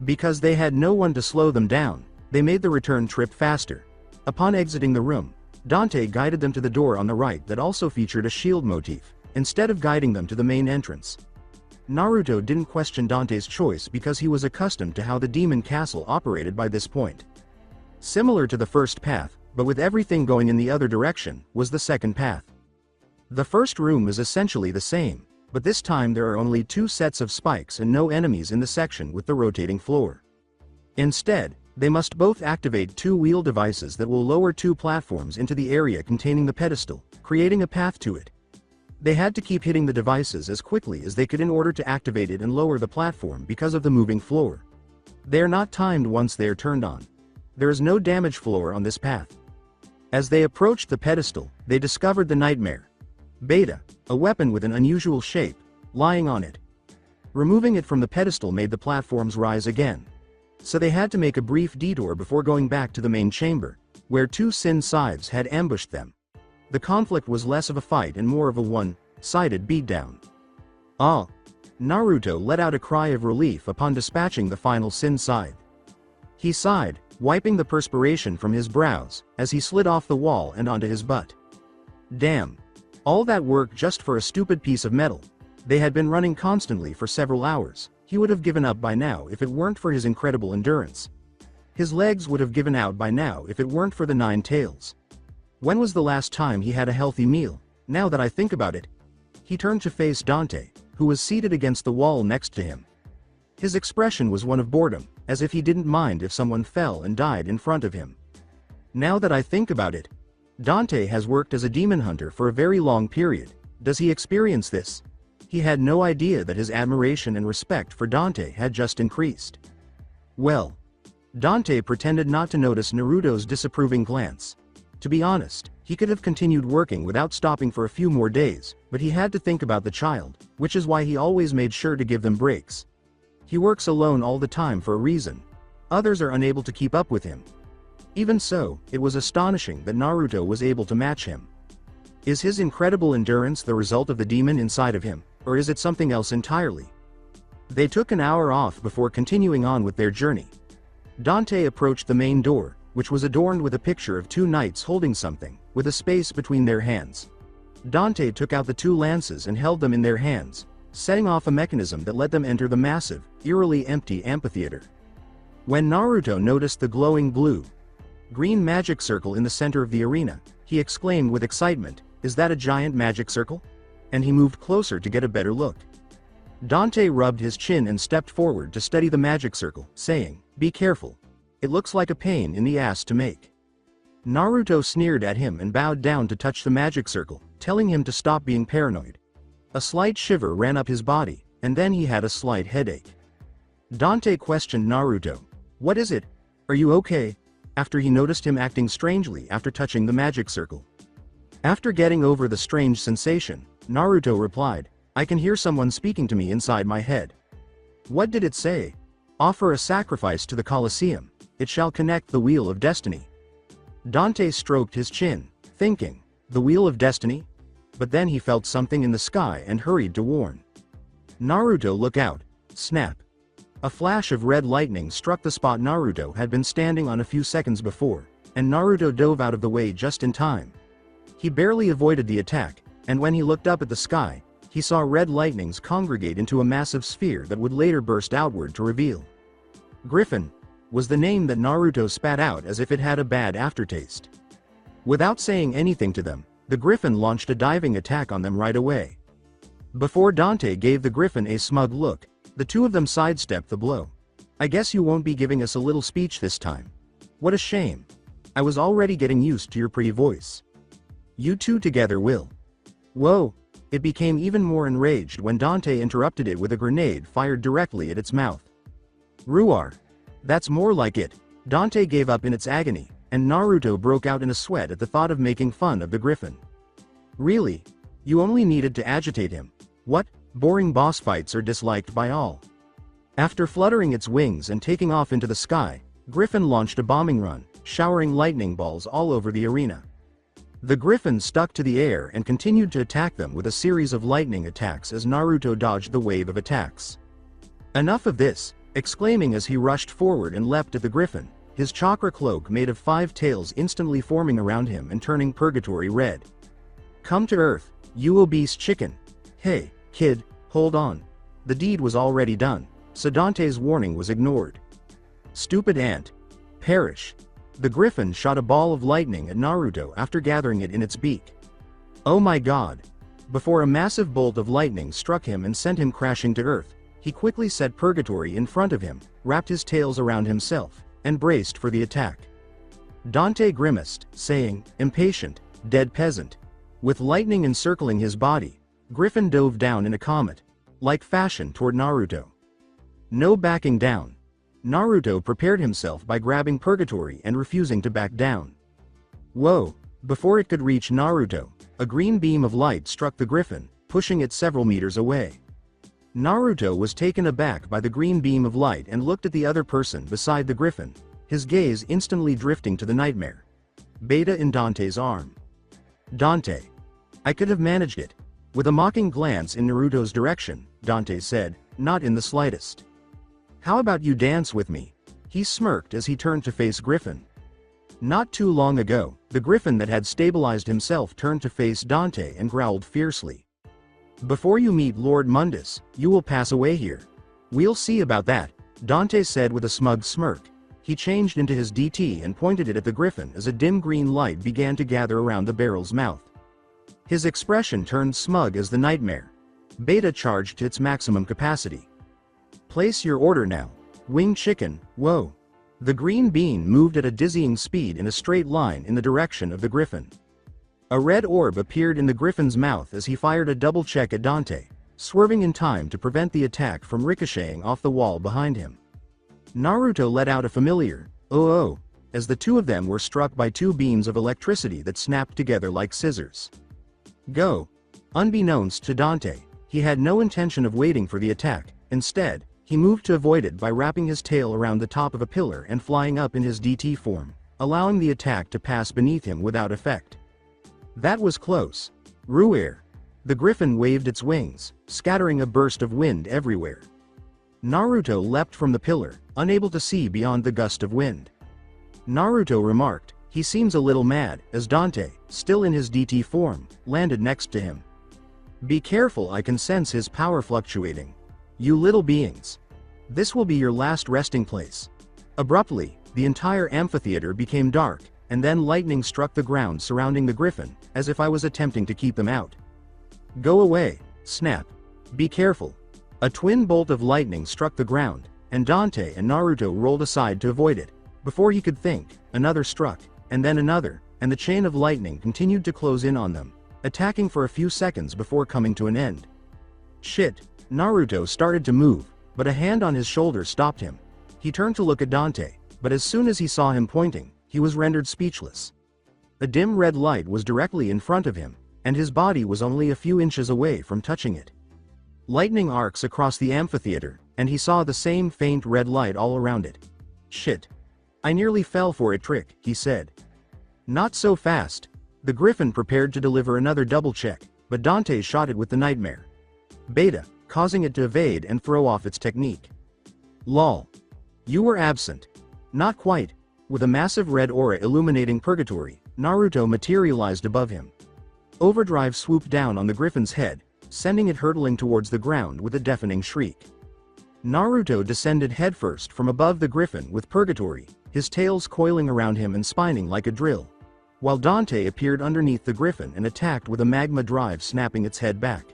Because they had no one to slow them down, they made the return trip faster. Upon exiting the room, Dante guided them to the door on the right that also featured a shield motif, instead of guiding them to the main entrance. Naruto didn't question Dante's choice because he was accustomed to how the demon castle operated by this point. Similar to the first path, but with everything going in the other direction, was the second path. The first room is essentially the same, but this time there are only 2 sets of spikes and no enemies in the section with the rotating floor. Instead, they must both activate 2 wheel devices that will lower 2 platforms into the area containing the pedestal, creating a path to it. They had to keep hitting the devices as quickly as they could in order to activate it and lower the platform because of the moving floor. They are not timed once they are turned on. There is no damage floor on this path. As they approached the pedestal, they discovered the nightmare Beta, a weapon with an unusual shape, lying on it. Removing it from the pedestal made the platforms rise again. So they had to make a brief detour before going back to the main chamber, where 2 Sin Scythes had ambushed them. The conflict was less of a fight and more of a one-sided beatdown. Ah! Naruto let out a cry of relief upon dispatching the final Sin Scythe. He sighed, wiping the perspiration from his brows, as he slid off the wall and onto his butt. Damn! All that work just for a stupid piece of metal. They had been running constantly for several hours. He would have given up by now if it weren't for his incredible endurance. His legs would have given out by now if it weren't for the 9 tails. When was the last time he had a healthy meal? Now that I think about it. He turned to face Dante, who was seated against the wall next to him. His expression was one of boredom, as if he didn't mind if someone fell and died in front of him. Now that I think about it. Dante has worked as a demon hunter for a very long period. Does he experience this? He had no idea that his admiration and respect for Dante had just increased. Well, Dante pretended not to notice Naruto's disapproving glance. To be honest, he could have continued working without stopping for a few more days, but he had to think about the child, which is why he always made sure to give them breaks. He works alone all the time for a reason. Others are unable to keep up with him. Even so, it was astonishing that Naruto was able to match him. Is his incredible endurance the result of the demon inside of him, or is it something else entirely? They took an hour off before continuing on with their journey. Dante approached the main door, which was adorned with a picture of 2 knights holding something, with a space between their hands. Dante took out the 2 lances and held them in their hands, setting off a mechanism that let them enter the massive, eerily empty amphitheater. When Naruto noticed the glowing blue-green magic circle in the center of the arena, he exclaimed with excitement, "Is that a giant magic circle?" And he moved closer to get a better look. Dante rubbed his chin and stepped forward to study the magic circle, saying, "Be careful. It looks like a pain in the ass to make." Naruto sneered at him and bowed down to touch the magic circle, telling him to stop being paranoid. A slight shiver ran up his body, and then he had a slight headache. Dante questioned Naruto, "What is it? Are you okay?" after he noticed him acting strangely after touching the magic circle. After getting over the strange sensation, Naruto replied, "I can hear someone speaking to me inside my head." What did it say? "Offer a sacrifice to the Colosseum. It shall connect the Wheel of Destiny." Dante stroked his chin, thinking, "The Wheel of Destiny?" But then he felt something in the sky and hurried to warn. "Naruto, look out." Snap. A flash of red lightning struck the spot Naruto had been standing on a few seconds before, and Naruto dove out of the way just in time. He barely avoided the attack, and when he looked up at the sky, he saw red lightnings congregate into a massive sphere that would later burst outward to reveal. Griffin was the name that Naruto spat out as if it had a bad aftertaste. Without saying anything to them, the Griffin launched a diving attack on them right away. Before Dante gave the Griffin a smug look, the 2 of them sidestepped the blow. "I guess you won't be giving us a little speech this time. What a shame. I was already getting used to your pretty voice. You 2 together will." Whoa! It became even more enraged when Dante interrupted it with a grenade fired directly at its mouth. "Ruar. That's more like it." Dante gave up in its agony, and Naruto broke out in a sweat at the thought of making fun of the Griffin. "Really? You only needed to agitate him. What? Boring boss fights are disliked by all." After fluttering its wings and taking off into the sky, Griffin launched a bombing run, showering lightning balls all over the arena. The Griffin stuck to the air and continued to attack them with a series of lightning attacks as Naruto dodged the wave of attacks. "Enough of this," exclaiming as he rushed forward and leapt at the Griffin, his chakra cloak made of 5 tails instantly forming around him and turning purgatory red. "Come to Earth, you obese chicken," Hey, kid, hold on. The deed was already done, so Dante's warning was ignored. Stupid ant. Perish. The Griffin shot a ball of lightning at Naruto after gathering it in its beak. Oh my god. Before a massive bolt of lightning struck him and sent him crashing to earth, he quickly set Purgatory in front of him, wrapped his tails around himself, and braced for the attack. Dante grimaced, saying, "Impatient, dead peasant." With lightning encircling his body, Griffin dove down in a comet-like fashion toward Naruto. No backing down. Naruto prepared himself by grabbing Purgatory and refusing to back down. Whoa! Before it could reach Naruto, a green beam of light struck the Griffin, pushing it several meters away. Naruto was taken aback by the green beam of light and looked at the other person beside the Griffin, his gaze instantly drifting to the nightmare. Beta in Dante's arm. Dante. I could have managed it. With a mocking glance in Naruto's direction, Dante said, not in the slightest. How about you dance with me? He smirked as he turned to face Griffin. Not too long ago, the Griffin that had stabilized himself turned to face Dante and growled fiercely. Before you meet Lord Mundus, you will pass away here. We'll see about that, Dante said with a smug smirk. He changed into his DT and pointed it at the Griffin as a dim green light began to gather around the barrel's mouth. His expression turned smug as the nightmare. Beta charged to its maximum capacity. Place your order now. Winged chicken, whoa. The green bean moved at a dizzying speed in a straight line in the direction of the Griffin. A red orb appeared in the Griffin's mouth as he fired a double check at Dante, swerving in time to prevent the attack from ricocheting off the wall behind him. Naruto let out a familiar, oh, as the two of them were struck by two beams of electricity that snapped together like scissors. Go. Unbeknownst to Dante, he had no intention of waiting for the attack. Instead, he moved to avoid it by wrapping his tail around the top of a pillar and flying up in his DT form, allowing the attack to pass beneath him without effect. That was close. Ruer. The Griffin waved its wings, scattering a burst of wind everywhere. Naruto leapt from the pillar, unable to see beyond the gust of wind. Naruto remarked, he seems a little mad, as Dante, still in his DT form, landed next to him. Be careful, I can sense his power fluctuating. You little beings. This will be your last resting place. Abruptly, the entire amphitheater became dark, and then lightning struck the ground surrounding the Griffin, as if I was attempting to keep them out. Go away, snap. Be careful. A twin bolt of lightning struck the ground, and Dante and Naruto rolled aside to avoid it. Before he could think, another struck, and then another, and the chain of lightning continued to close in on them, attacking for a few seconds before coming to an end. Shit. Naruto started to move, but a hand on his shoulder stopped him. He turned to look at Dante, but as soon as he saw him pointing, he was rendered speechless. A dim red light was directly in front of him, and his body was only a few inches away from touching it. Lightning arcs across the amphitheater, and he saw the same faint red light all around it. Shit. I nearly fell for it, trick, he said. Not so fast. The Griffin prepared to deliver another double check, but Dante shot it with the nightmare. Beta, causing it to evade and throw off its technique. Lol. You were absent. Not quite. With a massive red aura illuminating Purgatory, Naruto materialized above him. Overdrive swooped down on the Griffin's head, sending it hurtling towards the ground with a deafening shriek. Naruto descended headfirst from above the Griffin with Purgatory, his tails coiling around him and spinning like a drill, while Dante appeared underneath the Griffin and attacked with a magma drive, snapping its head back.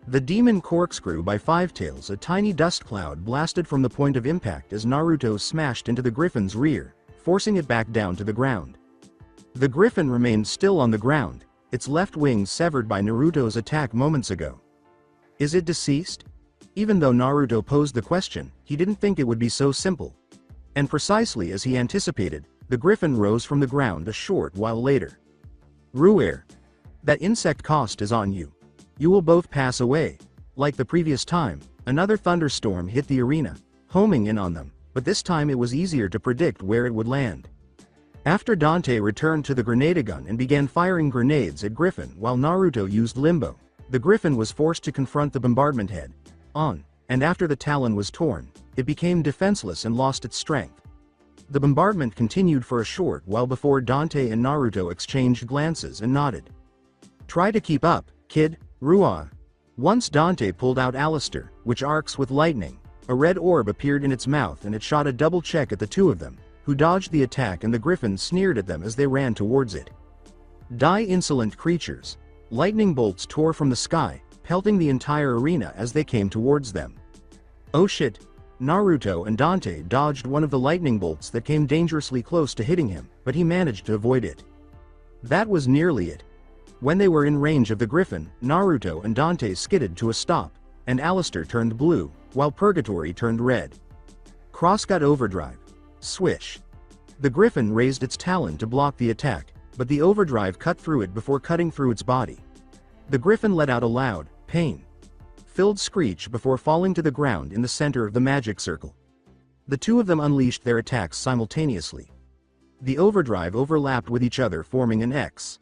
The demon corkscrew by Five Tails, a tiny dust cloud blasted from the point of impact as Naruto smashed into the Griffin's rear, forcing it back down to the ground. The Griffin remained still on the ground, its left wing severed by Naruto's attack moments ago. Is it deceased? Even though Naruto posed the question, he didn't think it would be so simple. And precisely as he anticipated, the Griffin rose from the ground a short while later. Ruer. That insect cost is on you. You will both pass away. Like the previous time, another thunderstorm hit the arena, homing in on them, but this time it was easier to predict where it would land. After Dante returned to the grenade gun and began firing grenades at Griffin while Naruto used Limbo, the Griffin was forced to confront the bombardment head on, and after the talon was torn, it became defenseless and lost its strength. The bombardment continued for a short while before Dante and Naruto exchanged glances and nodded. Try to keep up, kid. Ruah. Once Dante pulled out Alistair, which arcs with lightning. A red orb appeared in its mouth and it shot a double check at the two of them, who dodged the attack, and the Griffin sneered at them as they ran towards it. Die, insolent creatures! Lightning bolts tore from the sky, pelting the entire arena as they came towards them. Oh shit! Naruto and Dante dodged one of the lightning bolts that came dangerously close to hitting him, but he managed to avoid it. That was nearly it. When they were in range of the Griffin, Naruto and Dante skidded to a stop, and Alistair turned blue, while Purgatory turned red. Cross got overdrive. Swish. The Griffin raised its talon to block the attack, but the overdrive cut through it before cutting through its body. The Griffin let out a loud, pain-filled screech before falling to the ground in the center of the magic circle. The two of them unleashed their attacks simultaneously. The overdrive overlapped with each other, forming an X.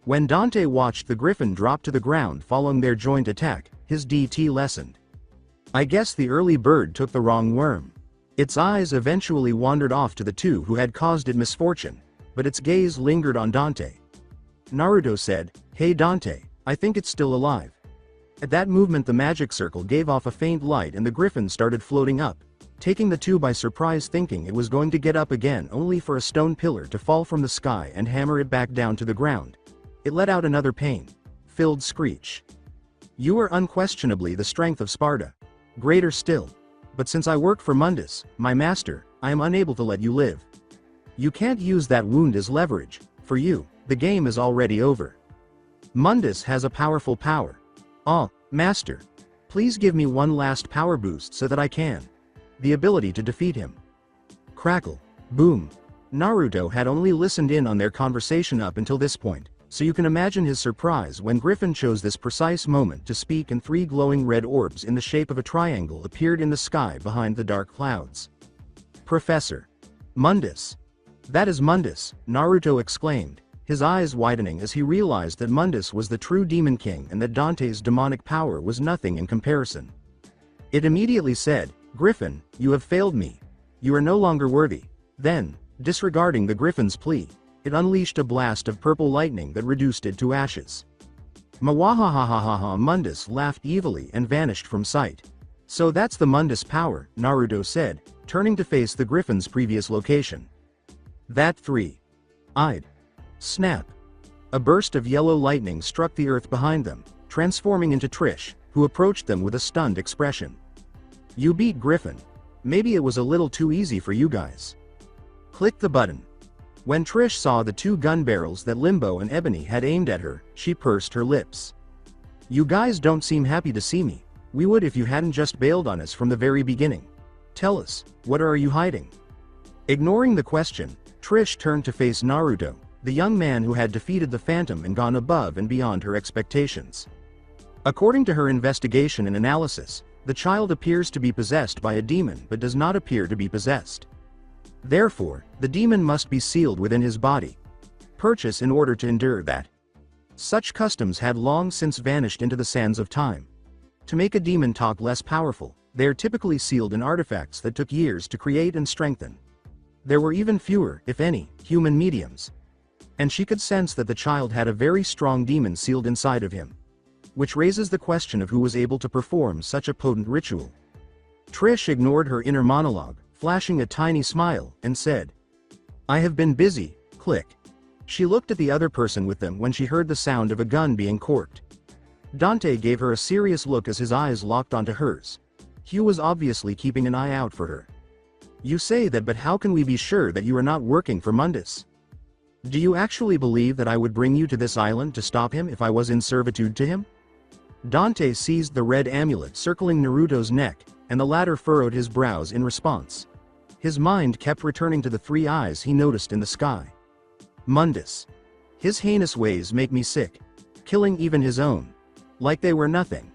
When Dante watched the Griffin drop to the ground following their joint attack, his DT lessened. I guess the early bird took the wrong worm. Its eyes eventually wandered off to the two who had caused it misfortune, but its gaze lingered on Dante. Naruto said, "Hey Dante, I think it's still alive." At that movement the magic circle gave off a faint light and the Griffin started floating up, taking the two by surprise, thinking it was going to get up again, only for a stone pillar to fall from the sky and hammer it back down to the ground. It let out another pain-filled screech. "You are unquestionably the strength of Sparda. Greater still. But since I work for Mundus, my master, I am unable to let you live. You can't use that wound as leverage. For you, the game is already over. Mundus has a powerful power. Ah, master. Please give me one last power boost so that I can. The ability to defeat him." Crackle. Boom. Naruto had only listened in on their conversation up until this point, so you can imagine his surprise when Griffin chose this precise moment to speak and three glowing red orbs in the shape of a triangle appeared in the sky behind the dark clouds. "Professor. Mundus. That is Mundus," Naruto exclaimed, his eyes widening as he realized that Mundus was the true Demon King and that Dante's demonic power was nothing in comparison. It immediately said, "Griffin, you have failed me. You are no longer worthy." Then, disregarding the Griffin's plea, it unleashed a blast of purple lightning that reduced it to ashes. Mwahahahaha! Mundus laughed evilly and vanished from sight. "So that's the Mundus power," Naruto said, turning to face the Griffin's previous location. That three-eyed snap. A burst of yellow lightning struck the earth behind them, transforming into Trish, who approached them with a stunned expression. "You beat Griffin. Maybe it was a little too easy for you guys." Click the button. When Trish saw the two gun barrels that Limbo and Ebony had aimed at her, she pursed her lips. "You guys don't seem happy to see me. We would if you hadn't just bailed on us from the very beginning. Tell us, what are you hiding?" Ignoring the question, Trish turned to face Naruto, the young man who had defeated the Phantom and gone above and beyond her expectations. According to her investigation and analysis, the child appears to be possessed by a demon but does not appear to be possessed. Therefore, the demon must be sealed within his body. Purchase in order to endure that. Such customs had long since vanished into the sands of time. To make a demon talk less powerful, they are typically sealed in artifacts that took years to create and strengthen. There were even fewer, if any, human mediums. And she could sense that the child had a very strong demon sealed inside of him. Which raises the question of who was able to perform such a potent ritual. Trish ignored her inner monologue, flashing a tiny smile, and said, "I have been busy." Click. She looked at the other person with them when she heard the sound of a gun being corked. Dante gave her a serious look as his eyes locked onto hers. Hugh was obviously keeping an eye out for her. "You say that, but how can we be sure that you are not working for Mundus? Do you actually believe that I would bring you to this island to stop him if I was in servitude to him?" Dante seized the red amulet circling Naruto's neck, and the latter furrowed his brows in response. His mind kept returning to the three eyes he noticed in the sky. Mundus. His heinous ways make me sick. Killing even his own. Like they were nothing.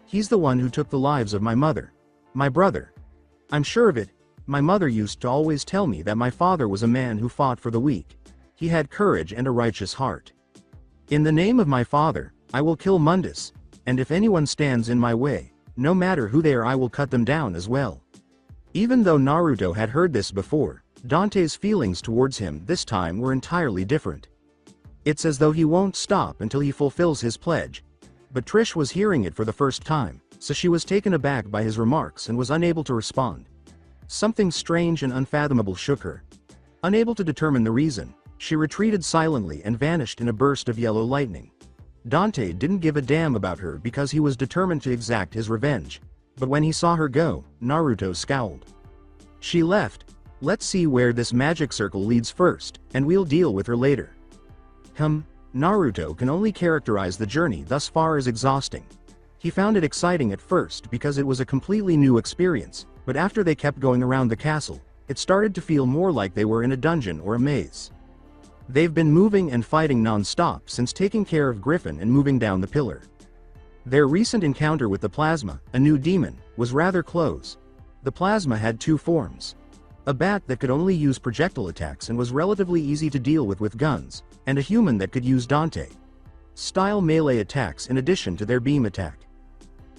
He's the one who took the lives of my mother. My brother. I'm sure of it. My mother used to always tell me that my father was a man who fought for the weak. He had courage and a righteous heart. In the name of my father, I will kill Mundus, and if anyone stands in my way, no matter who they are, I will cut them down as well. Even though Naruto had heard this before, Dante's feelings towards him this time were entirely different. It's as though he won't stop until he fulfills his pledge. but Trish was hearing it for the first time, so she was taken aback by his remarks and was unable to respond. Something strange and unfathomable shook her. Unable to determine the reason, she retreated silently and vanished in a burst of yellow lightning. Dante didn't give a damn about her because he was determined to exact his revenge. But when he saw her go, Naruto scowled. She left. Let's see where this magic circle leads first, and we'll deal with her later. Naruto can only characterize the journey thus far as exhausting. He found it exciting at first because it was a completely new experience, but after they kept going around the castle, it started to feel more like they were in a dungeon or a maze. They've been moving and fighting non-stop since taking care of Griffin and moving down the pillar. Their recent encounter with the Plasma, a new demon, was rather close. The Plasma had two forms. A bat that could only use projectile attacks and was relatively easy to deal with guns, and a human that could use Dante style melee attacks in addition to their beam attack.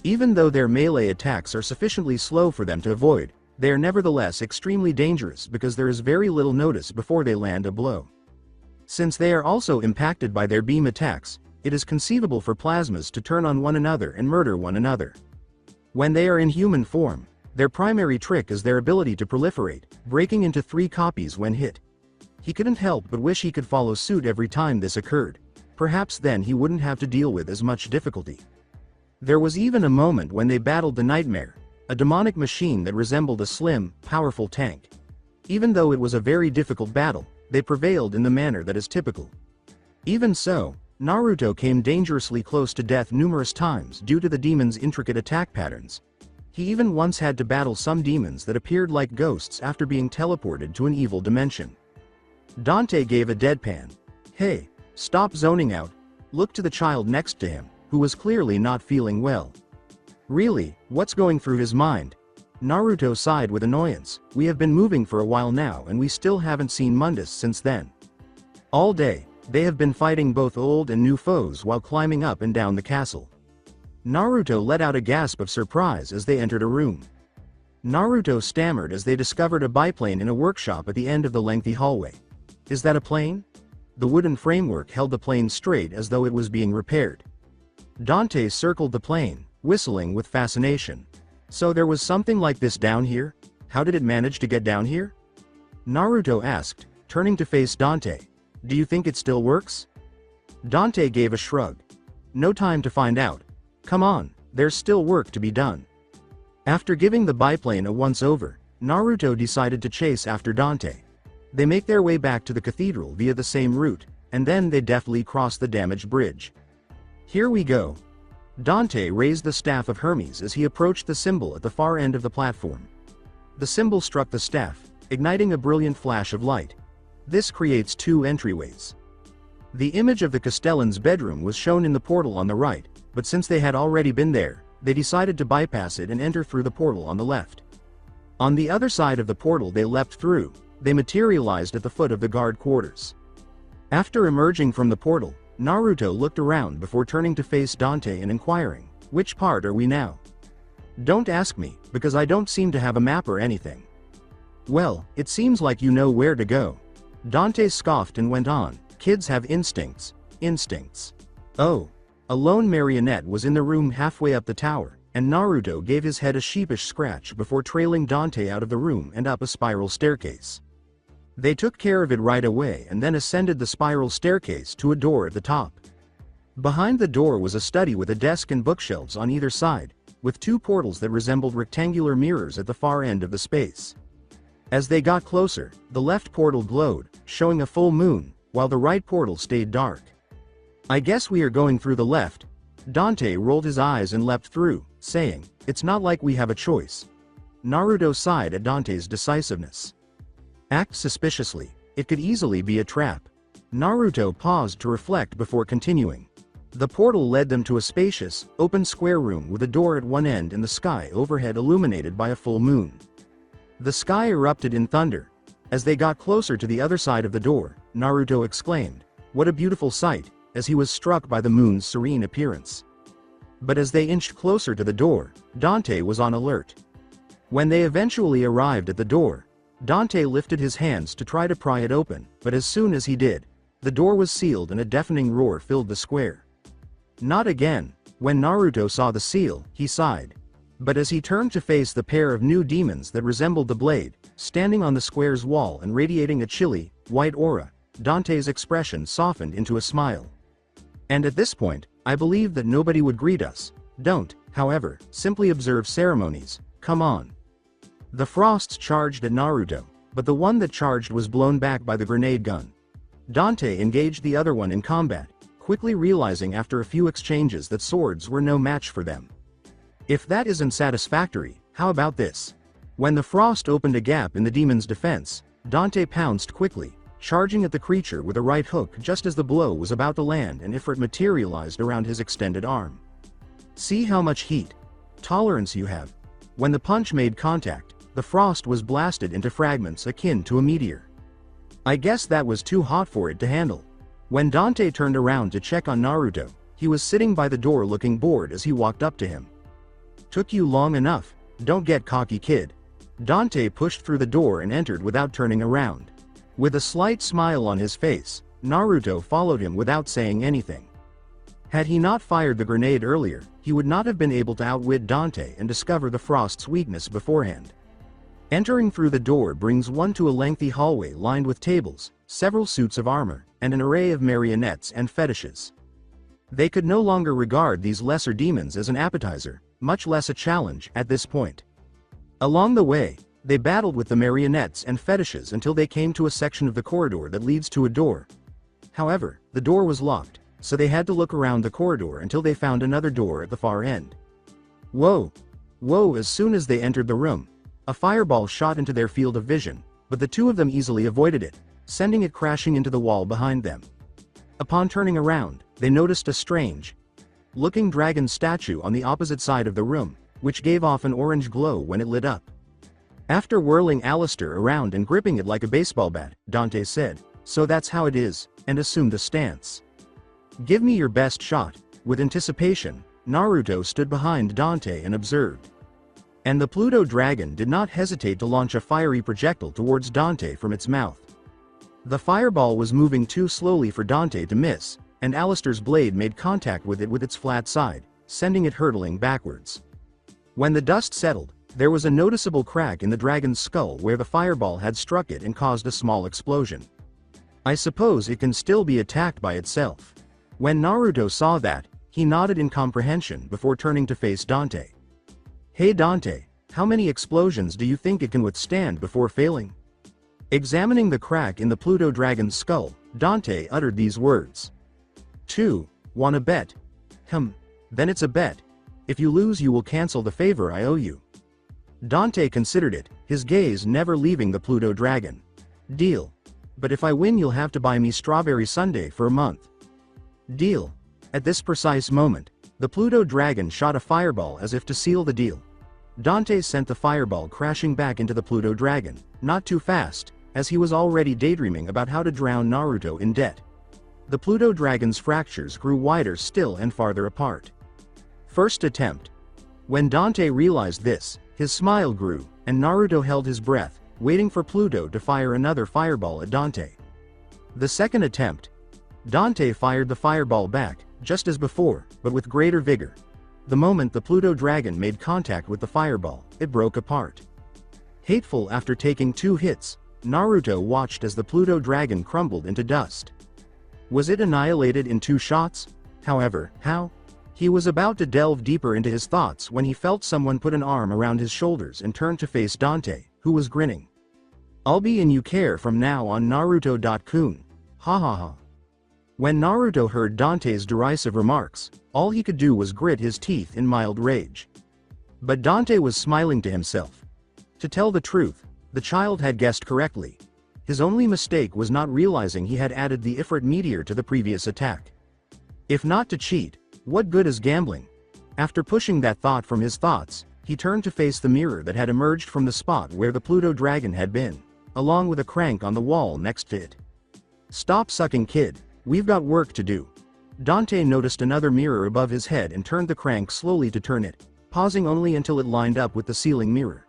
Even though their melee attacks are sufficiently slow for them to avoid, they are nevertheless extremely dangerous because there is very little notice before they land a blow. Since they are also impacted by their beam attacks, it is conceivable for plasmas to turn on one another and murder one another. When they are in human form, their primary trick is their ability to proliferate, breaking into 3 copies when hit. He couldn't help but wish he could follow suit every time this occurred. Perhaps then he wouldn't have to deal with as much difficulty. There was even a moment when they battled the Nightmare, a demonic machine that resembled a slim, powerful tank. Even though it was a very difficult battle, they prevailed in the manner that is typical. Even so, Naruto came dangerously close to death numerous times due to the demon's intricate attack patterns. He even once had to battle some demons that appeared like ghosts after being teleported to an evil dimension. Dante gave a deadpan, "Hey, stop zoning out," look to the child next to him, who was clearly not feeling well. Really, what's going through his mind? Naruto sighed with annoyance. We have been moving for a while now and we still haven't seen Mundus since then. All day, they have been fighting both old and new foes while climbing up and down the castle. Naruto let out a gasp of surprise as they entered a room. Naruto stammered as they discovered a biplane in a workshop at the end of the lengthy hallway. Is that a plane? The wooden framework held the plane straight as though it was being repaired. Dante circled the plane, whistling with fascination. So there was something like this down here? How did it manage to get down here? Naruto asked, turning to face Dante. Do you think it still works? Dante gave a shrug. No time to find out. Come on, there's still work to be done. After giving the biplane a once-over, Naruto decided to chase after Dante. They make their way back to the cathedral via the same route, and then they deftly cross the damaged bridge. Here we go. Dante raised the staff of Hermes as he approached the symbol at the far end of the platform. The symbol struck the staff, igniting a brilliant flash of light. This creates 2 entryways. The image of the Castellan's bedroom was shown in the portal on the right, but since they had already been there, they decided to bypass it and enter through the portal on the left. On the other side of the portal they leapt through, they materialized at the foot of the guard quarters. After emerging from the portal, Naruto looked around before turning to face Dante and inquiring, "Which part are we now?" "Don't ask me, because I don't seem to have a map or anything." "Well, it seems like you know where to go." Dante scoffed and went on, "Kids have instincts." Instincts. Oh. A lone marionette was in the room halfway up the tower, and Naruto gave his head a sheepish scratch before trailing Dante out of the room and up a spiral staircase. They took care of it right away and then ascended the spiral staircase to a door at the top. Behind the door was a study with a desk and bookshelves on either side, with 2 portals that resembled rectangular mirrors at the far end of the space. As they got closer, the left portal glowed, showing a full moon, while the right portal stayed dark. "I guess we are going through the left." Dante rolled his eyes and leapt through, saying, "It's not like we have a choice." Naruto sighed at Dante's decisiveness. "Act suspiciously. It could easily be a trap." Naruto paused to reflect before continuing. The portal led them to a spacious, open square room with a door at one end and the sky overhead illuminated by a full moon. The sky erupted in thunder. As they got closer to the other side of the door, Naruto exclaimed, "What a beautiful sight," as he was struck by the moon's serene appearance. But as they inched closer to the door, Dante was on alert. When they eventually arrived at the door, Dante lifted his hands to try to pry it open, but as soon as he did, the door was sealed and a deafening roar filled the square. "Not again. When Naruto saw the seal, he sighed. But as he turned to face the pair of new demons that resembled the blade, standing on the square's wall and radiating a chilly, white aura, Dante's expression softened into a smile. And at this point, I believed that nobody would greet us. Don't, however, simply observe ceremonies, come on. The Frosts charged at Naruto, but the one that charged was blown back by the grenade gun. Dante engaged the other one in combat, quickly realizing after a few exchanges that swords were no match for them. If that isn't satisfactory, how about this? When the Frost opened a gap in the demon's defense, Dante pounced quickly, charging at the creature with a right hook just as the blow was about to land and Ifrit materialized around his extended arm. See how much heat, tolerance you have. When the punch made contact, the Frost was blasted into fragments akin to a meteor. I guess that was too hot for it to handle. When Dante turned around to check on Naruto, he was sitting by the door looking bored as he walked up to him. Took you long enough, don't get cocky, kid. Dante pushed through the door and entered without turning around. With a slight smile on his face, Naruto followed him without saying anything. Had he not fired the grenade earlier, he would not have been able to outwit Dante and discover the Frost's weakness beforehand. Entering through the door brings one to a lengthy hallway lined with tables, several suits of armor, and an array of marionettes and fetishes. They could no longer regard these lesser demons as an appetizer, much less a challenge, at this point. Along the way, they battled with the marionettes and fetishes until they came to a section of the corridor that leads to a door. However, the door was locked, so they had to look around the corridor until they found another door at the far end. Whoa! Whoa! As soon as they entered the room, a fireball shot into their field of vision, but the two of them easily avoided it, sending it crashing into the wall behind them. Upon turning around, they noticed a strange-looking dragon statue on the opposite side of the room, which gave off an orange glow when it lit up. After whirling Alistair around and gripping it like a baseball bat, Dante said, "So that's how it is," and assumed a stance. "Give me your best shot." With anticipation, Naruto stood behind Dante and observed. And the Pluto dragon did not hesitate to launch a fiery projectile towards Dante from its mouth. The fireball was moving too slowly for Dante to miss, and Alistair's blade made contact with it with its flat side, sending it hurtling backwards. When the dust settled, there was a noticeable crack in the dragon's skull where the fireball had struck it and caused a small explosion. I suppose it can still be attacked by itself. When Naruto saw that, he nodded in comprehension before turning to face Dante. Hey Dante, how many explosions do you think it can withstand before failing? Examining the crack in the Pluto dragon's skull, Dante uttered these words. 2, wanna bet? Then it's a bet. If you lose you will cancel the favor I owe you. Dante considered it, his gaze never leaving the Pluto dragon. Deal. But if I win you'll have to buy me strawberry sundae for a month. Deal. At this precise moment, the Pluto dragon shot a fireball as if to seal the deal. Dante sent the fireball crashing back into the Pluto dragon, not too fast, as he was already daydreaming about how to drown Naruto in debt. The Pluto dragon's fractures grew wider still and farther apart. First attempt. When Dante realized this, his smile grew, and Naruto held his breath, waiting for Pluto to fire another fireball at Dante. The second attempt. Dante fired the fireball back, just as before, but with greater vigor. The moment the Pluto dragon made contact with the fireball, it broke apart. Hateful after taking 2 hits, Naruto watched as the Pluto dragon crumbled into dust. Was it annihilated in 2 shots? However, how? He was about to delve deeper into his thoughts when he felt someone put an arm around his shoulders and turned to face Dante, who was grinning. I'll be in you care from now on Naruto.kun. Ha ha ha. When Naruto heard Dante's derisive remarks, all he could do was grit his teeth in mild rage. But Dante was smiling to himself. To tell the truth, the child had guessed correctly. His only mistake was not realizing he had added the Ifrit meteor to the previous attack. If not to cheat, what good is gambling? After pushing that thought from his thoughts, he turned to face the mirror that had emerged from the spot where the Pluto dragon had been, along with a crank on the wall next to it. Stop sucking, kid. We've got work to do. Dante noticed another mirror above his head and turned the crank slowly to turn it, pausing only until it lined up with the ceiling mirror.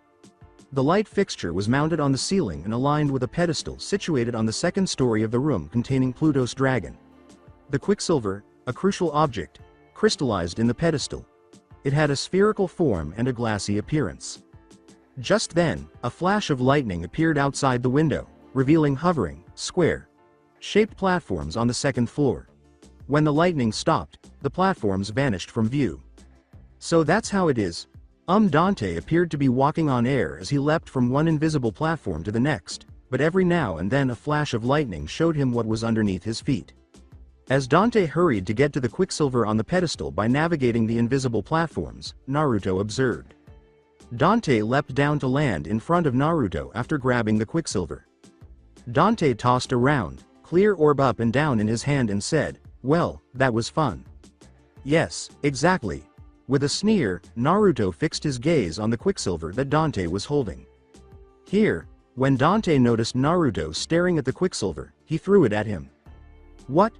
The light fixture was mounted on the ceiling and aligned with a pedestal situated on the second story of the room containing Pluto's dragon. The quicksilver, a crucial object, crystallized in the pedestal. It had a spherical form and a glassy appearance. Just then, a flash of lightning appeared outside the window, revealing hovering, square-shaped platforms on the second floor. When the lightning stopped, the platforms vanished from view. So that's how it is. Dante appeared to be walking on air as he leapt from one invisible platform to the next, but every now and then a flash of lightning showed him what was underneath his feet. As Dante hurried to get to the quicksilver on the pedestal by navigating the invisible platforms, Naruto observed. Dante leapt down to land in front of Naruto after grabbing the quicksilver. Dante tossed a round, clear orb up and down in his hand and said, "Well, that was fun." "Yes, exactly." With a sneer, Naruto fixed his gaze on the quicksilver that Dante was holding. Here, when Dante noticed Naruto staring at the quicksilver, he threw it at him. "What?"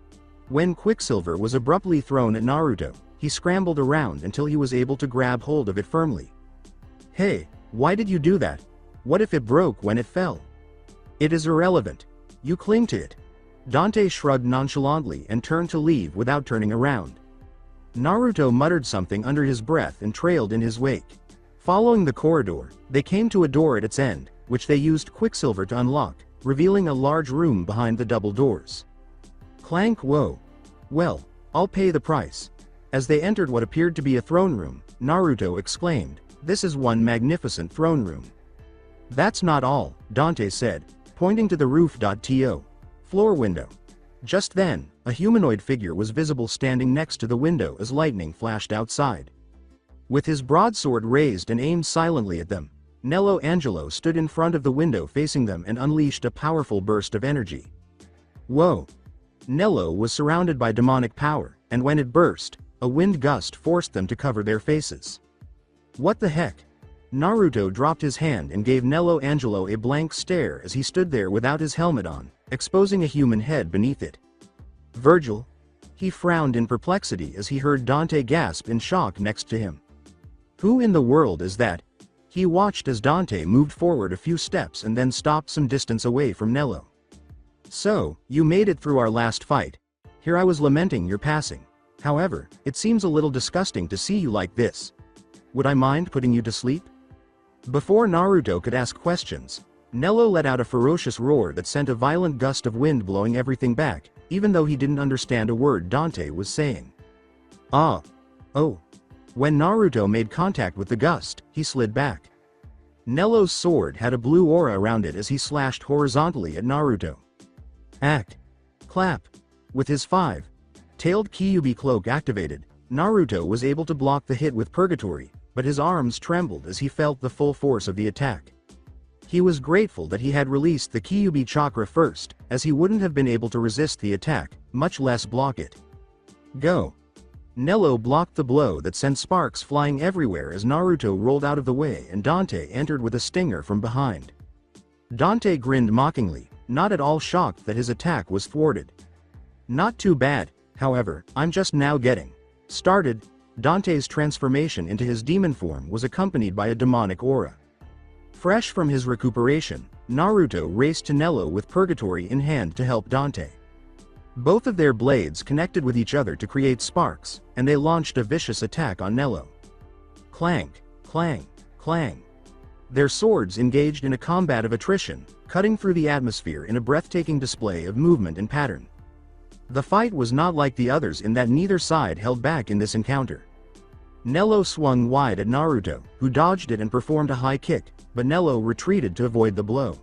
When quicksilver was abruptly thrown at Naruto, he scrambled around until he was able to grab hold of it firmly. "Hey, why did you do that? What if it broke when it fell?" "It is irrelevant. You cling to it." Dante shrugged nonchalantly and turned to leave without turning around. Naruto muttered something under his breath and trailed in his wake. Following the corridor, they came to a door at its end, which they used quicksilver to unlock, revealing a large room behind the double doors. Clank, whoa. "Well, I'll pay the price." As they entered what appeared to be a throne room, Naruto exclaimed, "This is one magnificent throne room." "That's not all," Dante said, pointing to the roof.to floor window. Just then, a humanoid figure was visible standing next to the window as lightning flashed outside. With his broadsword raised and aimed silently at them, Nelo Angelo stood in front of the window facing them and unleashed a powerful burst of energy. Whoa! Nelo was surrounded by demonic power, and when it burst, a wind gust forced them to cover their faces. What the heck? Naruto dropped his hand and gave Nelo Angelo a blank stare as he stood there without his helmet on, exposing a human head beneath it. Virgil? He frowned in perplexity as he heard Dante gasp in shock next to him. Who in the world is that? He watched as Dante moved forward a few steps and then stopped some distance away from Nelo. So, you made it through our last fight. Here I was lamenting your passing. However, it seems a little disgusting to see you like this. Would I mind putting you to sleep? Before Naruto could ask questions, Nelo let out a ferocious roar that sent a violent gust of wind blowing everything back, even though he didn't understand a word Dante was saying. Ah. Oh. When Naruto made contact with the gust, he slid back. Nelo's sword had a blue aura around it as he slashed horizontally at Naruto. Act. Clap. With his five-tailed Kyuubi cloak activated, Naruto was able to block the hit with Purgatory, but his arms trembled as he felt the full force of the attack. He was grateful that he had released the Kyuubi chakra first, as he wouldn't have been able to resist the attack, much less block it. Go. Nelo blocked the blow that sent sparks flying everywhere as Naruto rolled out of the way and Dante entered with a stinger from behind. Dante grinned mockingly, not at all shocked that his attack was thwarted. Not too bad, however, I'm just now getting started. Dante's transformation into his demon form was accompanied by a demonic aura. Fresh from his recuperation, Naruto raced to Nelo with Purgatory in hand to help Dante. Both of their blades connected with each other to create sparks, and they launched a vicious attack on Nelo. Clank, clang, clang. Their swords engaged in a combat of attrition, cutting through the atmosphere in a breathtaking display of movement and pattern. The fight was not like the others in that neither side held back in this encounter. Nelo swung wide at Naruto, who dodged it and performed a high kick, but Nelo retreated to avoid the blow.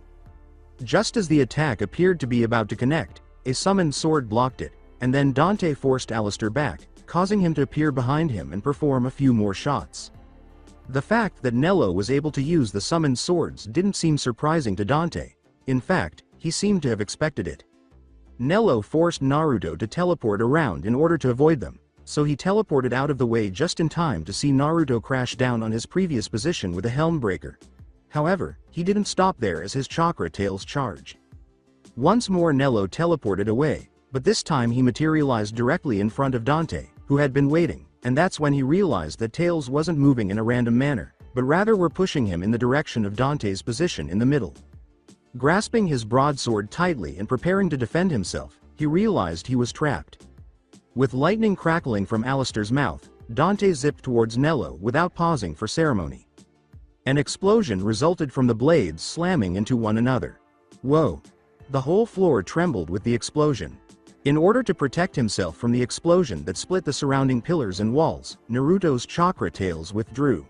Just as the attack appeared to be about to connect, a summoned sword blocked it, and then Dante forced Alistair back, causing him to appear behind him and perform a few more shots. The fact that Nelo was able to use the summoned swords didn't seem surprising to Dante. In fact, he seemed to have expected it. Nelo forced Naruto to teleport around in order to avoid them, so he teleported out of the way just in time to see Naruto crash down on his previous position with a helm breaker. However, he didn't stop there as his chakra tails charged. Once more Nelo teleported away, but this time he materialized directly in front of Dante, who had been waiting, and that's when he realized that Tails wasn't moving in a random manner, but rather were pushing him in the direction of Dante's position in the middle. Grasping his broadsword tightly and preparing to defend himself, he realized he was trapped. With lightning crackling from Alistair's mouth, Dante zipped towards Nelo without pausing for ceremony. An explosion resulted from the blades slamming into one another. Whoa! The whole floor trembled with the explosion. In order to protect himself from the explosion that split the surrounding pillars and walls, Naruto's chakra tails withdrew.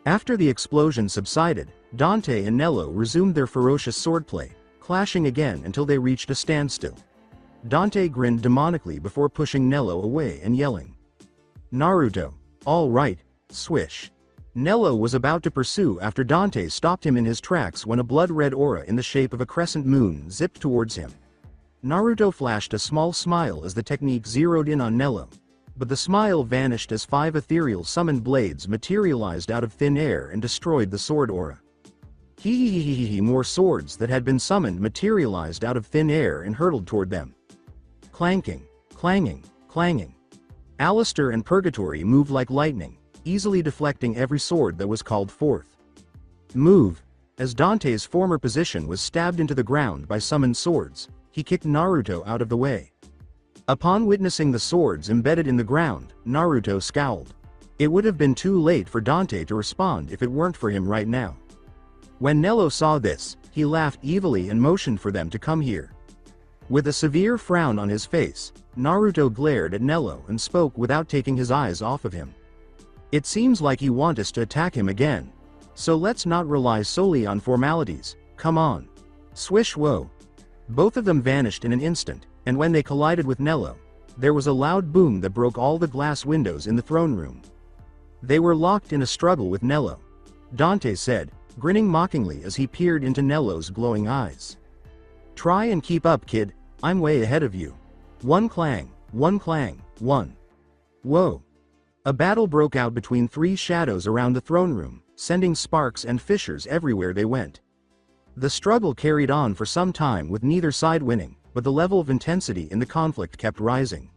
After the explosion subsided, Dante and Nelo resumed their ferocious swordplay, clashing again until they reached a standstill. Dante grinned demonically before pushing Nelo away and yelling, "Naruto, all right, swish." Nelo was about to pursue after Dante stopped him in his tracks when a blood-red aura in the shape of a crescent moon zipped towards him. Naruto flashed a small smile as the technique zeroed in on Nelo, but the smile vanished as 5 ethereal summoned blades materialized out of thin air and destroyed the sword aura. More swords that had been summoned materialized out of thin air and hurtled toward them. Clanking, clanging, clanging. Alistair and Purgatory moved like lightning, easily deflecting every sword that was called forth. Move! As Dante's former position was stabbed into the ground by summoned swords, he kicked Naruto out of the way. Upon witnessing the swords embedded in the ground, Naruto scowled. It would have been too late for Dante to respond if it weren't for him right now. When Nelo saw this, he laughed evilly and motioned for them to come here. With a severe frown on his face, Naruto glared at Nelo and spoke without taking his eyes off of him. "It seems like you want us to attack him again. So let's not rely solely on formalities, come on." Swish whoa. Both of them vanished in an instant, and when they collided with Nelo, there was a loud boom that broke all the glass windows in the throne room. They were locked in a struggle with Nelo. Dante said, grinning mockingly as he peered into Nelo's glowing eyes. "Try and keep up, kid, I'm way ahead of you." One clang, one. Whoa. A battle broke out between 3 shadows around the throne room, sending sparks and fissures everywhere they went. The struggle carried on for some time with neither side winning, but the level of intensity in the conflict kept rising.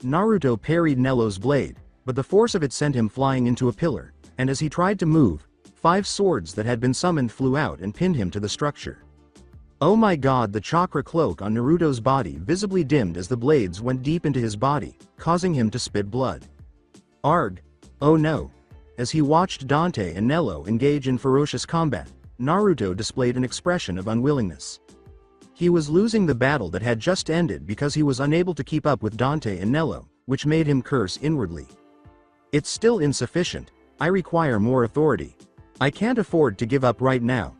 Naruto parried Nelo's blade, but the force of it sent him flying into a pillar, and as he tried to move, 5 swords that had been summoned flew out and pinned him to the structure. Oh my god, the chakra cloak on Naruto's body visibly dimmed as the blades went deep into his body, causing him to spit blood. Arg! Oh no! As he watched Dante and Nelo engage in ferocious combat, Naruto displayed an expression of unwillingness. He was losing the battle that had just ended because he was unable to keep up with Dante and Nelo, which made him curse inwardly. "It's still insufficient, I require more authority. I can't afford to give up right now."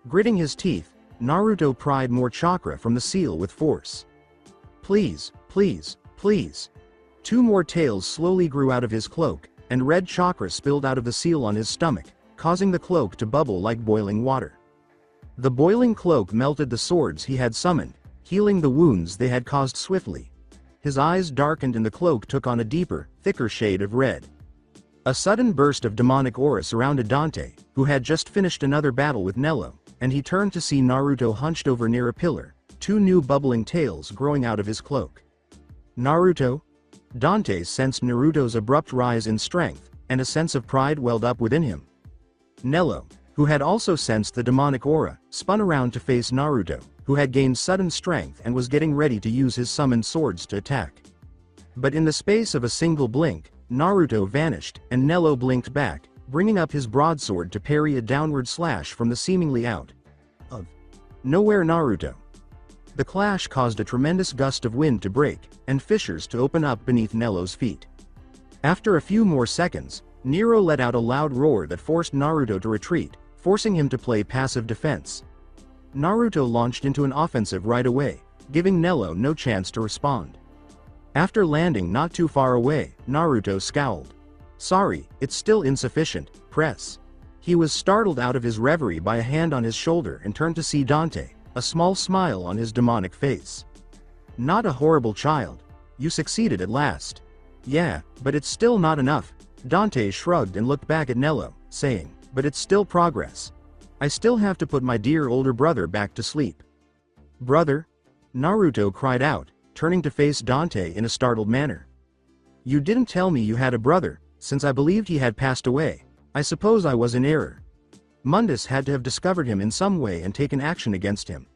Gritting his teeth, Naruto pried more chakra from the seal with force. Please. 2 more tails slowly grew out of his cloak, and red chakra spilled out of the seal on his stomach, causing the cloak to bubble like boiling water. The boiling cloak melted the swords he had summoned, healing the wounds they had caused swiftly. His eyes darkened and the cloak took on a deeper, thicker shade of red. A sudden burst of demonic aura surrounded Dante, who had just finished another battle with Nelo, and he turned to see Naruto hunched over near a pillar, 2 new bubbling tails growing out of his cloak. "Naruto?" Dante sensed Naruto's abrupt rise in strength, and a sense of pride welled up within him. Nelo, who had also sensed the demonic aura, spun around to face Naruto, who had gained sudden strength and was getting ready to use his summoned swords to attack. But in the space of a single blink, Naruto vanished, and Nelo blinked back, bringing up his broadsword to parry a downward slash from the seemingly out of nowhere Naruto. The clash caused a tremendous gust of wind to break, and fissures to open up beneath Nelo's feet. After a few more seconds, Nero let out a loud roar that forced Naruto to retreat, forcing him to play passive defense. Naruto launched into an offensive right away, giving Nelo no chance to respond. After landing not too far away, Naruto scowled. "Sorry, it's still insufficient, press." He was startled out of his reverie by a hand on his shoulder and turned to see Dante, a small smile on his demonic face. "Not a horrible child. You succeeded at last." "Yeah, but it's still not enough." Dante shrugged and looked back at Nelo, saying, "But it's still progress. I still have to put my dear older brother back to sleep." "Brother?" Naruto cried out, turning to face Dante in a startled manner. "You didn't tell me you had a brother. Since I believed he had passed away, I suppose I was in error. Mundus had to have discovered him in some way and taken action against him.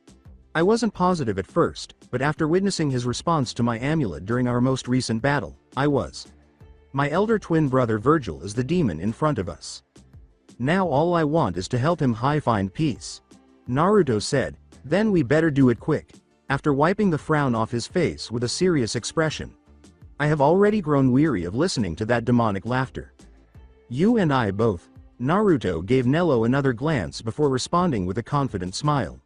I wasn't positive at first, but after witnessing his response to my amulet during our most recent battle, I was. My elder twin brother Virgil is the demon in front of us. Now all I want is to help him find peace. Naruto said, then we better do it quick. After wiping the frown off his face with a serious expression. I have already grown weary of listening to that demonic laughter. You and I both. Naruto gave Nelo another glance before responding with a confident smile.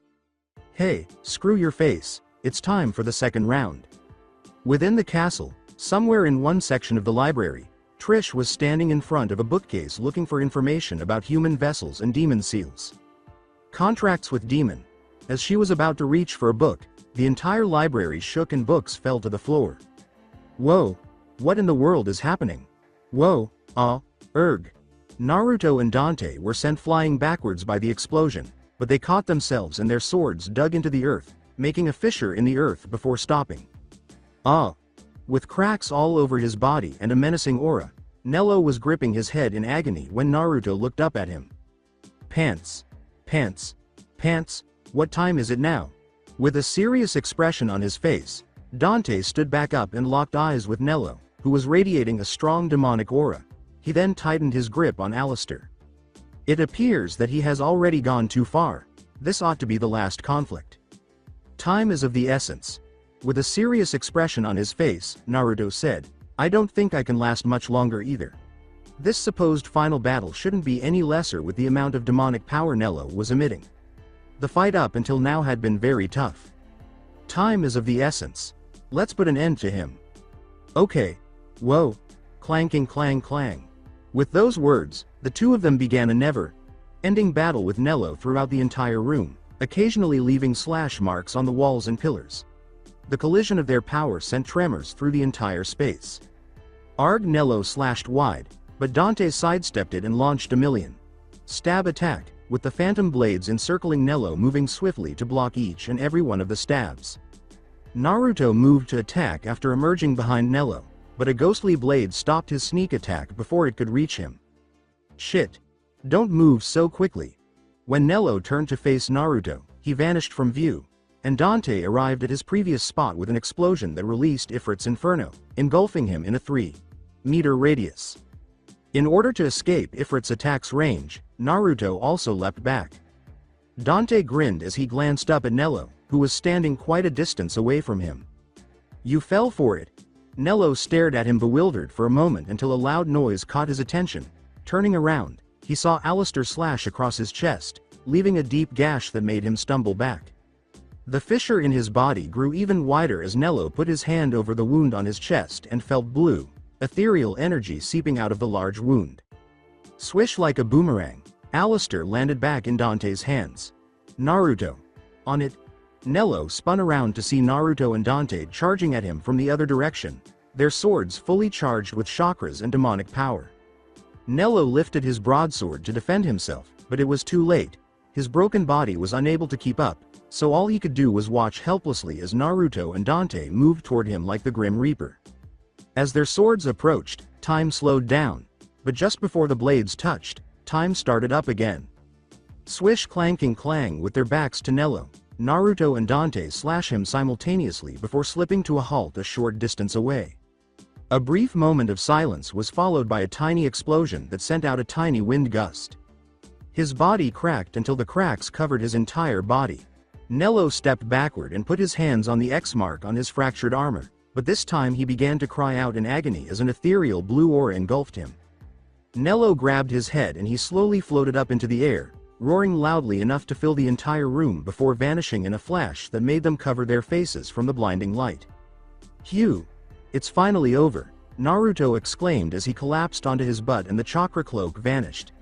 Hey, screw your face, it's time for the second round. Within the castle, somewhere in one section of the library, Trish was standing in front of a bookcase looking for information about human vessels and demon seals. Contracts with demon. As she was about to reach for a book, the entire library shook and books fell to the floor. Whoa, what in the world is happening? Whoa, erg. Naruto and Dante were sent flying backwards by the explosion, but they caught themselves and their swords dug into the earth, making a fissure in the earth before stopping. With cracks all over his body and a menacing aura, Nelo was gripping his head in agony when Naruto looked up at him. Pants. What time is it now? With a serious expression on his face, Dante stood back up and locked eyes with Nelo, who was radiating a strong demonic aura. He then tightened his grip on Alistair. It appears that he has already gone too far. This ought to be the last conflict. Time is of the essence. With a serious expression on his face, Naruto said, I don't think I can last much longer either. This supposed final battle shouldn't be any lesser with the amount of demonic power Nelo was emitting. The fight up until now had been very tough. Time is of the essence. Let's put an end to him. Okay. Whoa. Clanking clang. With those words, the two of them began a never-ending battle with Nelo throughout the entire room, occasionally leaving slash marks on the walls and pillars. The collision of their power sent tremors through the entire space. Nelo slashed wide, but Dante sidestepped it and launched a million stab attack, with the phantom blades encircling Nelo moving swiftly to block each and every one of the stabs. Naruto moved to attack after emerging behind Nelo, but a ghostly blade stopped his sneak attack before it could reach him. Shit. Don't move so quickly. When Nelo turned to face Naruto, he vanished from view, and Dante arrived at his previous spot with an explosion that released Ifrit's inferno, engulfing him in a 3-meter radius. In order to escape Ifrit's attack's range, Naruto also leapt back. Dante grinned as he glanced up at Nelo, who was standing quite a distance away from him. You fell for it. Nelo stared at him bewildered for a moment until a loud noise caught his attention. Turning around, he saw Alistair slash across his chest, leaving a deep gash that made him stumble back. The fissure in his body grew even wider as Nelo put his hand over the wound on his chest and felt blue, ethereal energy seeping out of the large wound. Swish like a boomerang, Alistair landed back in Dante's hands. Naruto. On it. Nelo spun around to see Naruto and Dante charging at him from the other direction, their swords fully charged with chakras and demonic power. Nelo lifted his broadsword to defend himself, but it was too late. His broken body was unable to keep up, so all he could do was watch helplessly as Naruto and Dante moved toward him like the Grim Reaper. As their swords approached, time slowed down, but just before the blades touched, time started up again. Swish clanking clang with their backs to Nelo, Naruto and Dante slash him simultaneously before slipping to a halt a short distance away. A brief moment of silence was followed by a tiny explosion that sent out a tiny wind gust. His body cracked until the cracks covered his entire body. Nelo stepped backward and put his hands on the X mark on his fractured armor, but this time he began to cry out in agony as an ethereal blue aura engulfed him. Nelo grabbed his head and he slowly floated up into the air, roaring loudly enough to fill the entire room before vanishing in a flash that made them cover their faces from the blinding light. Phew! It's finally over, Naruto exclaimed as he collapsed onto his butt and the chakra cloak vanished.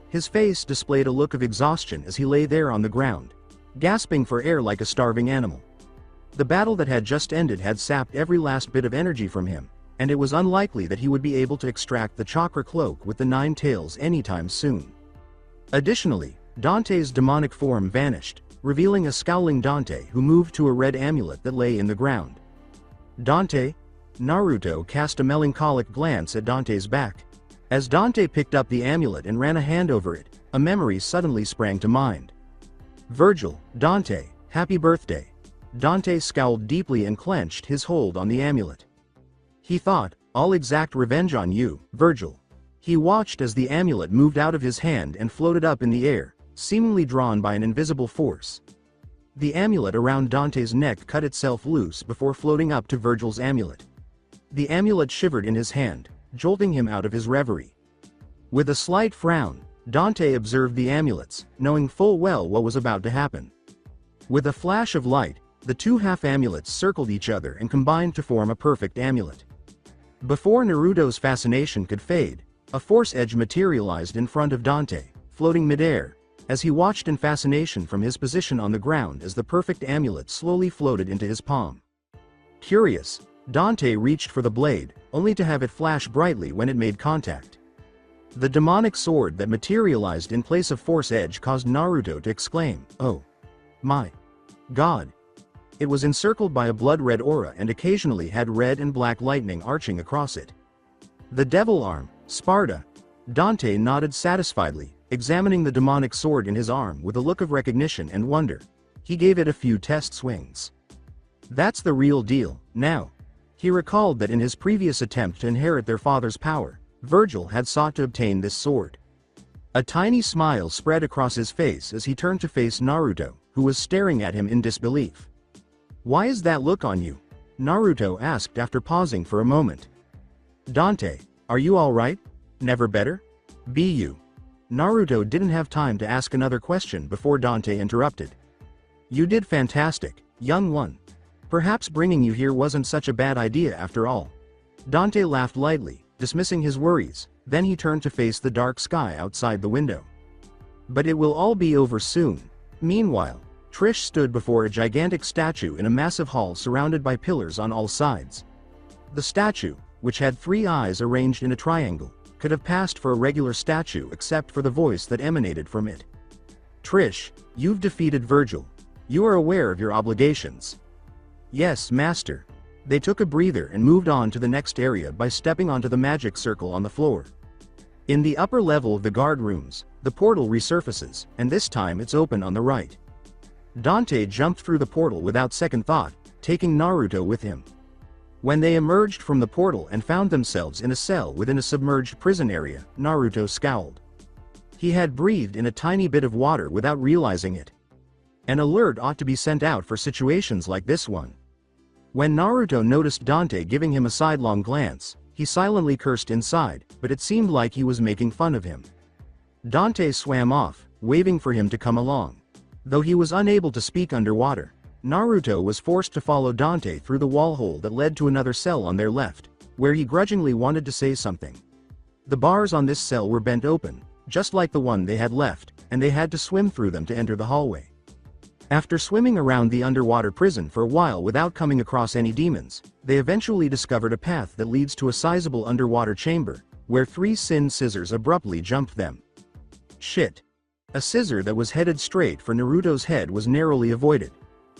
His face displayed a look of exhaustion as he lay there on the ground, gasping for air like a starving animal. The battle that had just ended had sapped every last bit of energy from him, and it was unlikely that he would be able to extract the chakra cloak with the 9 tails anytime soon. Additionally, Dante's demonic form vanished, revealing a scowling Dante who moved to a red amulet that lay in the ground. Dante? Naruto cast a melancholic glance at Dante's back. As Dante picked up the amulet and ran a hand over it, a memory suddenly sprang to mind. Virgil, Dante, Happy birthday. Dante scowled deeply and clenched his hold on the amulet. He thought, I'll exact revenge on you, Virgil. He watched as the amulet moved out of his hand and floated up in the air, seemingly drawn by an invisible force. The amulet around Dante's neck cut itself loose before floating up to Virgil's amulet. The amulet shivered in his hand, jolting him out of his reverie. With a slight frown, Dante observed the amulets, knowing full well what was about to happen. With a flash of light, the two half-amulets circled each other and combined to form a perfect amulet. Before Naruto's fascination could fade, a force edge materialized in front of Dante, floating midair, as he watched in fascination from his position on the ground as the perfect amulet slowly floated into his palm. Curious, Dante reached for the blade, only to have it flash brightly when it made contact. The demonic sword that materialized in place of force edge caused Naruto to exclaim, "Oh my God!" It was encircled by a blood-red aura and occasionally had red and black lightning arching across it. The devil arm, Sparda. Dante nodded satisfiedly, examining the demonic sword in his arm with a look of recognition and wonder. He gave it a few test swings. That's the real deal, now. He recalled that in his previous attempt to inherit their father's power, Virgil had sought to obtain this sword. A tiny smile spread across his face as he turned to face Naruto, who was staring at him in disbelief. "Why is that look on you?" Naruto asked after pausing for a moment. "Dante, are you alright? Never better? Be you?" Naruto didn't have time to ask another question before Dante interrupted. "You did fantastic, young one. Perhaps bringing you here wasn't such a bad idea after all." Dante laughed lightly, dismissing his worries, then he turned to face the dark sky outside the window. "But it will all be over soon." Meanwhile, Trish stood before a gigantic statue in a massive hall surrounded by pillars on all sides. The statue, which had 3 eyes arranged in a triangle, could have passed for a regular statue except for the voice that emanated from it. "Trish, you've defeated Virgil. You are aware of your obligations." "Yes, master." They took a breather and moved on to the next area by stepping onto the magic circle on the floor. In the upper level of the guard rooms, the portal resurfaces, and this time it's open on the right. Dante jumped through the portal without second thought, taking Naruto with him. When they emerged from the portal and found themselves in a cell within a submerged prison area, Naruto scowled. He had breathed in a tiny bit of water without realizing it. An alert ought to be sent out for situations like this one. When Naruto noticed Dante giving him a sidelong glance, he silently cursed inside, but it seemed like he was making fun of him. Dante swam off, waving for him to come along. Though he was unable to speak underwater, Naruto was forced to follow Dante through the wall hole that led to another cell on their left, where he grudgingly wanted to say something. The bars on this cell were bent open, just like the one they had left, and they had to swim through them to enter the hallway. After swimming around the underwater prison for a while without coming across any demons, they eventually discovered a path that leads to a sizable underwater chamber, where 3 sin scissors abruptly jumped them. Shit. A scissor that was headed straight for Naruto's head was narrowly avoided.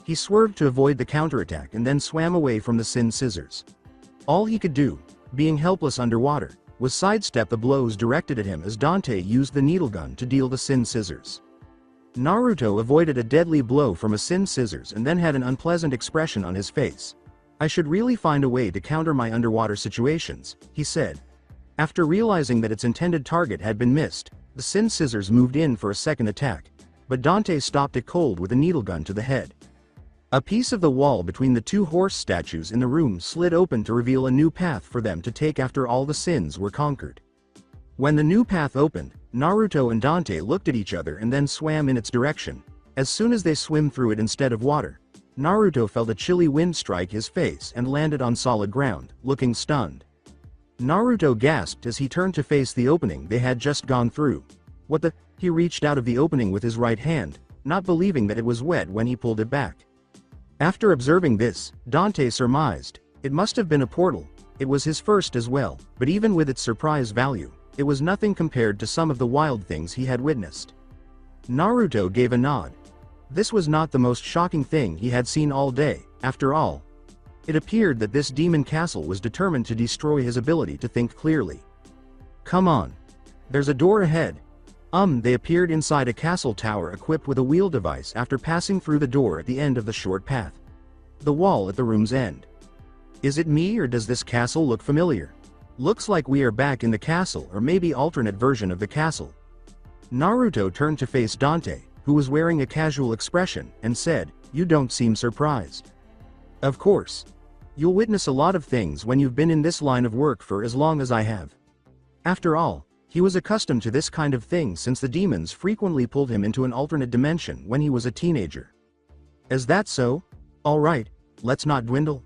He swerved to avoid the counterattack and then swam away from the sin scissors. All he could do, being helpless underwater, was sidestep the blows directed at him as Dante used the needle gun to deal the sin scissors. Naruto avoided a deadly blow from a sin scissors and then had an unpleasant expression on his face. "I should really find a way to counter my underwater situations," he said. After realizing that its intended target had been missed, the sin scissors moved in for a second attack, but Dante stopped it cold with a needle gun to the head. A piece of the wall between the 2 horse statues in the room slid open to reveal a new path for them to take after all the sins were conquered. When the new path opened, Naruto and Dante looked at each other and then swam in its direction. As soon as they swam through it instead of water, Naruto felt a chilly wind strike his face and landed on solid ground, looking stunned. Naruto gasped as he turned to face the opening they had just gone through. "What the?" He reached out of the opening with his right hand, not believing that it was wet when he pulled it back. After observing this, Dante surmised, it must have been a portal. It was his first as well, but even with its surprise value, it was nothing compared to some of the wild things he had witnessed. Naruto gave a nod. This was not the most shocking thing he had seen all day, after all. It appeared that this demon castle was determined to destroy his ability to think clearly. "Come on. There's a door ahead." They appeared inside a castle tower equipped with a wheel device after passing through the door at the end of the short path. The wall at the room's end. Is it me, or does this castle look familiar? Looks like we are back in the castle, or maybe alternate version of the castle. Naruto turned to face Dante, who was wearing a casual expression, and said, "You don't seem surprised." "Of course. You'll witness a lot of things when you've been in this line of work for as long as I have." After all, he was accustomed to this kind of thing since the demons frequently pulled him into an alternate dimension when he was a teenager. "Is that so? Alright, let's not dwindle."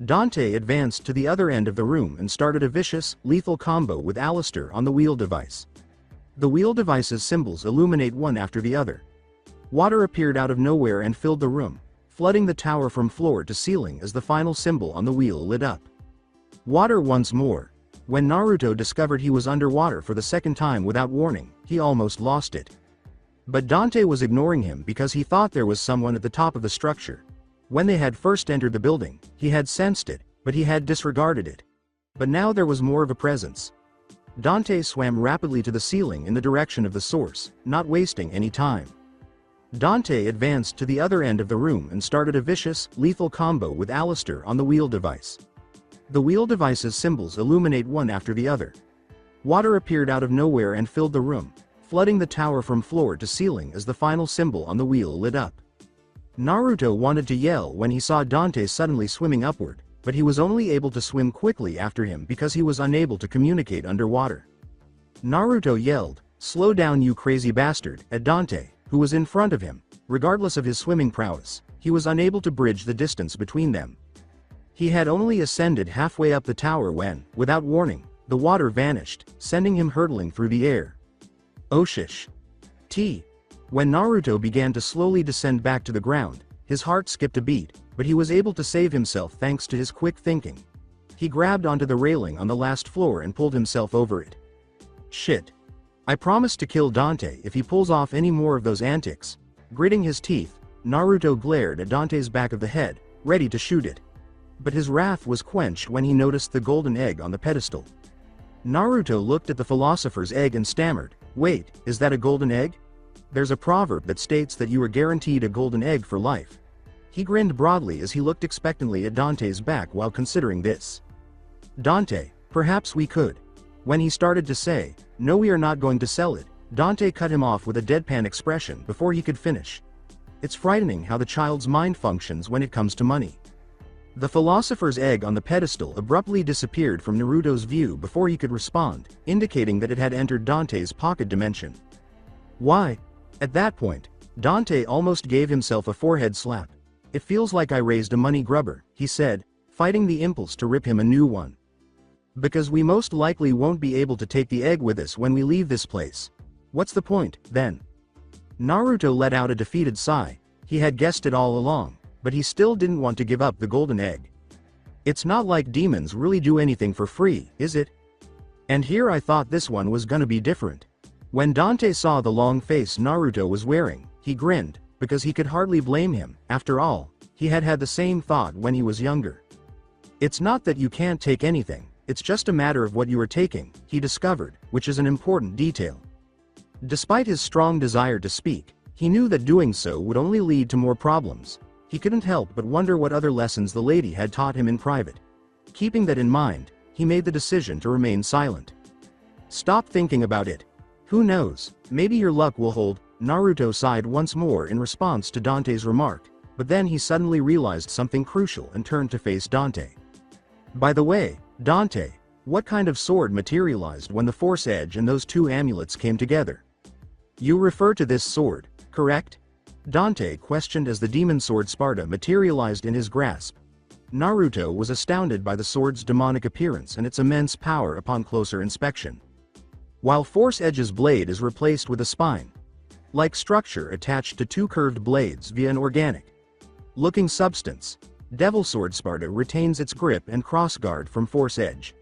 Dante advanced to the other end of the room and started a vicious, lethal combo with Alistair on the wheel device. The wheel device's symbols illuminate one after the other. Water appeared out of nowhere and filled the room, flooding the tower from floor to ceiling as the final symbol on the wheel lit up. Water once more. When Naruto discovered he was underwater for the second time without warning, he almost lost it. But Dante was ignoring him because he thought there was someone at the top of the structure. When they had first entered the building, he had sensed it, but he had disregarded it. But now there was more of a presence. Dante swam rapidly to the ceiling in the direction of the source, not wasting any time. Dante advanced to the other end of the room and started a vicious, lethal combo with Alistair on the wheel device. The wheel device's symbols illuminate one after the other. Water appeared out of nowhere and filled the room, flooding the tower from floor to ceiling as the final symbol on the wheel lit up. Naruto wanted to yell when he saw Dante suddenly swimming upward, but he was only able to swim quickly after him because he was unable to communicate underwater. Naruto yelled, "Slow down, you crazy bastard," at Dante, who was in front of him. Regardless of his swimming prowess, he was unable to bridge the distance between them. He had only ascended halfway up the tower when, without warning, the water vanished, sending him hurtling through the air. Oh shish. When Naruto began to slowly descend back to the ground, his heart skipped a beat, but he was able to save himself thanks to his quick thinking. He grabbed onto the railing on the last floor and pulled himself over it. Shit. I promised to kill Dante if he pulls off any more of those antics. Gritting his teeth, Naruto glared at Dante's back of the head, ready to shoot it. But his wrath was quenched when he noticed the golden egg on the pedestal. Naruto looked at the philosopher's egg and stammered, "Wait, is that a golden egg? There's a proverb that states that you are guaranteed a golden egg for life." He grinned broadly as he looked expectantly at Dante's back while considering this. "Dante, perhaps we could." When he started to say, "No, we are not going to sell it," Dante cut him off with a deadpan expression before he could finish. It's frightening how the child's mind functions when it comes to money. The philosopher's egg on the pedestal abruptly disappeared from Naruto's view before he could respond, indicating that it had entered Dante's pocket dimension. "Why?" At that point, Dante almost gave himself a forehead slap. "It feels like I raised a money grubber," he said, fighting the impulse to rip him a new one. "Because we most likely won't be able to take the egg with us when we leave this place. What's the point, then?" Naruto let out a defeated sigh. He had guessed it all along, but he still didn't want to give up the golden egg. "It's not like demons really do anything for free, is it? And here I thought this one was gonna be different." When Dante saw the long face Naruto was wearing, he grinned, because he could hardly blame him. After all, he had had the same thought when he was younger. "It's not that you can't take anything, it's just a matter of what you are taking," he discovered, which is an important detail. Despite his strong desire to speak, he knew that doing so would only lead to more problems. He couldn't help but wonder what other lessons the lady had taught him in private. Keeping that in mind, he made the decision to remain silent. "Stop thinking about it. Who knows, maybe your luck will hold." Naruto sighed once more in response to Dante's remark, but then he suddenly realized something crucial and turned to face Dante. "By the way, Dante, what kind of sword materialized when the Force Edge and those two amulets came together?" "You refer to this sword, correct?" Dante questioned as the demon sword Sparda materialized in his grasp. Naruto was astounded by the sword's demonic appearance and its immense power upon closer inspection. While Force Edge's blade is replaced with a spine-like structure attached to two curved blades via an organic-looking substance, Devil Sword Sparda retains its grip and crossguard from Force Edge.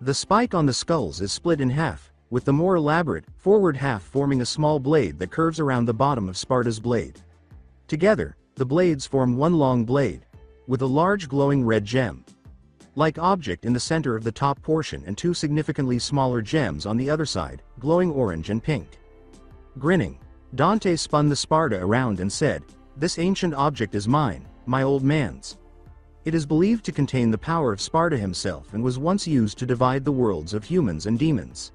The spike on the skulls is split in half, with the more elaborate, forward half forming a small blade that curves around the bottom of Sparda's blade. Together, the blades form one long blade, with a large glowing red gem-like object in the center of the top portion and two significantly smaller gems on the other side, glowing orange and pink. Grinning, Dante spun the Sparda around and said, "This ancient object is mine, my old man's. It is believed to contain the power of Sparda himself and was once used to divide the worlds of humans and demons.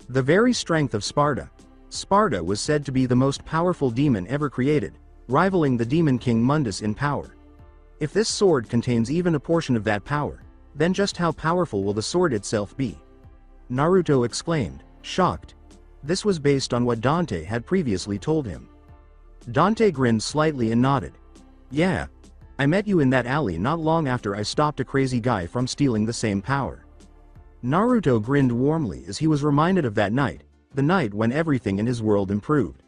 The very strength of Sparda was said to be the most powerful demon ever created, rivaling the demon king Mundus in power. If this sword contains even a portion of that power, then just how powerful will the sword itself be?" Naruto exclaimed, shocked. This was based on what Dante had previously told him. Dante grinned slightly and nodded. "Yeah. I met you in that alley not long after I stopped a crazy guy from stealing the same power." Naruto grinned warmly as he was reminded of that night, the night when everything in his world improved.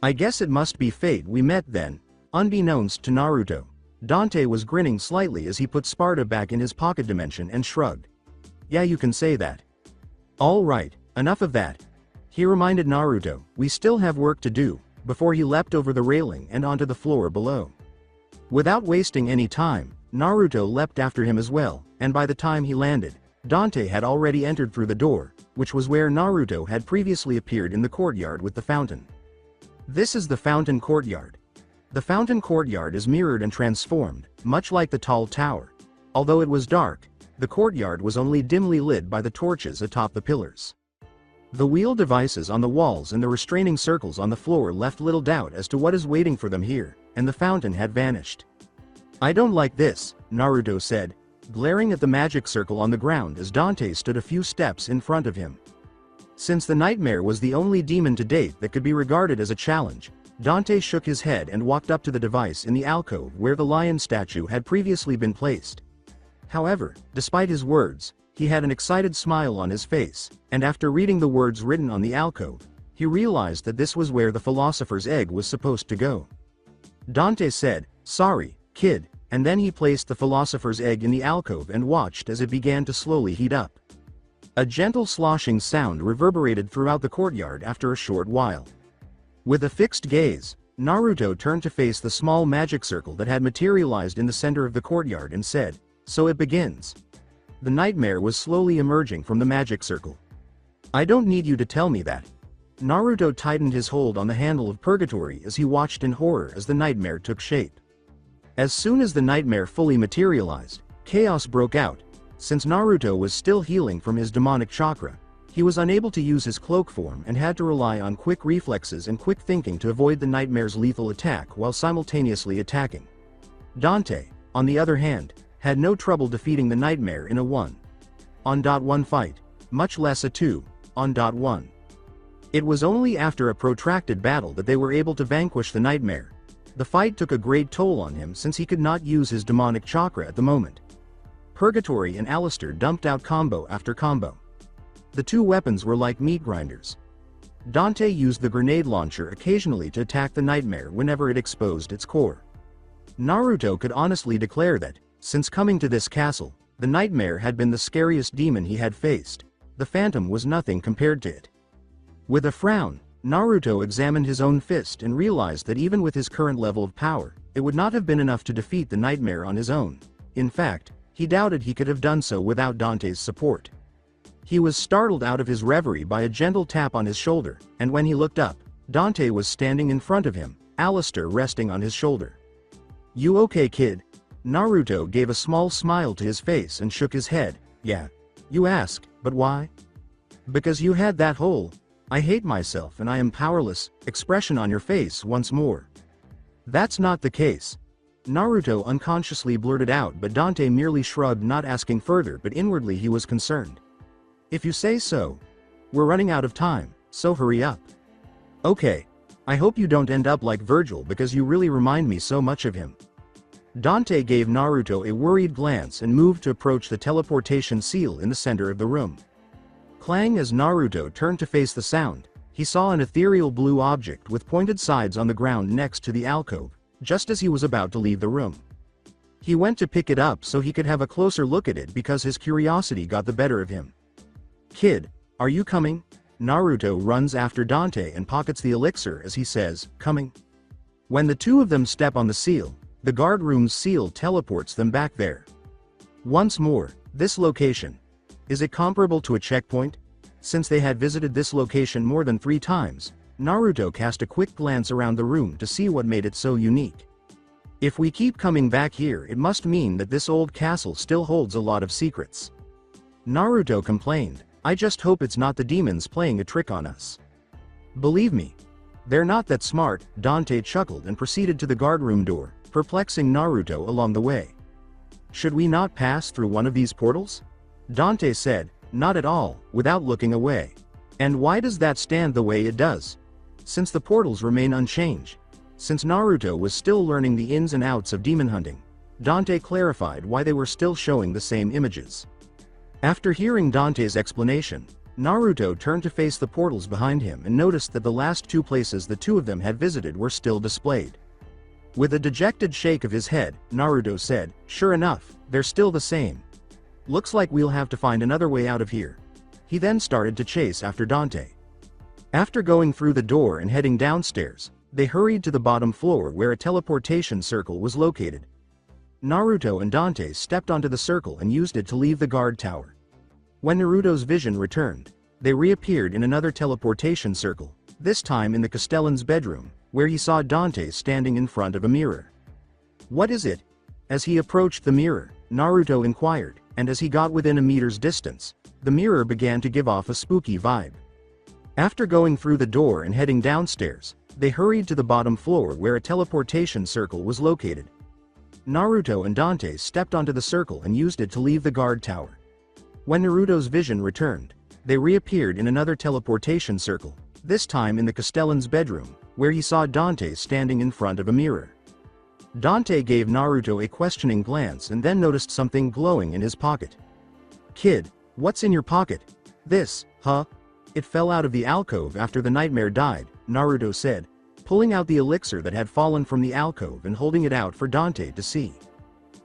"I guess it must be fate we met then." Unbeknownst to Naruto, Dante was grinning slightly as he put Sparda back in his pocket dimension and shrugged. "Yeah, you can say that. All right, enough of that." He reminded Naruto, "We still have work to do," before he leapt over the railing and onto the floor below. Without wasting any time, Naruto leapt after him as well, and by the time he landed, Dante had already entered through the door, which was where Naruto had previously appeared in the courtyard with the fountain. This is the fountain courtyard. The fountain courtyard is mirrored and transformed, much like the tall tower. Although it was dark, the courtyard was only dimly lit by the torches atop the pillars. The wheel devices on the walls and the restraining circles on the floor left little doubt as to what is waiting for them here, and the fountain had vanished. "I don't like this," Naruto said, glaring at the magic circle on the ground as Dante stood a few steps in front of him. Since the nightmare was the only demon to date that could be regarded as a challenge, Dante shook his head and walked up to the device in the alcove where the lion statue had previously been placed. However, despite his words, he had an excited smile on his face, and after reading the words written on the alcove, he realized that this was where the philosopher's egg was supposed to go. Dante said, "Sorry, kid," and then he placed the philosopher's egg in the alcove and watched as it began to slowly heat up. A gentle sloshing sound reverberated throughout the courtyard after a short while. With a fixed gaze, Naruto turned to face the small magic circle that had materialized in the center of the courtyard and said, "So it begins." The nightmare was slowly emerging from the magic circle. "I don't need you to tell me that." Naruto tightened his hold on the handle of purgatory as he watched in horror as the nightmare took shape. As soon as the nightmare fully materialized, chaos broke out. Since Naruto was still healing from his demonic chakra, he was unable to use his cloak form and had to rely on quick reflexes and quick thinking to avoid the nightmare's lethal attack while simultaneously attacking. Dante, on the other hand, had no trouble defeating the nightmare in a 1-on-1 fight, much less a 2-on-1. It was only after a protracted battle that they were able to vanquish the nightmare. The fight took a great toll on him since he could not use his demonic chakra at the moment. Purgatory and Alistair dumped out combo after combo. The two weapons were like meat grinders. Dante used the grenade launcher occasionally to attack the nightmare whenever it exposed its core. Naruto could honestly declare that, since coming to this castle, the nightmare had been the scariest demon he had faced. The phantom was nothing compared to it. With a frown, Naruto examined his own fist and realized that even with his current level of power, it would not have been enough to defeat the nightmare on his own. In fact, he doubted he could have done so without Dante's support. He was startled out of his reverie by a gentle tap on his shoulder, and when he looked up, Dante was standing in front of him, Alistair resting on his shoulder. "You okay, kid?" Naruto gave a small smile to his face and shook his head. "Yeah. You ask, but why?" "Because you had that whole, 'I hate myself and I am powerless' expression on your face once more." "That's not the case." Naruto unconsciously blurted out, but Dante merely shrugged, not asking further, but inwardly he was concerned. "If you say so. We're running out of time, so hurry up." "Okay. I hope you don't end up like Virgil because you really remind me so much of him." Dante gave Naruto a worried glance and moved to approach the teleportation seal in the center of the room. Clang! As Naruto turned to face the sound, he saw an ethereal blue object with pointed sides on the ground next to the alcove, just as he was about to leave the room. He went to pick it up so he could have a closer look at it because his curiosity got the better of him. "Kid, are you coming?" Naruto runs after Dante and pockets the elixir as he says, "Coming?" When the two of them step on the seal, the guard room's seal teleports them back there. Once more, this location. Is it comparable to a checkpoint? Since they had visited this location more than 3 times, Naruto cast a quick glance around the room to see what made it so unique. If we keep coming back here, it must mean that this old castle still holds a lot of secrets. Naruto complained, I just hope it's not the demons playing a trick on us. Believe me, they're not that smart, Dante chuckled and proceeded to the guardroom door, perplexing Naruto along the way. Should we not pass through one of these portals? Dante said, not at all, without looking away. And why does that stand the way it does? Since the portals remain unchanged. Since Naruto was still learning the ins and outs of demon hunting, Dante clarified why they were still showing the same images. After hearing Dante's explanation, Naruto turned to face the portals behind him and noticed that the last two places the two of them had visited were still displayed. With a dejected shake of his head, Naruto said, sure enough, they're still the same. Looks like we'll have to find another way out of here. He then started to chase after Dante. After going through the door and heading downstairs, they hurried to the bottom floor where a teleportation circle was located. Naruto and Dante stepped onto the circle and used it to leave the guard tower. When Naruto's vision returned, they reappeared in another teleportation circle, this time in the Castellan's bedroom, where he saw Dante standing in front of a mirror. What is it? As he approached the mirror, Naruto inquired, and as he got within a meter's distance, the mirror began to give off a spooky vibe. After going through the door and heading downstairs, they hurried to the bottom floor where a teleportation circle was located. Naruto and Dante stepped onto the circle and used it to leave the guard tower. When Naruto's vision returned, they reappeared in another teleportation circle, this time in the Castellan's bedroom, where he saw Dante standing in front of a mirror. Dante gave Naruto a questioning glance and then noticed something glowing in his pocket. Kid, what's in your pocket? This, huh? It fell out of the alcove after the nightmare died, Naruto said, pulling out the elixir that had fallen from the alcove and holding it out for Dante to see.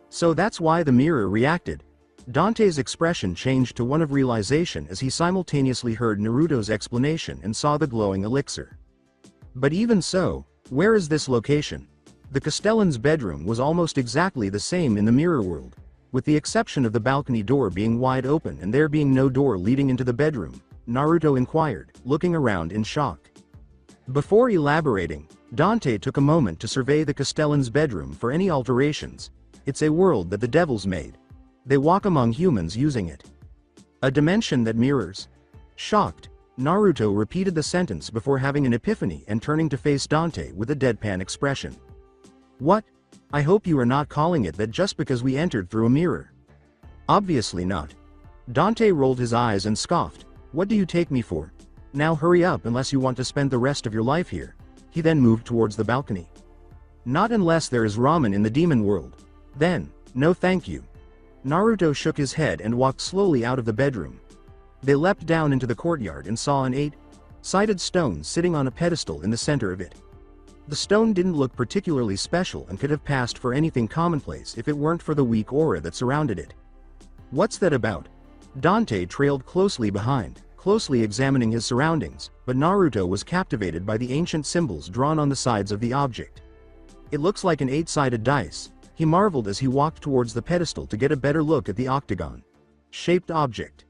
So that's why the mirror reacted. Dante's expression changed to one of realization as he simultaneously heard Naruto's explanation and saw the glowing elixir. But even so, where is this location? The Castellan's bedroom was almost exactly the same in the mirror world, with the exception of the balcony door being wide open and there being no door leading into the bedroom, Naruto inquired, looking around in shock. Before elaborating, Dante took a moment to survey the Castellan's bedroom for any alterations. It's a world that the devils made. They walk among humans using it. A dimension that mirrors. Shocked, Naruto repeated the sentence before having an epiphany and turning to face Dante with a deadpan expression. What? I hope you are not calling it that just because we entered through a mirror. Obviously not. Dante rolled his eyes and scoffed. What do you take me for? Now hurry up unless you want to spend the rest of your life here. He then moved towards the balcony. Not unless there is ramen in the demon world. Then, no thank you. Naruto shook his head and walked slowly out of the bedroom. They leapt down into the courtyard and saw an eight-sided stone sitting on a pedestal in the center of it. The stone didn't look particularly special and could have passed for anything commonplace if it weren't for the weak aura that surrounded it. What's that about? Dante trailed closely behind, closely examining his surroundings, but Naruto was captivated by the ancient symbols drawn on the sides of the object. It looks like an eight-sided dice, he marveled as he walked towards the pedestal to get a better look at the octagon-shaped object.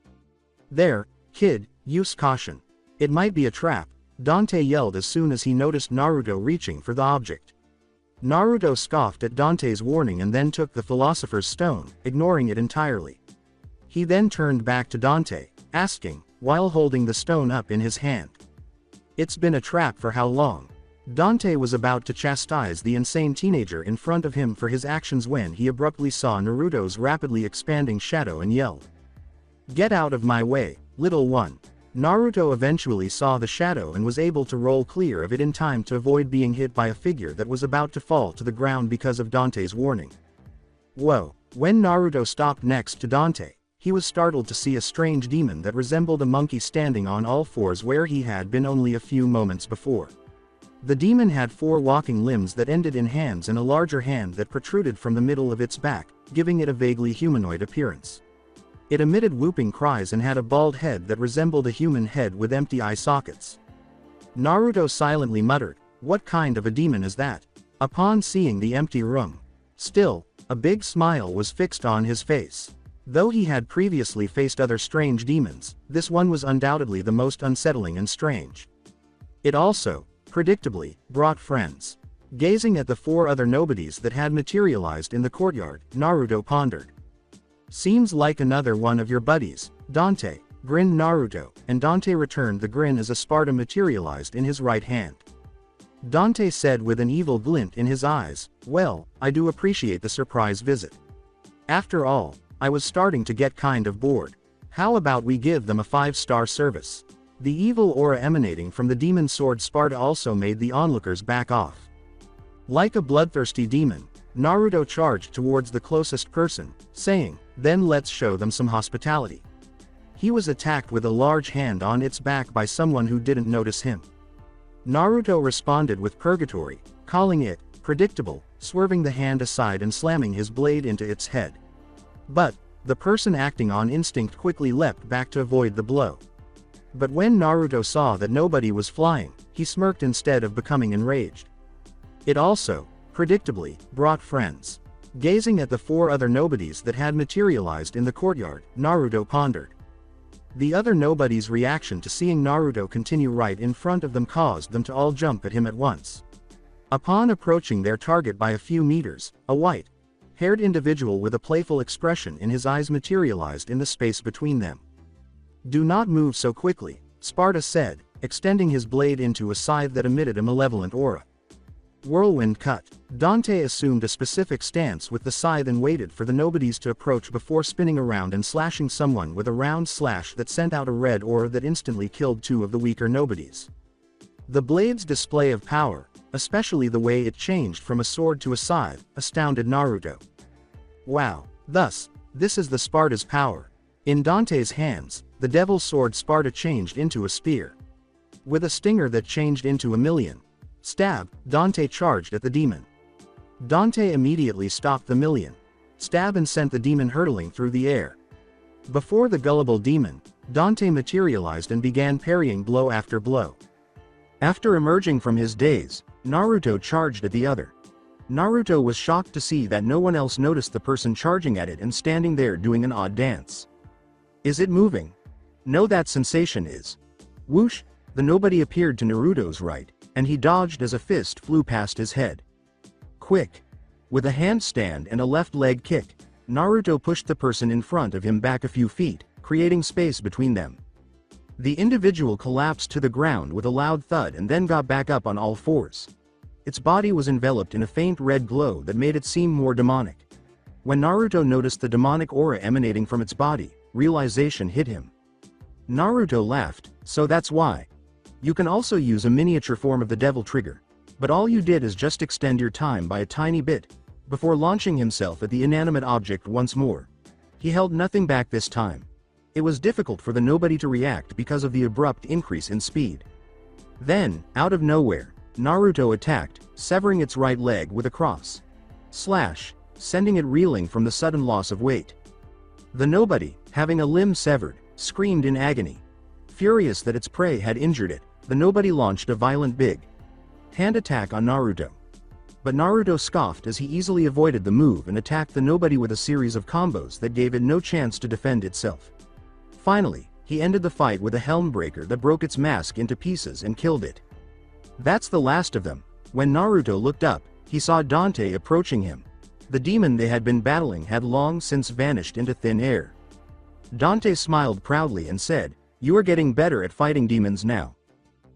There, kid, use caution. It might be a trap, Dante yelled as soon as he noticed Naruto reaching for the object. Naruto scoffed at Dante's warning and then took the Philosopher's Stone, ignoring it entirely. He then turned back to Dante, asking, while holding the stone up in his hand. It's been a trap for how long? Dante was about to chastise the insane teenager in front of him for his actions when he abruptly saw Naruto's rapidly expanding shadow and yelled. Get out of my way, little one. Naruto eventually saw the shadow and was able to roll clear of it in time to avoid being hit by a figure that was about to fall to the ground because of Dante's warning. Whoa! When Naruto stopped next to Dante, he was startled to see a strange demon that resembled a monkey standing on all fours where he had been only a few moments before. The demon had 4 walking limbs that ended in hands and a larger hand that protruded from the middle of its back, giving it a vaguely humanoid appearance. It emitted whooping cries and had a bald head that resembled a human head with empty eye sockets. Naruto silently muttered, "What kind of a demon is that?" Upon seeing the empty room. Still, a big smile was fixed on his face. Though he had previously faced other strange demons, this one was undoubtedly the most unsettling and strange. It also, predictably, brought friends. Gazing at the four other nobodies that had materialized in the courtyard, Naruto pondered. Seems like another one of your buddies, Dante, grinned Naruto, and Dante returned the grin as a Sparda materialized in his right hand. Dante said with an evil glint in his eyes, well, I do appreciate the surprise visit. After all, I was starting to get kind of bored. How about we give them a 5-star service? The evil aura emanating from the demon sword Sparda also made the onlookers back off. Like a bloodthirsty demon, Naruto charged towards the closest person, saying, then let's show them some hospitality. He was attacked with a large hand on its back by someone who didn't notice him. Naruto responded with purgatory, calling it predictable, swerving the hand aside and slamming his blade into its head. But the person acting on instinct quickly leapt back to avoid the blow. But when Naruto saw that nobody was flying, he smirked instead of becoming enraged. It also, predictably, brought friends. Gazing at the four other nobodies that had materialized in the courtyard, Naruto pondered. The other nobodies' reaction to seeing Naruto continue right in front of them caused them to all jump at him at once. Upon approaching their target by a few meters, a white-haired individual with a playful expression in his eyes materialized in the space between them. Do not move so quickly, Sparda said, extending his blade into a scythe that emitted a malevolent aura. Whirlwind cut. Dante assumed a specific stance with the scythe and waited for the nobodies to approach before spinning around and slashing someone with a round slash that sent out a red aura that instantly killed two of the weaker nobodies. The blade's display of power, especially the way it changed from a sword to a scythe, astounded Naruto. Wow, thus, this is the Sparda's power. In Dante's hands, the devil's sword Sparda changed into a spear. With a stinger that changed into a million. Stab, Dante charged at the demon. Dante immediately stopped the million stab and sent the demon hurtling through the air. Before the gullible demon, Dante materialized and began parrying blow after blow. After emerging from his daze, Naruto charged at the other. Naruto was shocked to see that no one else noticed the person charging at it and standing there doing an odd dance. Is it moving? No, that sensation is. Whoosh, the nobody appeared to Naruto's right, and he dodged as a fist flew past his head. Quick! With a handstand and a left leg kick, Naruto pushed the person in front of him back a few feet, creating space between them. The individual collapsed to the ground with a loud thud and then got back up on all fours. Its body was enveloped in a faint red glow that made it seem more demonic. When Naruto noticed the demonic aura emanating from its body, realization hit him. Naruto laughed, so that's why. You can also use a miniature form of the devil trigger, but all you did is just extend your time by a tiny bit, before launching himself at the inanimate object once more. He held nothing back this time. It was difficult for the nobody to react because of the abrupt increase in speed. Then, out of nowhere, Naruto attacked, severing its right leg with a cross slash, sending it reeling from the sudden loss of weight. The nobody, having a limb severed, screamed in agony. Furious that its prey had injured it, the nobody launched a violent big hand attack on Naruto. But Naruto scoffed as he easily avoided the move and attacked the nobody with a series of combos that gave it no chance to defend itself. Finally, he ended the fight with a helm breaker that broke its mask into pieces and killed it. That's the last of them. When Naruto looked up, he saw Dante approaching him. The demon they had been battling had long since vanished into thin air. Dante smiled proudly and said, "You are getting better at fighting demons now."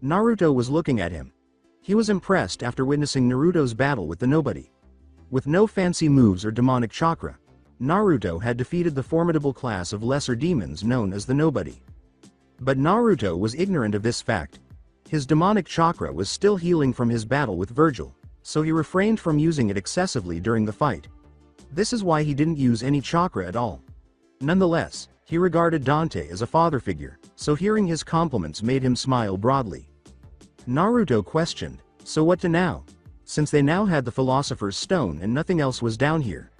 Naruto was looking at him. He was impressed after witnessing Naruto's battle with the nobody. With no fancy moves or demonic chakra, Naruto had defeated the formidable class of lesser demons known as the nobody. But Naruto was ignorant of this fact. His demonic chakra was still healing from his battle with Virgil, so he refrained from using it excessively during the fight. This is why he didn't use any chakra at all. Nonetheless, he regarded Dante as a father figure, so hearing his compliments made him smile broadly. Naruto questioned, "So what to now?" Since they now had the Philosopher's Stone and nothing else was down here.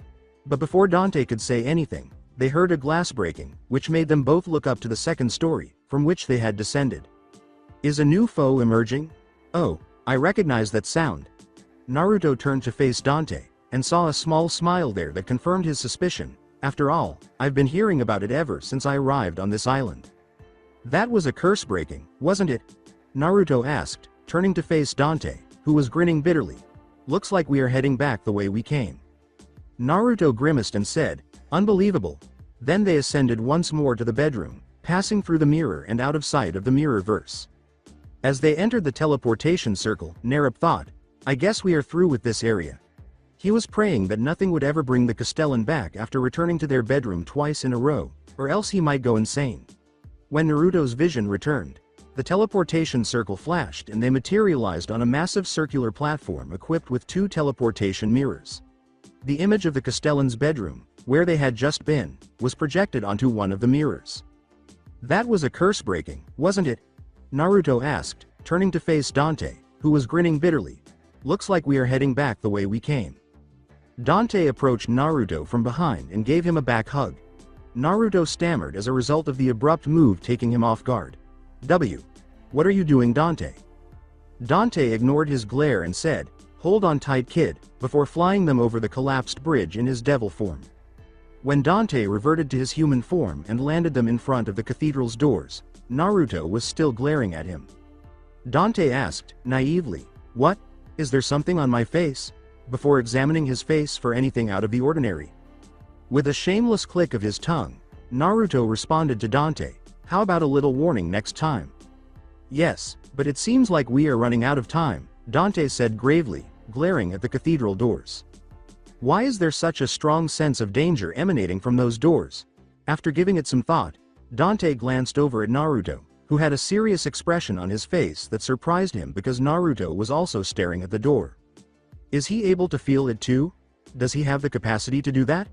But before Dante could say anything, they heard a glass breaking, which made them both look up to the second story, from which they had descended. Is a new foe emerging? Oh, I recognize that sound. Naruto turned to face Dante, and saw a small smile there that confirmed his suspicion. After all, I've been hearing about it ever since I arrived on this island. That was a curse breaking, wasn't it? Naruto asked, turning to face Dante, who was grinning bitterly. "Looks like we are heading back the way we came." Naruto grimaced and said, "Unbelievable." Then they ascended once more to the bedroom, passing through the mirror and out of sight of the mirror-verse. As they entered the teleportation circle, Naruto thought, "I guess we are through with this area." He was praying that nothing would ever bring the Castellan back after returning to their bedroom twice in a row, or else he might go insane. When Naruto's vision returned, the teleportation circle flashed and they materialized on a massive circular platform equipped with 2 teleportation mirrors. The image of the Castellan's bedroom, where they had just been, was projected onto one of the mirrors. "That was a curse breaking, wasn't it?" Naruto asked, turning to face Dante, who was grinning bitterly. "Looks like we are heading back the way we came." Dante approached Naruto from behind and gave him a back hug. Naruto stammered as a result of the abrupt move taking him off guard. What are you doing, Dante?" Dante ignored his glare and said, "Hold on tight, kid," before flying them over the collapsed bridge in his devil form. When Dante reverted to his human form and landed them in front of the cathedral's doors, Naruto was still glaring at him. Dante asked, naively, "What? Is there something on my face?" before examining his face for anything out of the ordinary. With a shameless click of his tongue, Naruto responded to Dante, "How about a little warning next time?" "Yes, but it seems like we are running out of time," Dante said gravely, glaring at the cathedral doors. "Why is there such a strong sense of danger emanating from those doors?" After giving it some thought, Dante glanced over at Naruto, who had a serious expression on his face that surprised him because Naruto was also staring at the door. Is he able to feel it too? Does he have the capacity to do that?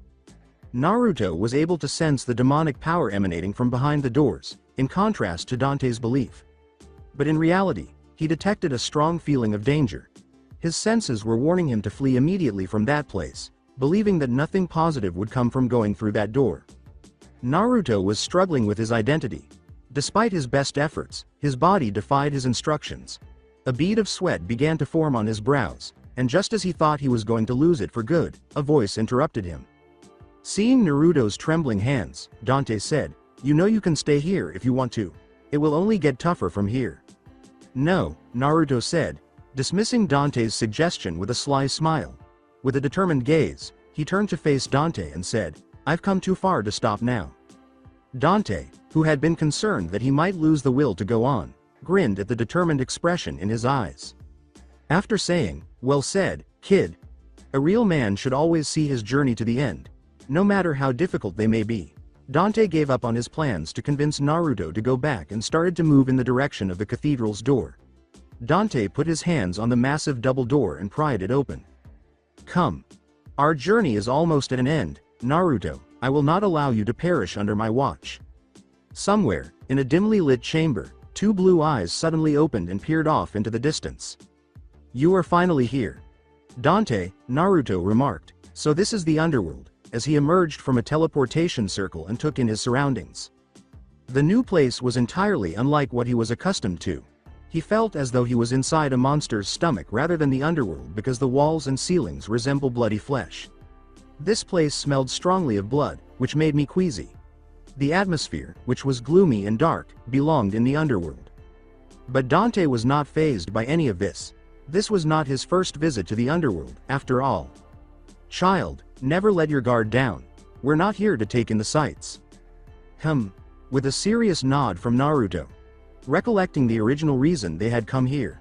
Naruto was able to sense the demonic power emanating from behind the doors, in contrast to Dante's belief. But in reality, he detected a strong feeling of danger. His senses were warning him to flee immediately from that place, believing that nothing positive would come from going through that door. Naruto was struggling with his identity. Despite his best efforts, his body defied his instructions. A bead of sweat began to form on his brows, and just as he thought he was going to lose it for good, a voice interrupted him. Seeing Naruto's trembling hands, Dante said, "You know you can stay here if you want to. It will only get tougher from here." "No," Naruto said, dismissing Dante's suggestion with a sly smile. With a determined gaze, he turned to face Dante and said, "I've come too far to stop now." Dante, who had been concerned that he might lose the will to go on, grinned at the determined expression in his eyes. After saying, "Well said, kid. A real man should always see his journey to the end, no matter how difficult they may be," Dante gave up on his plans to convince Naruto to go back and started to move in the direction of the cathedral's door. Dante put his hands on the massive double door and pried it open. "Come. Our journey is almost at an end, Naruto. I will not allow you to perish under my watch." Somewhere, in a dimly lit chamber, 2 blue eyes suddenly opened and peered off into the distance. "You are finally here. Dante," Naruto remarked, "so this is the underworld," as he emerged from a teleportation circle and took in his surroundings. The new place was entirely unlike what he was accustomed to. He felt as though he was inside a monster's stomach rather than the underworld because the walls and ceilings resemble bloody flesh. This place smelled strongly of blood, which made me queasy. The atmosphere, which was gloomy and dark, belonged in the underworld. But Dante was not fazed by any of this. This was not his first visit to the underworld, after all. "Child, never let your guard down. We're not here to take in the sights." With a serious nod from Naruto, recollecting the original reason they had come here.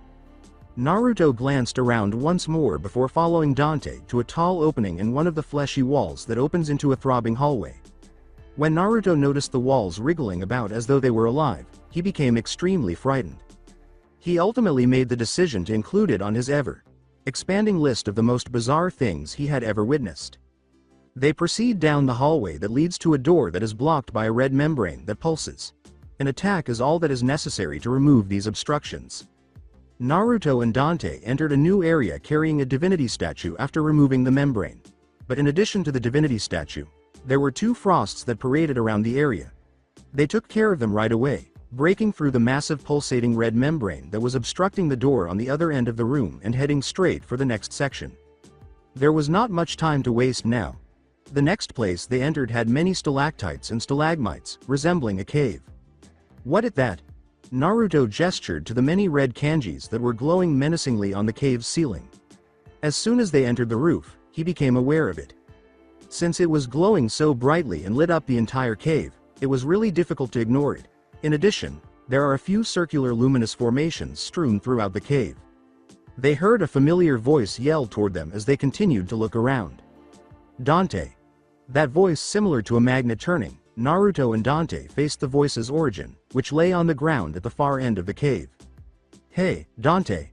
Naruto glanced around once more before following Dante to a tall opening in one of the fleshy walls that opens into a throbbing hallway. When Naruto noticed the walls wriggling about as though they were alive, he became extremely frightened. He ultimately made the decision to include it on his ever-expanding list of the most bizarre things he had ever witnessed. They proceed down the hallway that leads to a door that is blocked by a red membrane that pulses. An attack is all that is necessary to remove these obstructions. Naruto and Dante entered a new area carrying a divinity statue after removing the membrane. But in addition to the divinity statue, there were 2 frosts that paraded around the area. They took care of them right away, breaking through the massive pulsating red membrane that was obstructing the door on the other end of the room and heading straight for the next section. There was not much time to waste now. The next place they entered had many stalactites and stalagmites, resembling a cave. "What at that?" Naruto gestured to the many red kanjis that were glowing menacingly on the cave's ceiling. As soon as they entered the roof, he became aware of it. Since it was glowing so brightly and lit up the entire cave, it was really difficult to ignore it. In addition, there are a few circular luminous formations strewn throughout the cave. They heard a familiar voice yell toward them as they continued to look around. Dante. That voice, similar to a magnet turning, Naruto and Dante faced the voice's origin, which lay on the ground at the far end of the cave. "Hey, Dante!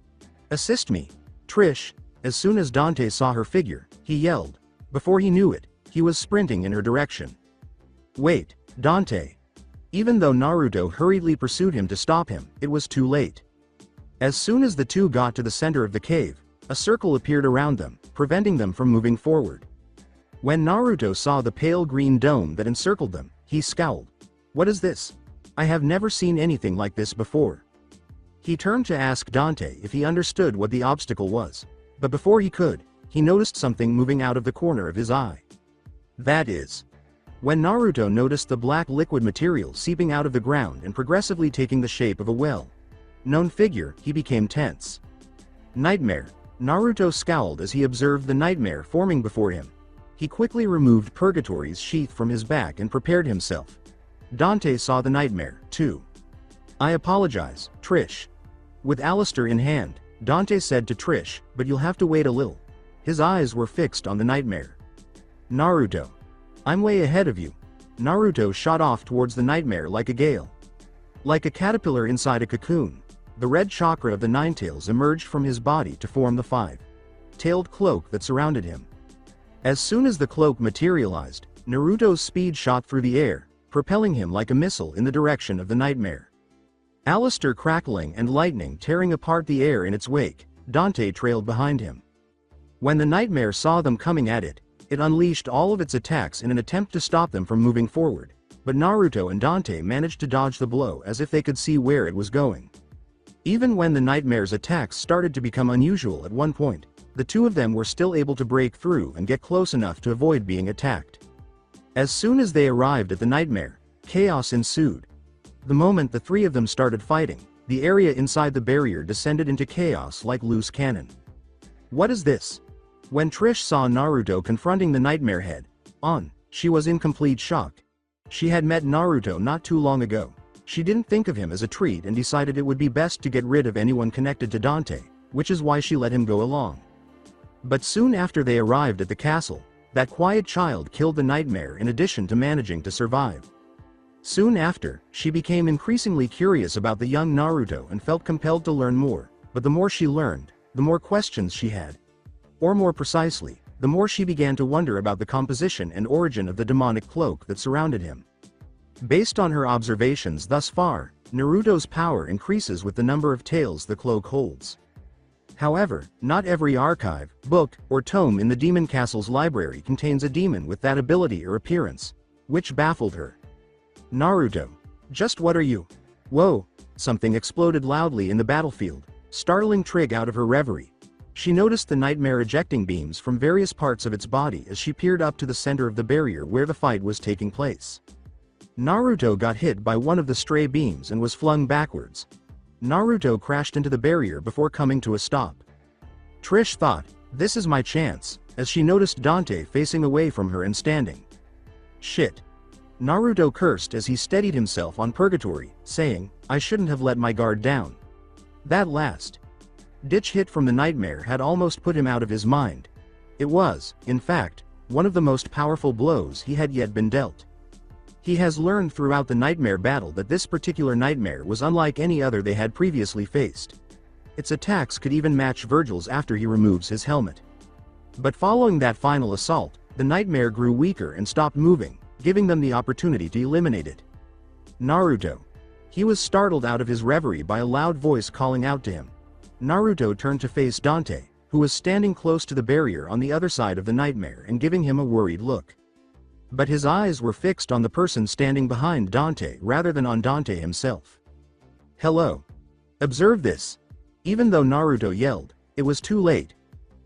Assist me! Trish!" As soon as Dante saw her figure, he yelled. Before he knew it, he was sprinting in her direction. "Wait, Dante!" Even though Naruto hurriedly pursued him to stop him, it was too late. As soon as the two got to the center of the cave, a circle appeared around them, preventing them from moving forward. When Naruto saw the pale green dome that encircled them, he scowled. "What is this? I have never seen anything like this before." He turned to ask Dante if he understood what the obstacle was, but before he could, he noticed something moving out of the corner of his eye. That is, when Naruto noticed the black liquid material seeping out of the ground and progressively taking the shape of a well-known figure, he became tense. Nightmare. Naruto scowled as he observed the nightmare forming before him. He quickly removed Purgatory's sheath from his back and prepared himself. Dante saw the nightmare, too. "I apologize, Trish." With Alistair in hand, Dante said to Trish, "But you'll have to wait a little." His eyes were fixed on the nightmare. "Naruto. I'm way ahead of you." Naruto shot off towards the nightmare like a gale. Like a caterpillar inside a cocoon, the red chakra of the Ninetails emerged from his body to form the five-tailed cloak that surrounded him. As soon as the cloak materialized, Naruto's speed shot through the air, propelling him like a missile in the direction of the nightmare. Alistair crackling and lightning tearing apart the air in its wake, Dante trailed behind him. When the nightmare saw them coming at it, it unleashed all of its attacks in an attempt to stop them from moving forward, but Naruto and Dante managed to dodge the blow as if they could see where it was going. Even when the nightmare's attacks started to become unusual at one point, the two of them were still able to break through and get close enough to avoid being attacked. As soon as they arrived at the nightmare, chaos ensued. The moment the three of them started fighting, the area inside the barrier descended into chaos like loose cannon. "What is this?" When Trish saw Naruto confronting the nightmare head-on, she was in complete shock. She had met Naruto not too long ago. She didn't think of him as a treat and decided it would be best to get rid of anyone connected to Dante, which is why she let him go along. But soon after they arrived at the castle, that quiet child killed the nightmare in addition to managing to survive. Soon after, she became increasingly curious about the young Naruto and felt compelled to learn more, but the more she learned, the more questions she had. Or more precisely, the more she began to wonder about the composition and origin of the demonic cloak that surrounded him. Based on her observations thus far, Naruto's power increases with the number of tails the cloak holds. However, not every archive, book, or tome in the Demon Castle's library contains a demon with that ability or appearance, which baffled her. "Naruto. Just what are you?" Whoa! Something exploded loudly in the battlefield, startling Trig out of her reverie. She noticed the nightmare ejecting beams from various parts of its body as she peered up to the center of the barrier where the fight was taking place. Naruto got hit by one of the stray beams and was flung backwards. Naruto crashed into the barrier before coming to a stop. Trish thought, "This is my chance," as she noticed Dante facing away from her and standing. "Shit." Naruto cursed as he steadied himself on Purgatory, saying, "I shouldn't have let my guard down." That last ditch hit from the nightmare had almost put him out of his mind. It was, in fact, one of the most powerful blows he had yet been dealt. He has learned throughout the nightmare battle that this particular nightmare was unlike any other they had previously faced. Its attacks could even match Virgil's after he removes his helmet. But following that final assault, the nightmare grew weaker and stopped moving, giving them the opportunity to eliminate it. Naruto. He was startled out of his reverie by a loud voice calling out to him. Naruto turned to face Dante, who was standing close to the barrier on the other side of the nightmare and giving him a worried look. But his eyes were fixed on the person standing behind Dante rather than on Dante himself. "Hello. Observe this." Even though Naruto yelled, it was too late.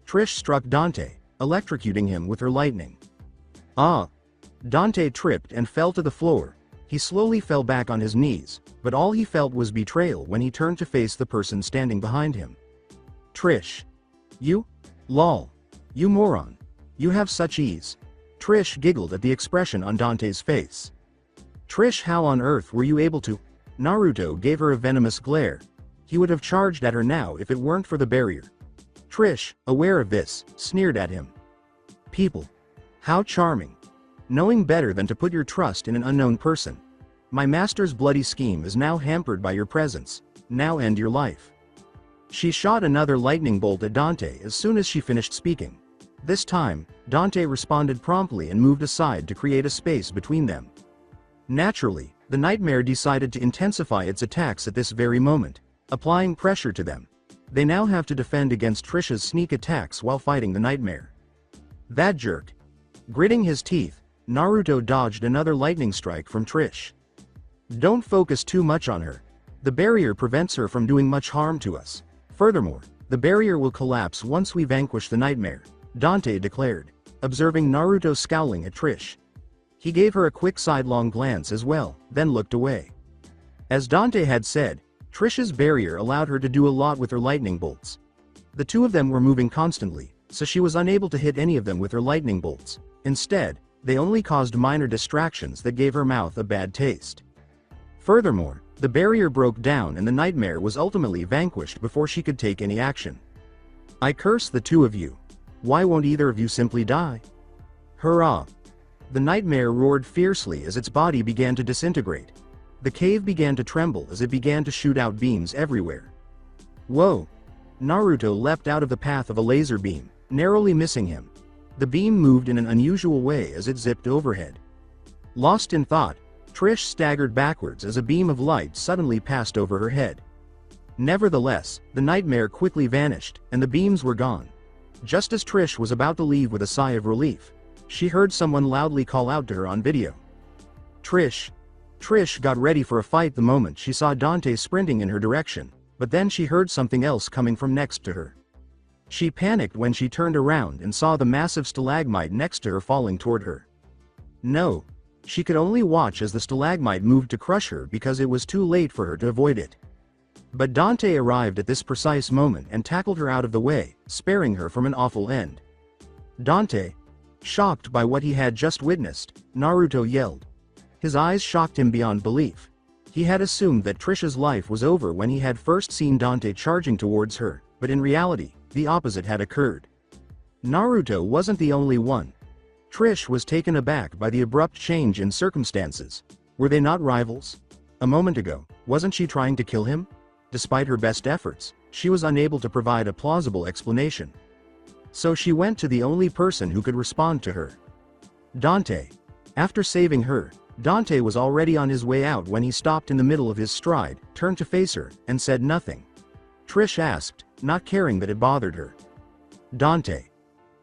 Trish struck Dante, electrocuting him with her lightning. Ah! Dante tripped and fell to the floor, He slowly fell back on his knees, but all he felt was betrayal when he turned to face the person standing behind him. Trish. You? Lol. You moron. You have such ease. Trish giggled at the expression on Dante's face. Trish, how on earth were you able to? Naruto gave her a venomous glare. He would have charged at her now if it weren't for the barrier. Trish, aware of this, sneered at him. People. How charming. Knowing better than to put your trust in an unknown person. My master's bloody scheme is now hampered by your presence. Now end your life. She shot another lightning bolt at Dante as soon as she finished speaking. This time, Dante responded promptly and moved aside to create a space between them. Naturally, the nightmare decided to intensify its attacks at this very moment, applying pressure to them. They now have to defend against Trish's sneak attacks while fighting the nightmare. That jerk. Gritting his teeth, Naruto dodged another lightning strike from Trish. Don't focus too much on her. The barrier prevents her from doing much harm to us. Furthermore, the barrier will collapse once we vanquish the nightmare, Dante declared, observing Naruto scowling at Trish. He gave her a quick sidelong glance as well, then looked away. As Dante had said, Trish's barrier allowed her to do a lot with her lightning bolts. The two of them were moving constantly, so she was unable to hit any of them with her lightning bolts. Instead, they only caused minor distractions that gave her mouth a bad taste. Furthermore, the barrier broke down and the nightmare was ultimately vanquished before she could take any action. I curse the two of you. Why won't either of you simply die? Hurrah! The nightmare roared fiercely as its body began to disintegrate. The cave began to tremble as it began to shoot out beams everywhere. Whoa! Naruto leapt out of the path of a laser beam, narrowly missing him. The beam moved in an unusual way as it zipped overhead. Lost in thought, Trish staggered backwards as a beam of light suddenly passed over her head. Nevertheless, the nightmare quickly vanished, and the beams were gone. Just as Trish was about to leave with a sigh of relief, she heard someone loudly call out to her on video. Trish. Trish got ready for a fight the moment she saw Dante sprinting in her direction, but then she heard something else coming from next to her. She panicked when she turned around and saw the massive stalagmite next to her falling toward her. No. She could only watch as the stalagmite moved to crush her because it was too late for her to avoid it. But Dante arrived at this precise moment and tackled her out of the way, sparing her from an awful end. Dante. Shocked by what he had just witnessed, Naruto yelled. His eyes shocked him beyond belief. He had assumed that Trish's life was over when he had first seen Dante charging towards her, but in reality, the opposite had occurred. Naruto wasn't the only one. Trish was taken aback by the abrupt change in circumstances. Were they not rivals? A moment ago, wasn't she trying to kill him? Despite her best efforts, she was unable to provide a plausible explanation. So she went to the only person who could respond to her. Dante. After saving her, Dante was already on his way out when he stopped in the middle of his stride, turned to face her, and said nothing. Trish asked, not caring that it bothered her. Dante.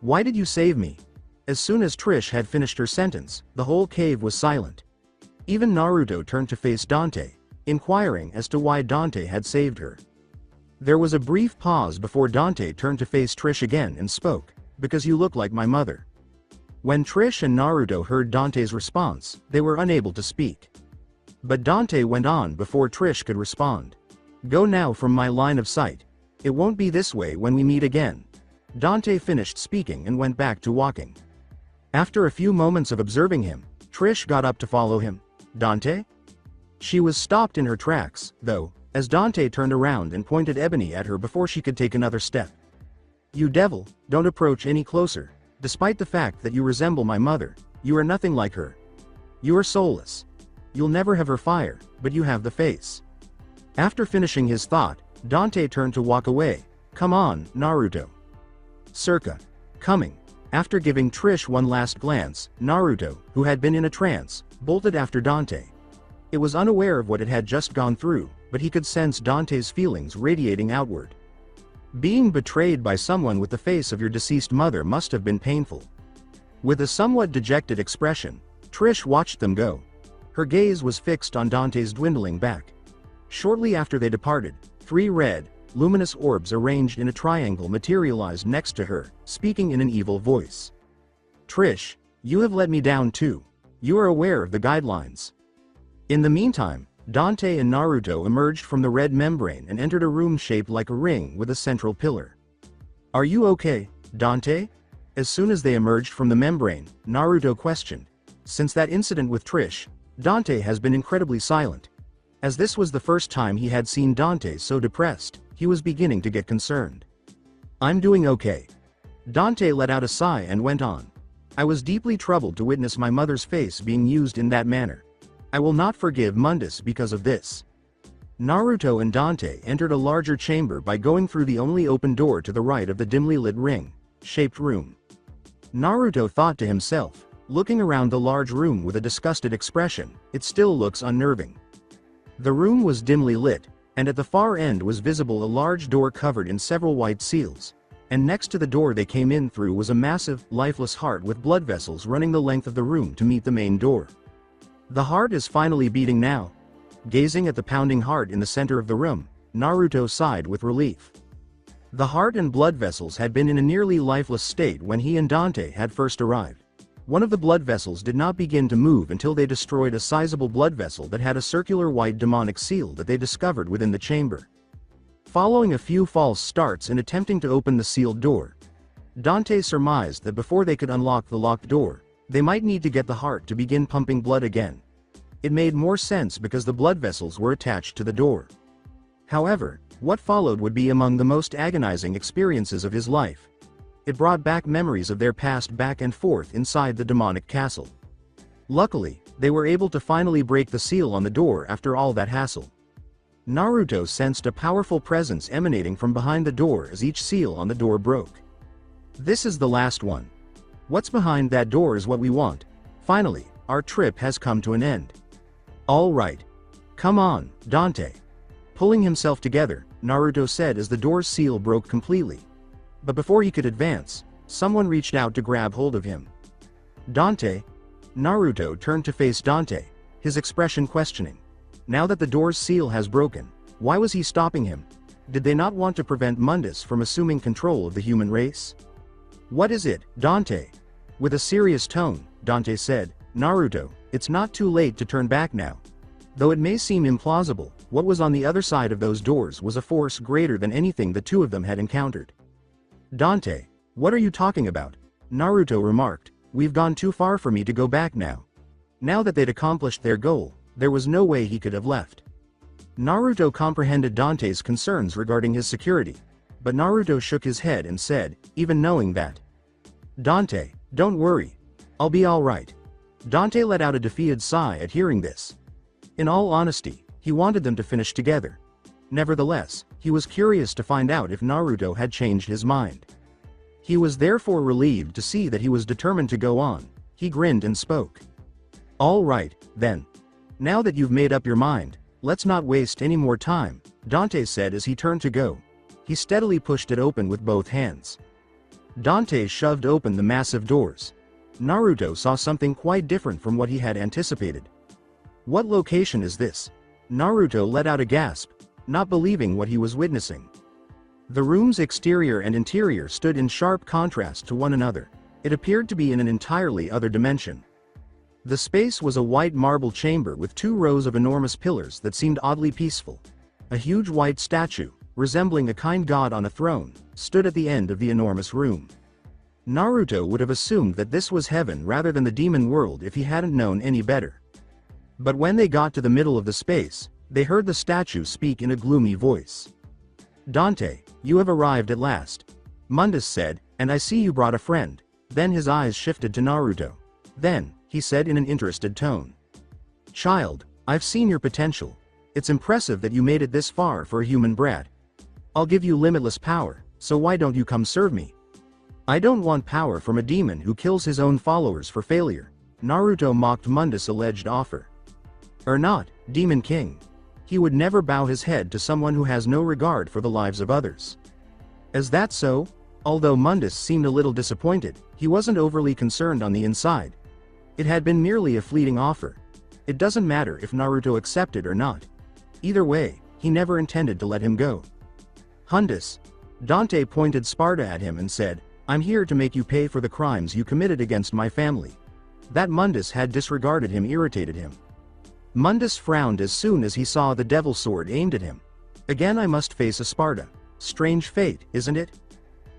Why did you save me? As soon as Trish had finished her sentence, the whole cave was silent. Even Naruto turned to face Dante, inquiring as to why Dante had saved her. There was a brief pause before Dante turned to face Trish again and spoke, because you look like my mother. When Trish and Naruto heard Dante's response, they were unable to speak. But Dante went on before Trish could respond. Go now from my line of sight. It won't be this way when we meet again. Dante finished speaking and went back to walking. After a few moments of observing him, Trish got up to follow him. Dante? She was stopped in her tracks, though, as Dante turned around and pointed ebony at her before she could take another step. You devil, don't approach any closer. Despite the fact that you resemble my mother, you are nothing like her. You are soulless. You'll never have her fire, but you have the face. After finishing his thought, Dante turned to walk away. Come on, Naruto. Circa. Coming. After giving Trish one last glance, Naruto, who had been in a trance, bolted after Dante. It was unaware of what it had just gone through, but he could sense Dante's feelings radiating outward. Being betrayed by someone with the face of your deceased mother must have been painful. With a somewhat dejected expression, Trish watched them go. Her gaze was fixed on Dante's dwindling back. Shortly after they departed, 3 red, luminous orbs arranged in a triangle materialized next to her, speaking in an evil voice. Trish, you have let me down too. You are aware of the guidelines. In the meantime, Dante and Naruto emerged from the red membrane and entered a room shaped like a ring with a central pillar. "Are you okay, Dante?" As soon as they emerged from the membrane, Naruto questioned. Since that incident with Trish, Dante has been incredibly silent. As this was the first time he had seen Dante so depressed, he was beginning to get concerned. "I'm doing okay." Dante let out a sigh and went on. "I was deeply troubled to witness my mother's face being used in that manner. I will not forgive Mundus because of this." Naruto and Dante entered a larger chamber by going through the only open door to the right of the dimly lit ring-shaped room. Naruto thought to himself, looking around the large room with a disgusted expression, "It still looks unnerving." The room was dimly lit, and at the far end was visible a large door covered in several white seals, and next to the door they came in through was a massive, lifeless heart with blood vessels running the length of the room to meet the main door. "The heart is finally beating now." Gazing at the pounding heart in the center of the room, Naruto sighed with relief. The heart and blood vessels had been in a nearly lifeless state when he and Dante had first arrived. One of the blood vessels did not begin to move until they destroyed a sizable blood vessel that had a circular white demonic seal that they discovered within the chamber. Following a few false starts and attempting to open the sealed door, Dante surmised that before they could unlock the locked door, they might need to get the heart to begin pumping blood again. It made more sense because the blood vessels were attached to the door. However, what followed would be among the most agonizing experiences of his life. It brought back memories of their past back and forth inside the demonic castle. Luckily, they were able to finally break the seal on the door after all that hassle. Naruto sensed a powerful presence emanating from behind the door as each seal on the door broke. "This is the last one. What's behind that door is what we want. Finally, our trip has come to an end." "All right. Come on, Dante." Pulling himself together, Naruto said as the door's seal broke completely. But before he could advance, someone reached out to grab hold of him. "Dante?" Naruto turned to face Dante, his expression questioning. Now that the door's seal has broken, why was he stopping him? Did they not want to prevent Mundus from assuming control of the human race? "What is it, Dante?" With a serious tone, Dante said, "Naruto, it's not too late to turn back now. Though it may seem implausible, what was on the other side of those doors was a force greater than anything the two of them had encountered." "Dante, what are you talking about?" Naruto remarked. "We've gone too far for me to go back now." Now that they'd accomplished their goal, there was no way he could have left. Naruto comprehended Dante's concerns regarding his security, but Naruto shook his head and said, even knowing that. "Dante, don't worry. I'll be alright." Dante let out a defeated sigh at hearing this. In all honesty, he wanted them to finish together. Nevertheless, he was curious to find out if Naruto had changed his mind. He was therefore relieved to see that he was determined to go on. He grinned and spoke. "All right, then. Now that you've made up your mind, let's not waste any more time," Dante said as he turned to go. He steadily pushed it open with both hands. Dante shoved open the massive doors. Naruto saw something quite different from what he had anticipated. "What location is this?" Naruto let out a gasp, not believing what he was witnessing. The room's exterior and interior stood in sharp contrast to one another. It appeared to be in an entirely other dimension. The space was a white marble chamber with 2 rows of enormous pillars that seemed oddly peaceful. A huge white statue, resembling a kind god on a throne, stood at the end of the enormous room. Naruto would have assumed that this was heaven rather than the demon world if he hadn't known any better. But when they got to the middle of the space, they heard the statue speak in a gloomy voice. "Dante, you have arrived at last," Mundus said, "and I see you brought a friend." Then his eyes shifted to Naruto. "Then," he said in an interested tone. "Child, I've seen your potential. It's impressive that you made it this far for a human brat. I'll give you limitless power, so why don't you come serve me?" "I don't want power from a demon who kills his own followers for failure," Naruto mocked Mundus' alleged offer. "Or not, Demon King. He would never bow his head to someone who has no regard for the lives of others." "Is that so?" Although Mundus seemed a little disappointed, he wasn't overly concerned on the inside. It had been merely a fleeting offer. It doesn't matter if Naruto accepted or not. Either way, he never intended to let him go. "Mundus." Dante pointed Sparda at him and said, "I'm here to make you pay for the crimes you committed against my family." That Mundus had disregarded him irritated him. Mundus frowned as soon as he saw the devil sword aimed at him. Again I must face a Sparda. Strange fate, isn't it?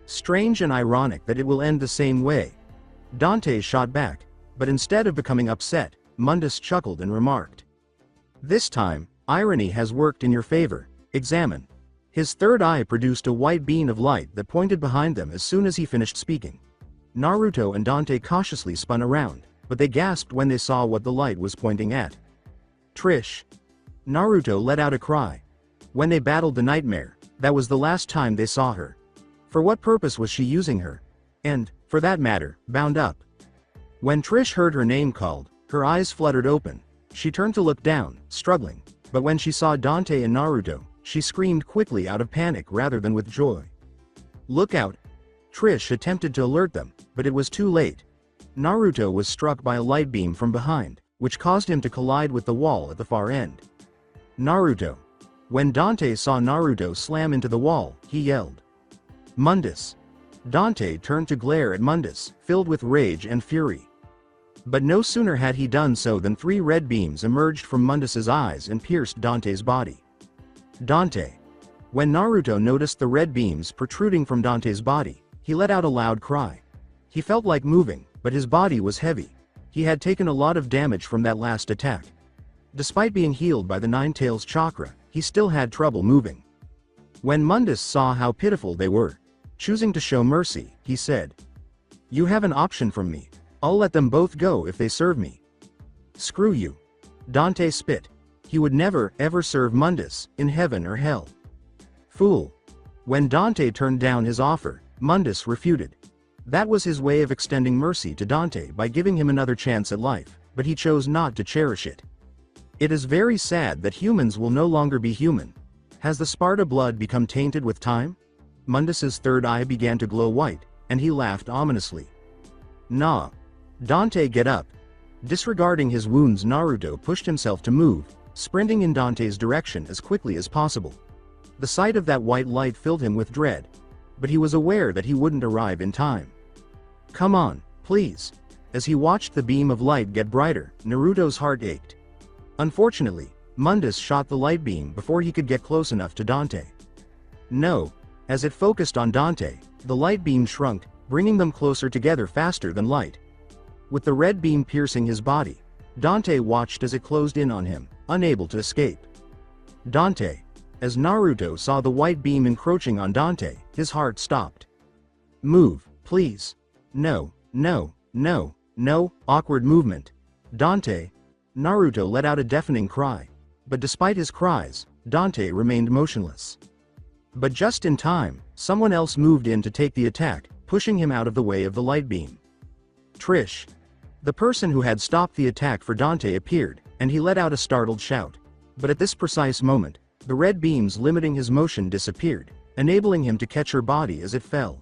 Strange and ironic that it will end the same way. Dante shot back, but instead of becoming upset, Mundus chuckled and remarked. This time, irony has worked in your favor. Examine. His third eye produced a white beam of light that pointed behind them as soon as he finished speaking. Naruto and Dante cautiously spun around, but they gasped when they saw what the light was pointing at. Trish. Naruto let out a cry. When they battled the nightmare, that was the last time they saw her. For what purpose was she using her? And, for that matter, bound up? When Trish heard her name called, her eyes fluttered open. She turned to look down, struggling, but when she saw Dante and Naruto, she screamed quickly out of panic rather than with joy. Look out! Trish attempted to alert them, but it was too late. Naruto was struck by a light beam from behind, which caused him to collide with the wall at the far end. Naruto. When Dante saw Naruto slam into the wall, he yelled. Mundus. Dante turned to glare at Mundus, filled with rage and fury. But no sooner had he done so than 3 red beams emerged from Mundus's eyes and pierced Dante's body. Dante. When Naruto noticed the red beams protruding from Dante's body, he let out a loud cry. He felt like moving, but his body was heavy. He had taken a lot of damage from that last attack. Despite being healed by the Nine Tails chakra, he still had trouble moving. When Mundus saw how pitiful they were, choosing to show mercy, he said, You have an option from me. I'll let them both go if they serve me. Screw you. Dante spit. He would never, ever serve Mundus, in heaven or hell. Fool. When Dante turned down his offer, Mundus refuted. That was his way of extending mercy to Dante by giving him another chance at life, but he chose not to cherish it. It is very sad that humans will no longer be human. Has the Sparda blood become tainted with time? Mundus's third eye began to glow white, and he laughed ominously. Nah. Dante, get up. Disregarding his wounds, Naruto pushed himself to move, sprinting in Dante's direction as quickly as possible. The sight of that white light filled him with dread, but he was aware that he wouldn't arrive in time. Come on, please. As he watched the beam of light get brighter, Naruto's heart ached. Unfortunately, Mundus shot the light beam before he could get close enough to Dante. No. As it focused on Dante, the light beam shrunk, bringing them closer together faster than light. With the red beam piercing his body, Dante watched as it closed in on him, unable to escape. Dante. As Naruto saw the white beam encroaching on Dante, his heart stopped. Move, please. No, no, no, no, awkward movement. Dante. Naruto let out a deafening cry. But despite his cries, Dante remained motionless. But just in time, someone else moved in to take the attack, pushing him out of the way of the light beam. Trish. The person who had stopped the attack for Dante appeared, and he let out a startled shout. But at this precise moment, the red beams limiting his motion disappeared, enabling him to catch her body as it fell.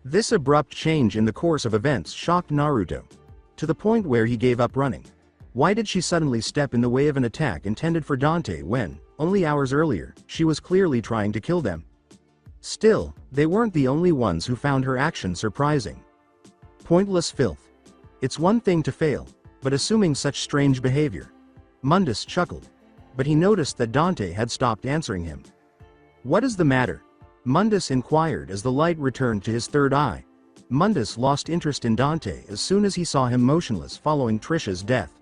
This abrupt change in the course of events shocked Naruto, to the point where he gave up running. Why did she suddenly step in the way of an attack intended for Dante when, only hours earlier, she was clearly trying to kill them? Still, they weren't the only ones who found her action surprising. Pointless filth. It's one thing to fail, but assuming such strange behavior. Mundus chuckled. But he noticed that Dante had stopped answering him. What is the matter? Mundus inquired as the light returned to his third eye. Mundus lost interest in Dante as soon as he saw him motionless following Trish's death.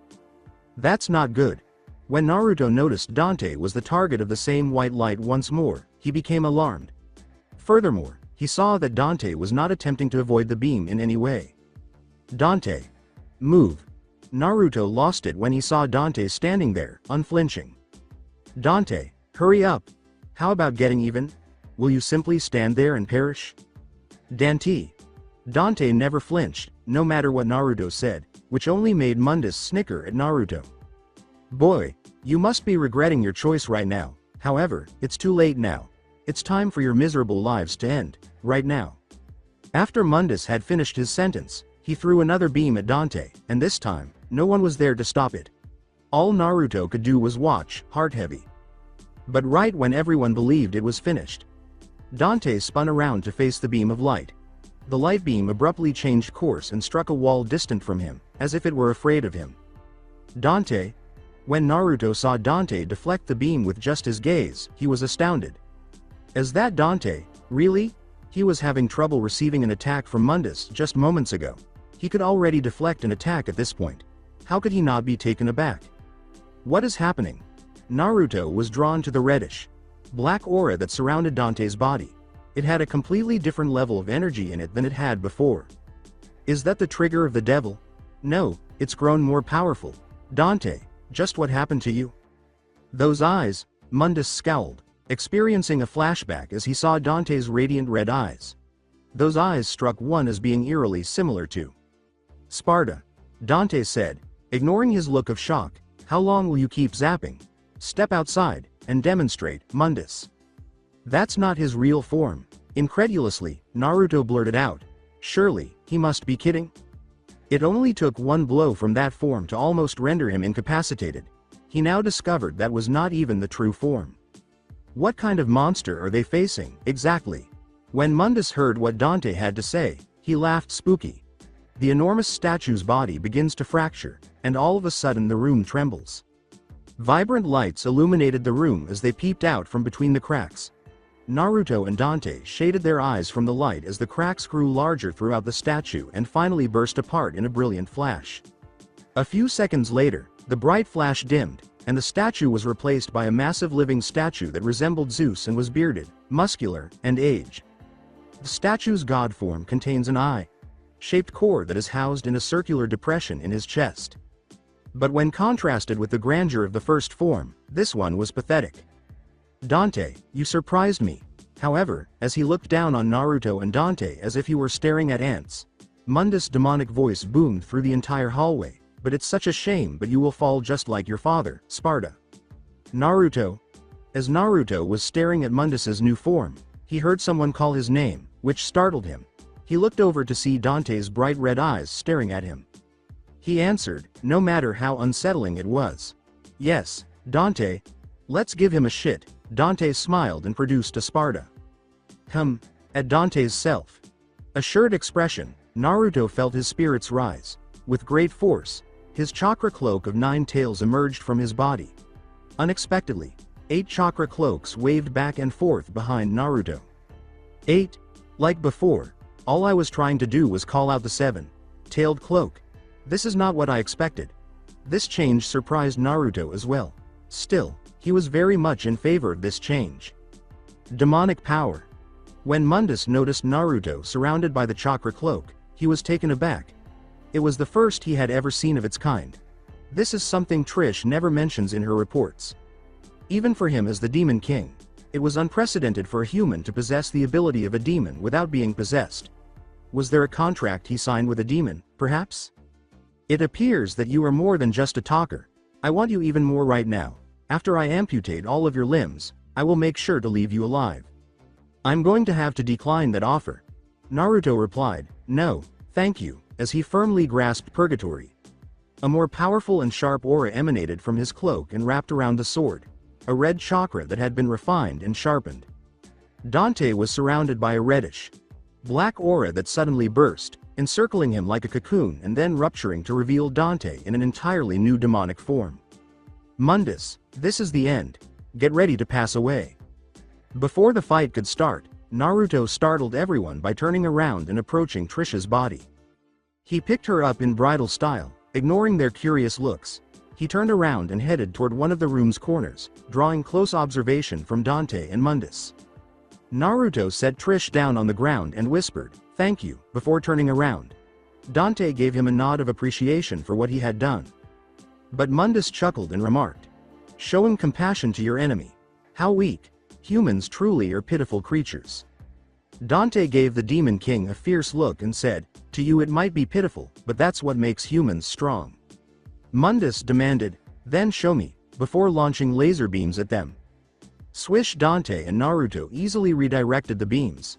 That's not good. When Naruto noticed Dante was the target of the same white light once more, he became alarmed. Furthermore, he saw that Dante was not attempting to avoid the beam in any way. Dante. Move. Naruto lost it when he saw Dante standing there, unflinching. Dante, hurry up. How about getting even? Will you simply stand there and perish? Dante. Dante never flinched, no matter what Naruto said, which only made Mundus snicker at Naruto. Boy, you must be regretting your choice right now. However, it's too late now. It's time for your miserable lives to end, right now. After Mundus had finished his sentence, he threw another beam at Dante, and this time, no one was there to stop it. All Naruto could do was watch, heart heavy. But right when everyone believed it was finished, Dante spun around to face the beam of light. The light beam abruptly changed course and struck a wall distant from him, as if it were afraid of him. Dante. When Naruto saw Dante deflect the beam with just his gaze, he was astounded. Is that Dante? Really? He was having trouble receiving an attack from Mundus just moments ago. He could already deflect an attack at this point. How could he not be taken aback? What is happening? Naruto was drawn to the reddish, black aura that surrounded Dante's body. It had a completely different level of energy in it than it had before. Is that the trigger of the devil? No, it's grown more powerful. Dante, just what happened to you? Those eyes, Mundus scowled, experiencing a flashback as he saw Dante's radiant red eyes. Those eyes struck one as being eerily similar to Sparda. Dante said, ignoring his look of shock, how long will you keep zapping? Step outside, and demonstrate, Mundus. That's not his real form. Incredulously, Naruto blurted out. Surely, he must be kidding? It only took one blow from that form to almost render him incapacitated. He now discovered that was not even the true form. What kind of monster are they facing, exactly? When Mundus heard what Dante had to say, he laughed spooky. The enormous statue's body begins to fracture, and all of a sudden the room trembles. Vibrant lights illuminated the room as they peeped out from between the cracks. Naruto and Dante shaded their eyes from the light as the cracks grew larger throughout the statue and finally burst apart in a brilliant flash. A few seconds later, the bright flash dimmed, and the statue was replaced by a massive living statue that resembled Zeus and was bearded, muscular, and aged. The statue's god form contains an eye-shaped core that is housed in a circular depression in his chest. But when contrasted with the grandeur of the first form, this one was pathetic. Dante, you surprised me. However, as he looked down on Naruto and Dante as if he were staring at ants, Mundus' demonic voice boomed through the entire hallway. But it's such a shame, but you will fall just like your father, Sparda. Naruto. As Naruto was staring at Mundus's new form, he heard someone call his name, which startled him. He looked over to see Dante's bright red eyes staring at him. He answered, no matter how unsettling it was. Yes, Dante. Let's give him a shit. Dante smiled and produced a Sparda. At Dante's self-assured expression, Naruto felt his spirits rise. With great force, his chakra cloak of 9 tails emerged from his body. Unexpectedly, 8 chakra cloaks waved back and forth behind Naruto. 8. Like before, all I was trying to do was call out the 7-tailed cloak. This is not what I expected. This change surprised Naruto as well. Still, he was very much in favor of this change. Demonic power. When Mundus noticed Naruto surrounded by the chakra cloak, he was taken aback. It was the first he had ever seen of its kind. This is something Trish never mentions in her reports. Even for him as the Demon King, it was unprecedented for a human to possess the ability of a demon without being possessed. Was there a contract he signed with a demon, perhaps? It appears that you are more than just a talker. I want you even more right now. After I amputate all of your limbs, I will make sure to leave you alive. I'm going to have to decline that offer. Naruto replied, no, thank you, as he firmly grasped purgatory. A more powerful and sharp aura emanated from his cloak and wrapped around the sword, a red chakra that had been refined and sharpened. Dante was surrounded by a reddish, black aura that suddenly burst, encircling him like a cocoon and then rupturing to reveal Dante in an entirely new demonic form. Mundus, this is the end. Get ready to pass away. Before the fight could start, Naruto startled everyone by turning around and approaching Trish's body. He picked her up in bridal style, ignoring their curious looks. He turned around and headed toward one of the room's corners, drawing close observation from Dante and Mundus. Naruto set Trish down on the ground and whispered, thank you, before turning around. Dante gave him a nod of appreciation for what he had done. But Mundus chuckled and remarked, showing compassion to your enemy. How weak. Humans truly are pitiful creatures. Dante gave the Demon King a fierce look and said, to you it might be pitiful, but that's what makes humans strong. Mundus demanded, then show me, before launching laser beams at them. Swish. Dante and Naruto easily redirected the beams.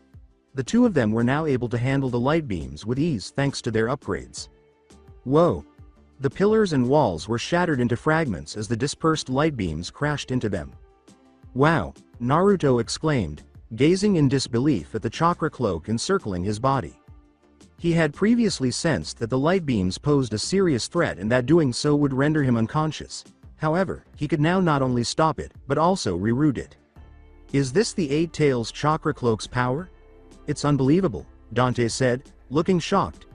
The two of them were now able to handle the light beams with ease thanks to their upgrades. Whoa! The pillars and walls were shattered into fragments as the dispersed light beams crashed into them. Wow! Naruto exclaimed, gazing in disbelief at the chakra cloak encircling his body. He had previously sensed that the light beams posed a serious threat and that doing so would render him unconscious. However, he could now not only stop it, but also reroute it. Is this the Eight Tails Chakra Cloak's power? It's unbelievable, Dante said, looking shocked.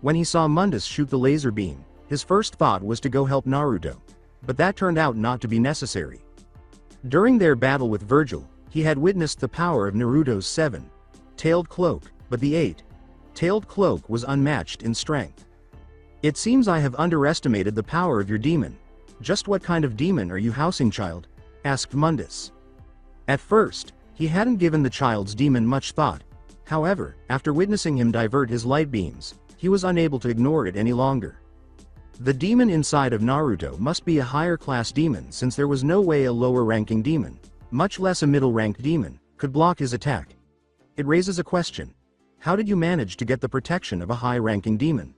When he saw Mundus shoot the laser beam, his first thought was to go help Naruto. But that turned out not to be necessary. During their battle with Virgil, he had witnessed the power of Naruto's seven-tailed cloak, but the eight-tailed cloak was unmatched in strength. It seems I have underestimated the power of your demon. Just what kind of demon are you housing, child? Asked Mundus. At first, he hadn't given the child's demon much thought. However, after witnessing him divert his light beams, he was unable to ignore it any longer. The demon inside of Naruto must be a higher class demon, since there was no way a lower ranking demon, much less a middle ranked demon, could block his attack. It raises a question. How did you manage to get the protection of a high ranking demon?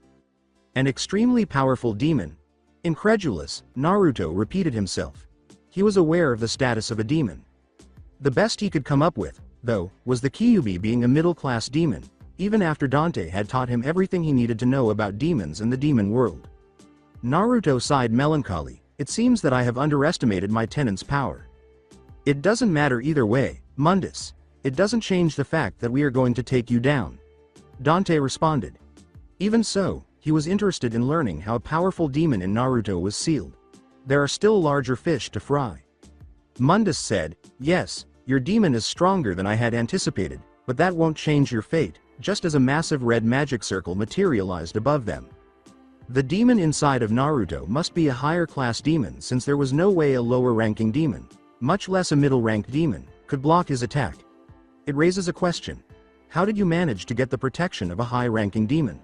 An extremely powerful demon. Incredulous, Naruto repeated himself. He was aware of the status of a demon. The best he could come up with, though, was the Kyuubi being a middle class demon, even after Dante had taught him everything he needed to know about demons and the demon world. Naruto sighed melancholy. It seems that I have underestimated my tenant's power. It doesn't matter either way, Mundus. It doesn't change the fact that we are going to take you down. Dante responded. Even so, he was interested in learning how a powerful demon in Naruto was sealed. There are still larger fish to fry. Mundus said, yes, your demon is stronger than I had anticipated, but that won't change your fate, just as a massive red magic circle materialized above them. The demon inside of Naruto must be a higher class demon, since there was no way a lower ranking demon, much less a middle ranked demon, could block his attack. It raises a question. How did you manage to get the protection of a high ranking demon?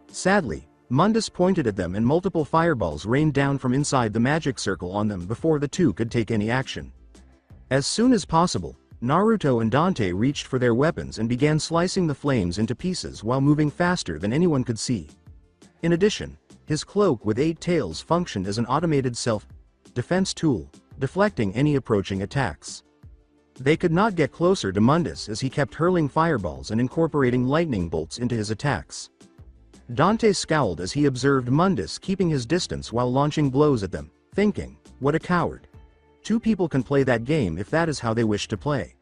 Sadly, Mundus pointed at them and multiple fireballs rained down from inside the magic circle on them before the two could take any action. As soon as possible, Naruto and Dante reached for their weapons and began slicing the flames into pieces while moving faster than anyone could see. In addition, his cloak with 8 tails functioned as an automated self-defense tool, deflecting any approaching attacks. They could not get closer to Mundus as he kept hurling fireballs and incorporating lightning bolts into his attacks. Dante scowled as he observed Mundus keeping his distance while launching blows at them, thinking, what a coward. Two people can play that game if that is how they wish to play.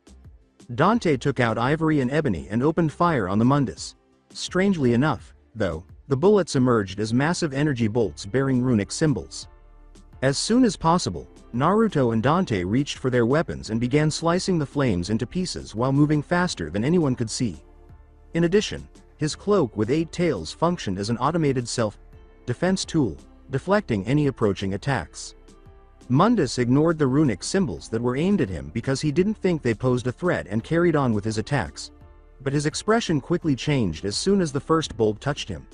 Dante took out ivory and ebony and opened fire on the Mundus. Strangely enough, though, the bullets emerged as massive energy bolts bearing runic symbols. As soon as possible, Naruto and Dante reached for their weapons and began slicing the flames into pieces while moving faster than anyone could see. In addition, his cloak with 8 tails functioned as an automated self-defense tool, deflecting any approaching attacks. Mundus ignored the runic symbols that were aimed at him because he didn't think they posed a threat and carried on with his attacks. But his expression quickly changed as soon as the first bolt touched him.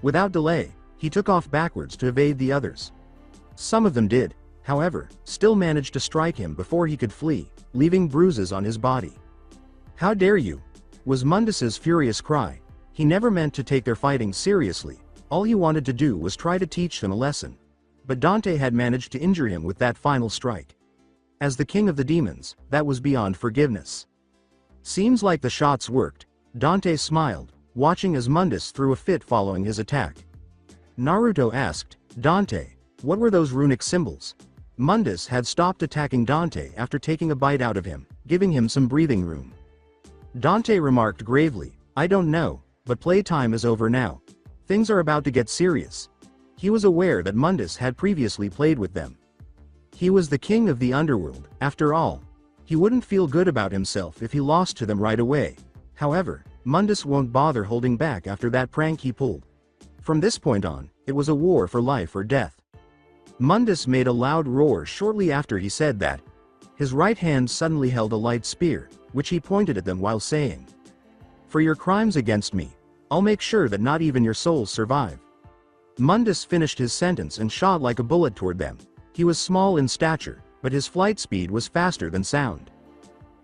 Without delay, he took off backwards to evade the others. Some of them did, however, still managed to strike him before he could flee, leaving bruises on his body. How dare you? Was Mundus's furious cry. He never meant to take their fighting seriously, all he wanted to do was try to teach them a lesson. But Dante had managed to injure him with that final strike. As the king of the demons, that was beyond forgiveness. Seems like the shots worked, Dante smiled, watching as Mundus threw a fit following his attack. Naruto asked, Dante, what were those runic symbols? Mundus had stopped attacking Dante after taking a bite out of him, giving him some breathing room. Dante remarked gravely, I don't know, but playtime is over now. Things are about to get serious. He was aware that Mundus had previously played with them. He was the king of the underworld, after all. He wouldn't feel good about himself if he lost to them right away. However, Mundus won't bother holding back after that prank he pulled. From this point on, it was a war for life or death. Mundus made a loud roar shortly after he said that. His right hand suddenly held a light spear, which he pointed at them while saying, for your crimes against me, I'll make sure that not even your souls survive. Mundus finished his sentence and shot like a bullet toward them. He was small in stature, but his flight speed was faster than sound.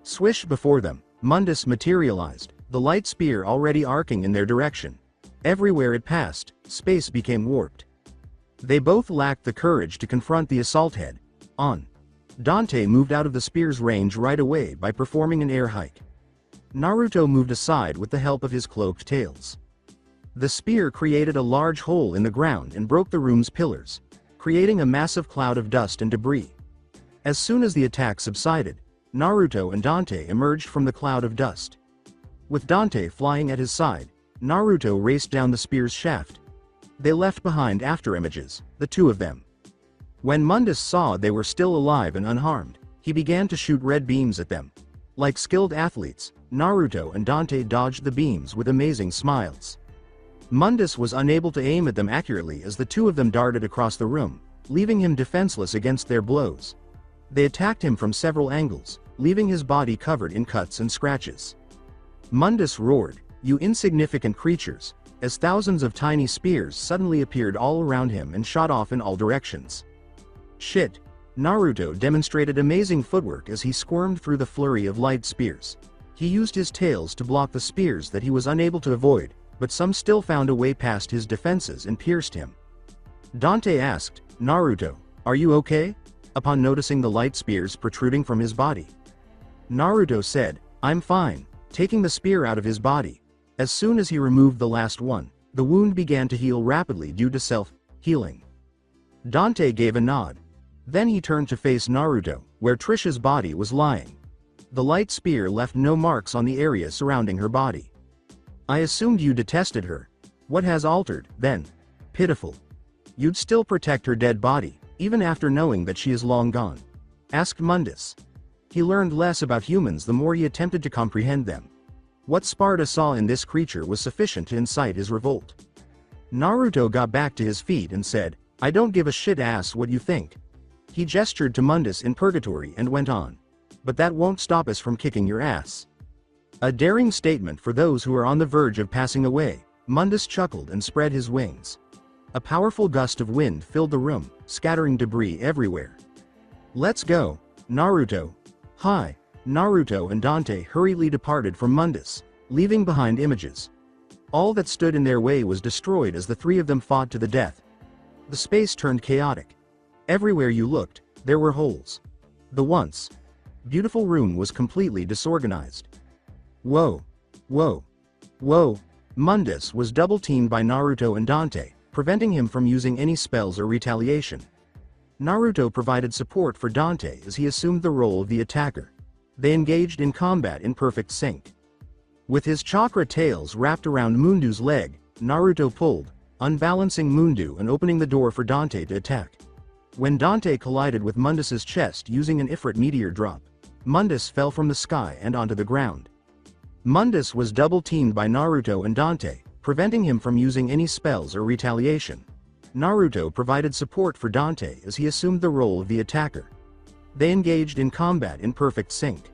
Swish before them, Mundus materialized, the light spear already arcing in their direction. Everywhere it passed, space became warped. They both lacked the courage to confront the assault head on. Dante moved out of the spear's range right away by performing an air hike. Naruto moved aside with the help of his cloaked tails. The spear created a large hole in the ground and broke the room's pillars, creating a massive cloud of dust and debris. As soon as the attack subsided, Naruto and Dante emerged from the cloud of dust. With Dante flying at his side, Naruto raced down the spear's shaft. They left behind afterimages, the two of them. When Mundus saw they were still alive and unharmed, he began to shoot red beams at them. Like skilled athletes, Naruto and Dante dodged the beams with amazing smiles. Mundus was unable to aim at them accurately as the two of them darted across the room, leaving him defenseless against their blows. They attacked him from several angles, leaving his body covered in cuts and scratches. Mundus roared, "You insignificant creatures," as thousands of tiny spears suddenly appeared all around him and shot off in all directions. Shit! Naruto demonstrated amazing footwork as he squirmed through the flurry of light spears. He used his tails to block the spears that he was unable to avoid, but some still found a way past his defenses and pierced him. Dante asked, "Naruto, are you okay?" upon noticing the light spears protruding from his body. Naruto said, "I'm fine," taking the spear out of his body. As soon as he removed the last one, the wound began to heal rapidly due to self-healing. Dante gave a nod. Then he turned to face Naruto, where Trish's body was lying. The light spear left no marks on the area surrounding her body. "I assumed you detested her. What has altered, then?" "Pitiful. You'd still protect her dead body, even after knowing that she is long gone?" asked Mundus. He learned less about humans the more he attempted to comprehend them. What Sparda saw in this creature was sufficient to incite his revolt. Naruto got back to his feet and said, "I don't give a shit ass what you think." He gestured to Mundus in purgatory and went on. "But that won't stop us from kicking your ass." A daring statement for those who are on the verge of passing away. Mundus chuckled and spread his wings. A powerful gust of wind filled the room, scattering debris everywhere. "Let's go, Naruto." Hi. Naruto and Dante hurriedly departed from Mundus, leaving behind images. All that stood in their way was destroyed as the three of them fought to the death. The space turned chaotic. Everywhere you looked, there were holes. The once beautiful room was completely disorganized. Whoa. Whoa. Whoa. Mundus was double-teamed by Naruto and Dante, preventing him from using any spells or retaliation. Naruto provided support for Dante as he assumed the role of the attacker. They engaged in combat in perfect sync. With his chakra tails wrapped around Mundu's leg, Naruto pulled, unbalancing Mundu and opening the door for Dante to attack. When Dante collided with Mundus's chest using an Ifrit meteor drop, Mundus fell from the sky and onto the ground. Mundus was double-teamed by Naruto and Dante, preventing him from using any spells or retaliation. Naruto provided support for Dante as he assumed the role of the attacker. They engaged in combat in perfect sync.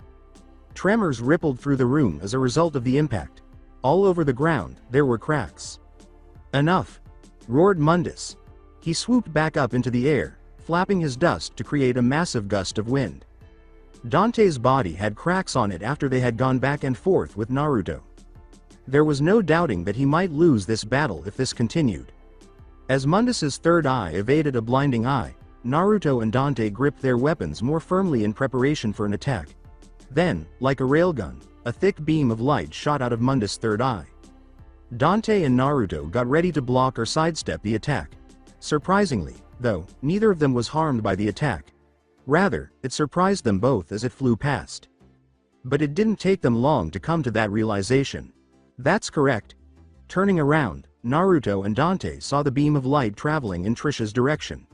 Tremors rippled through the room as a result of the impact. All over the ground, there were cracks. "Enough!" roared Mundus. He swooped back up into the air, flapping his dust to create a massive gust of wind. Dante's body had cracks on it after they had gone back and forth with Naruto. There was no doubting that he might lose this battle if this continued. As Mundus's third eye evaded a blinding eye, Naruto and Dante gripped their weapons more firmly in preparation for an attack. Then, like a railgun, a thick beam of light shot out of Mundus' third eye. Dante and Naruto got ready to block or sidestep the attack. Surprisingly, though, neither of them was harmed by the attack. Rather, it surprised them both as it flew past. But it didn't take them long to come to that realization. That's correct. Turning around, Naruto and Dante saw the beam of light traveling in Trish's direction.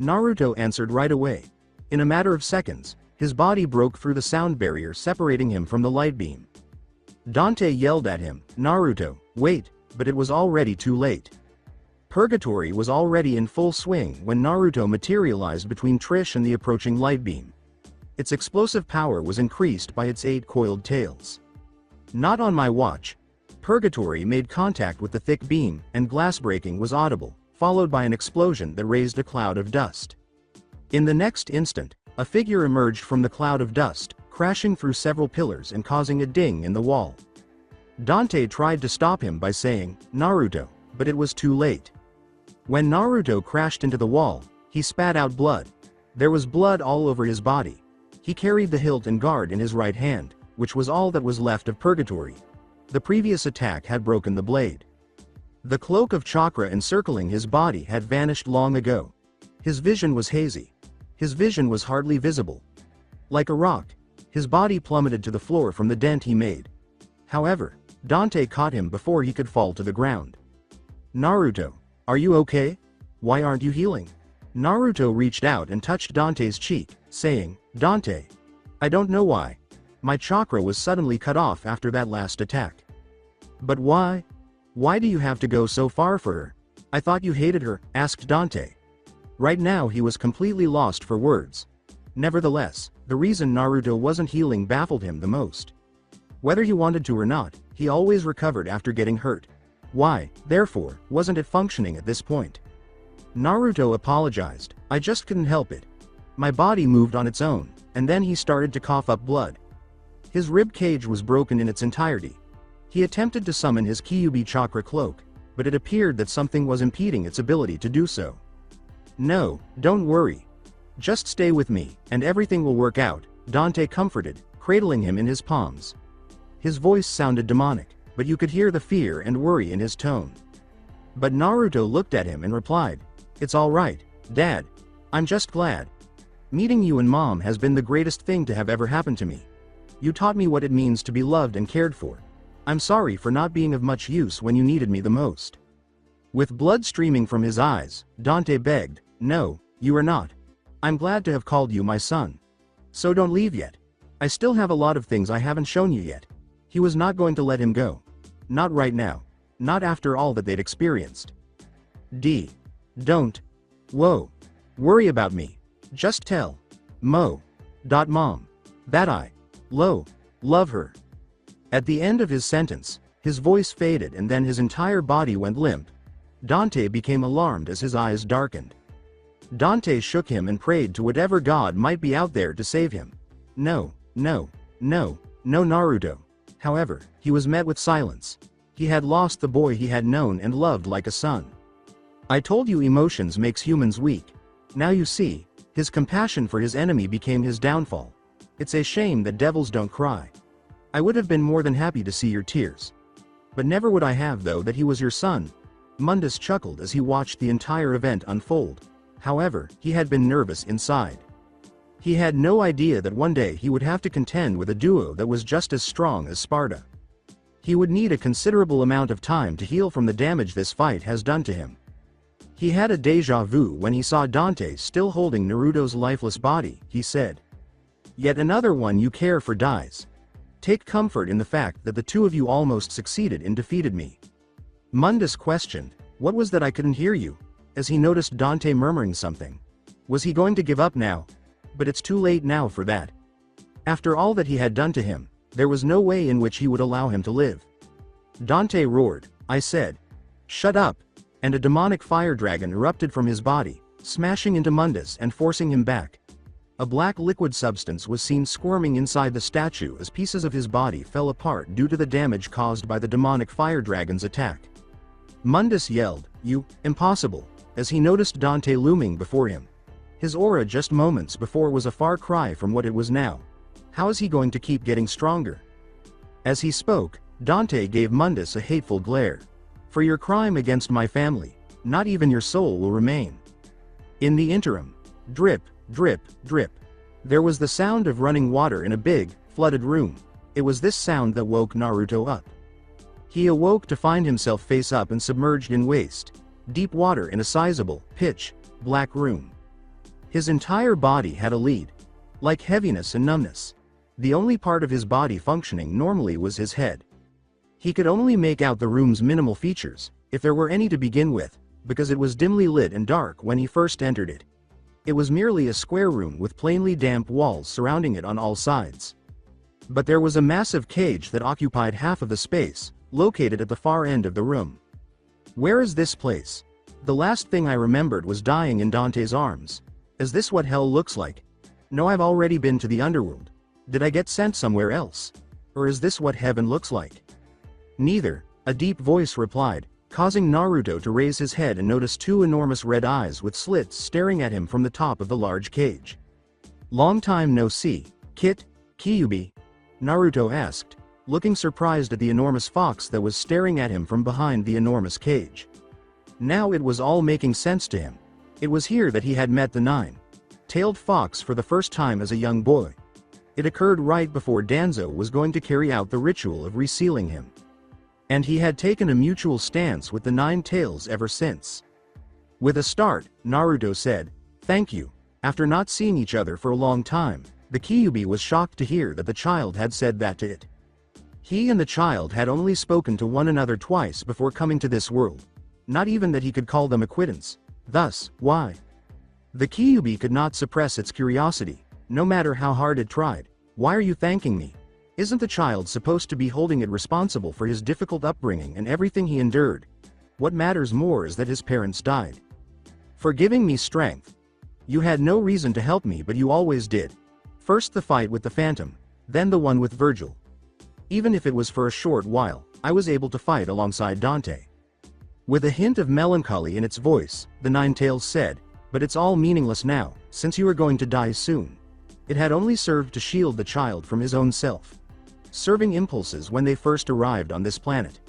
Naruto answered right away. In a matter of seconds, his body broke through the sound barrier separating him from the light beam. Dante yelled at him, "Naruto, wait," but it was already too late. Purgatory was already in full swing when Naruto materialized between Trish and the approaching light beam. Its explosive power was increased by its 8 coiled tails. "Not on my watch." Purgatory made contact with the thick beam, and glass breaking was audible, followed by an explosion that raised a cloud of dust. In the next instant, a figure emerged from the cloud of dust, crashing through several pillars and causing a ding in the wall. Dante tried to stop him by saying, "Naruto," but it was too late. When Naruto crashed into the wall, he spat out blood. There was blood all over his body. He carried the hilt and guard in his right hand, which was all that was left of Purgatory. The previous attack had broken the blade. The cloak of chakra encircling his body had vanished long ago. His vision was hazy. His vision was hardly visible. Like a rock, his body plummeted to the floor from the dent he made. However, Dante caught him before he could fall to the ground. Naruto, are you okay? Why aren't you healing? Naruto reached out and touched Dante's cheek, saying, Dante, I don't know why. My chakra was suddenly cut off after that last attack. But why? Why do you have to go so far for her? I thought you hated her, asked Dante. Right now he was completely lost for words. Nevertheless, the reason Naruto wasn't healing baffled him the most. Whether he wanted to or not, he always recovered after getting hurt. Why, therefore, wasn't it functioning at this point? Naruto apologized, I just couldn't help it. My body moved on its own, and then he started to cough up blood. His rib cage was broken in its entirety. He attempted to summon his Kyuubi chakra cloak, but it appeared that something was impeding its ability to do so. No, don't worry. Just stay with me, and everything will work out, Dante comforted, cradling him in his palms. His voice sounded demonic, but you could hear the fear and worry in his tone. But Naruto looked at him and replied, It's all right, Dad. I'm just glad. Meeting you and Mom has been the greatest thing to have ever happened to me. You taught me what it means to be loved and cared for. I'm sorry for not being of much use when you needed me the most. With blood streaming from his eyes, Dante begged, No, you are not. I'm glad to have called you my son. So don't leave yet. I still have a lot of things I haven't shown you yet. He was not going to let him go. Not right now. Not after all that they'd experienced. Don't. Whoa. Worry about me. Just tell. Mom. That I. Love her. At the end of his sentence, his voice faded and then his entire body went limp. Dante became alarmed as his eyes darkened. Dante shook him and prayed to whatever god might be out there to save him. No, Naruto. However, he was met with silence. He had lost the boy he had known and loved like a son. I told you emotions makes humans weak. Now you see, his compassion for his enemy became his downfall. It's a shame that devils don't cry. I would have been more than happy to see your tears. But never would I have though that he was your son. Mundus chuckled as he watched the entire event unfold. However, he had been nervous inside. He had no idea that one day he would have to contend with a duo that was just as strong as Sparda. He would need a considerable amount of time to heal from the damage this fight has done to him. He had a déjà vu when he saw Dante still holding Naruto's lifeless body, he said. Yet another one you care for dies. Take comfort in the fact that the two of you almost succeeded in defeated me. Mundus questioned, what was that I couldn't hear you? As he noticed Dante murmuring something. Was he going to give up now? But it's too late now for that. After all that he had done to him, there was no way in which he would allow him to live. Dante roared, I said. Shut up! And a demonic fire dragon erupted from his body, smashing into Mundus and forcing him back. A black liquid substance was seen squirming inside the statue as pieces of his body fell apart due to the damage caused by the demonic fire dragon's attack. Mundus yelled, You, impossible, as he noticed Dante looming before him. His aura just moments before was a far cry from what it was now. How is he going to keep getting stronger? As he spoke, Dante gave Mundus a hateful glare. For your crime against my family, not even your soul will remain. In the interim, drip, drip, drip. There was the sound of running water in a big, flooded room. It was this sound that woke Naruto up. He awoke to find himself face up and submerged in waste, deep water in a sizable, pitch black room. His entire body had a lead, like heaviness and numbness. The only part of his body functioning normally was his head. He could only make out the room's minimal features, if there were any to begin with, because it was dimly lit and dark when he first entered it. It was merely a square room with plainly damp walls surrounding it on all sides. But there was a massive cage that occupied half of the space, located at the far end of the room. Where is this place? The last thing I remembered was dying in Dante's arms. Is this what hell looks like? No, I've already been to the underworld. Did I get sent somewhere else? Or is this what heaven looks like? Neither, a deep voice replied, causing Naruto to raise his head and notice two enormous red eyes with slits staring at him from the top of the large cage. Long time no see, Kit, Kyuubi? Naruto asked, looking surprised at the enormous fox that was staring at him from behind the enormous cage. Now it was all making sense to him. It was here that he had met the nine-tailed fox for the first time as a young boy. It occurred right before Danzo was going to carry out the ritual of resealing him. And he had taken a mutual stance with the nine tails ever since. With a start, Naruto said, "Thank you." After not seeing each other for a long time, the Kyuubi was shocked to hear that the child had said that to it. He and the child had only spoken to one another twice before coming to this world. Not even that he could call them acquaintance. Thus, why? The Kyuubi could not suppress its curiosity, no matter how hard it tried. "Why are you thanking me? Isn't the child supposed to be holding it responsible for his difficult upbringing and everything he endured? What matters more is that his parents died. For giving me strength. You had no reason to help me, but you always did. First the fight with the Phantom, then the one with Virgil. Even if it was for a short while, I was able to fight alongside Dante." With a hint of melancholy in its voice, the Nine-Tails said, "But it's all meaningless now, since you are going to die soon." It had only served to shield the child from his own self-serving impulses when they first arrived on this planet.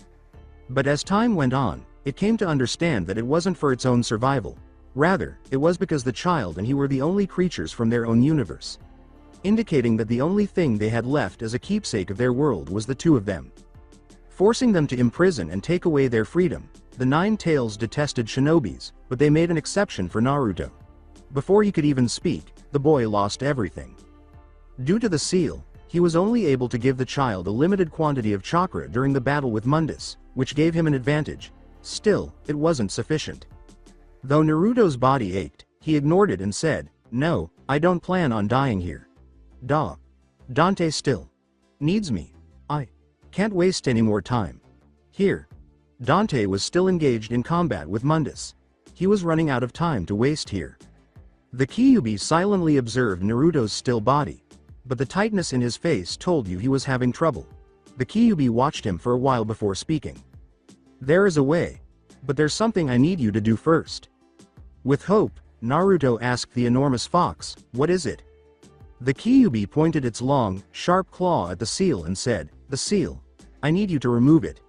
But as time went on, it came to understand that it wasn't for its own survival. Rather, it was because the child and he were the only creatures from their own universe, indicating that the only thing they had left as a keepsake of their world was the two of them. Forcing them to imprison and take away their freedom, the Nine-Tails detested shinobis, but they made an exception for Naruto. Before he could even speak, the boy lost everything. Due to the seal, he was only able to give the child a limited quantity of chakra during the battle with Mundus, which gave him an advantage. Still, it wasn't sufficient. Though Naruto's body ached, he ignored it and said, "No, I don't plan on dying here. Dante still needs me. I can't waste any more time here." Dante was still engaged in combat with Mundus. He was running out of time to waste here. The Kyuubi silently observed Naruto's still body, but the tightness in his face told you he was having trouble. The Kyuubi watched him for a while before speaking. "There is a way, but there's something I need you to do first." With hope, Naruto asked the enormous fox, "What is it?" The Kyuubi pointed its long, sharp claw at the seal and said, "The seal. I need you to remove it."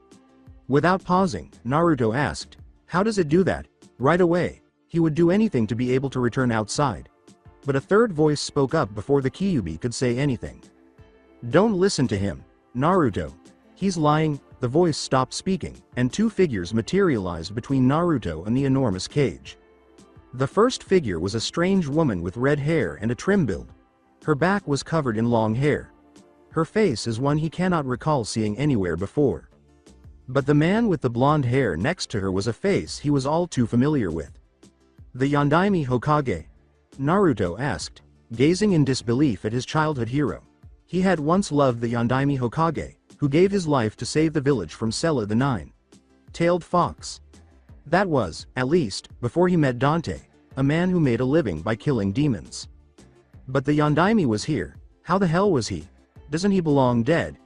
Without pausing, Naruto asked, "How does it do that?" Right away, he would do anything to be able to return outside. But a third voice spoke up before the Kyuubi could say anything. "Don't listen to him, Naruto. He's lying." The voice stopped speaking, and two figures materialized between Naruto and the enormous cage. The first figure was a strange woman with red hair and a trim build. Her back was covered in long hair. Her face is one he cannot recall seeing anywhere before. But the man with the blonde hair next to her was a face he was all too familiar with. "The Yondaime Hokage?" Naruto asked, gazing in disbelief at his childhood hero. He had once loved the Yondaime Hokage, who gave his life to save the village from Sella the Nine-Tailed Fox. That was, at least, before he met Dante, a man who made a living by killing demons. But the Yondaime was here. How the hell was he? Doesn't he belong dead?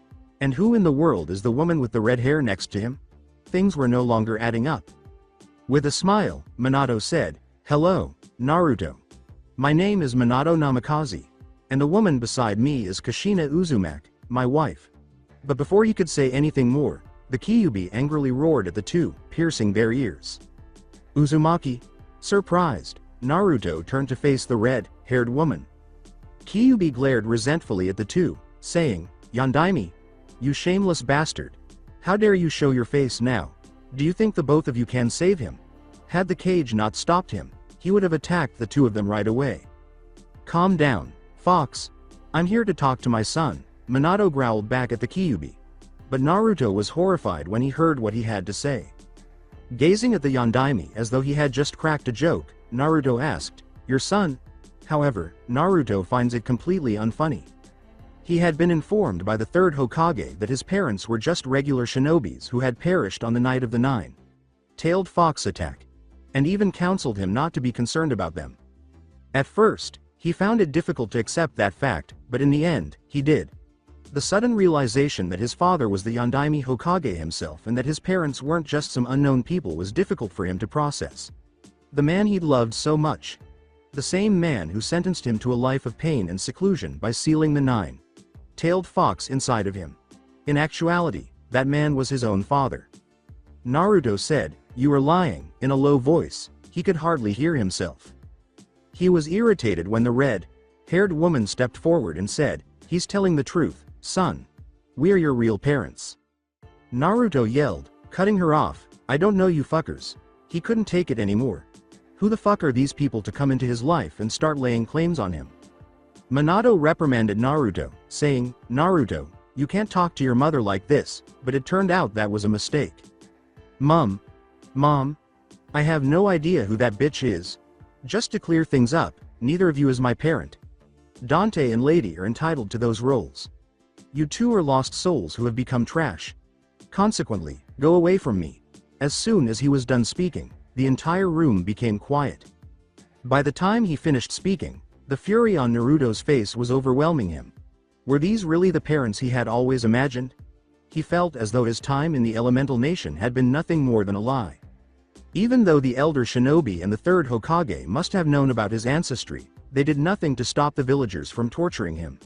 And who in the world is the woman with the red hair next to him? Things were no longer adding up. With a smile, Minato said, "Hello, Naruto. My name is Minato Namikaze, and the woman beside me is Kushina Uzumaki, my wife." But before he could say anything more, the Kyuubi angrily roared at the two, piercing their ears. "Uzumaki?" Surprised, Naruto turned to face the red-haired woman. Kyuubi glared resentfully at the two, saying, "Yondaime, you shameless bastard. How dare you show your face now? Do you think the both of you can save him?" Had the cage not stopped him, he would have attacked the two of them right away. "Calm down, Fox. I'm here to talk to my son," Minato growled back at the Kyuubi. But Naruto was horrified when he heard what he had to say. Gazing at the Yondaime as though he had just cracked a joke, Naruto asked, "Your son?" However, Naruto finds it completely unfunny. He had been informed by the third Hokage that his parents were just regular shinobis who had perished on the night of the Nine-Tailed Fox attack, and even counseled him not to be concerned about them. At first, he found it difficult to accept that fact, but in the end, he did. The sudden realization that his father was the Yondaime Hokage himself and that his parents weren't just some unknown people was difficult for him to process. The man he'd loved so much. The same man who sentenced him to a life of pain and seclusion by sealing the Nine-Tailed Fox inside of him. In actuality, that man was his own father. Naruto said, "You are lying," in a low voice, he could hardly hear himself. He was irritated when the red-haired woman stepped forward and said, "He's telling the truth, son. We're your real parents." Naruto yelled, cutting her off, "I don't know you fuckers." He couldn't take it anymore. Who the fuck are these people to come into his life and start laying claims on him? Minato reprimanded Naruto, saying, "Naruto, you can't talk to your mother like this," but it turned out that was a mistake. Mom, I have no idea who that bitch is. Just to clear things up, neither of you is my parent. Dante and Lady are entitled to those roles. You two are lost souls who have become trash. Consequently, go away from me." As soon as he was done speaking, the entire room became quiet. By the time he finished speaking, the fury on Naruto's face was overwhelming him. Were these really the parents he had always imagined? He felt as though his time in the elemental nation had been nothing more than a lie. Even though the elder shinobi and the third Hokage must have known about his ancestry, they did nothing to stop the villagers from torturing him.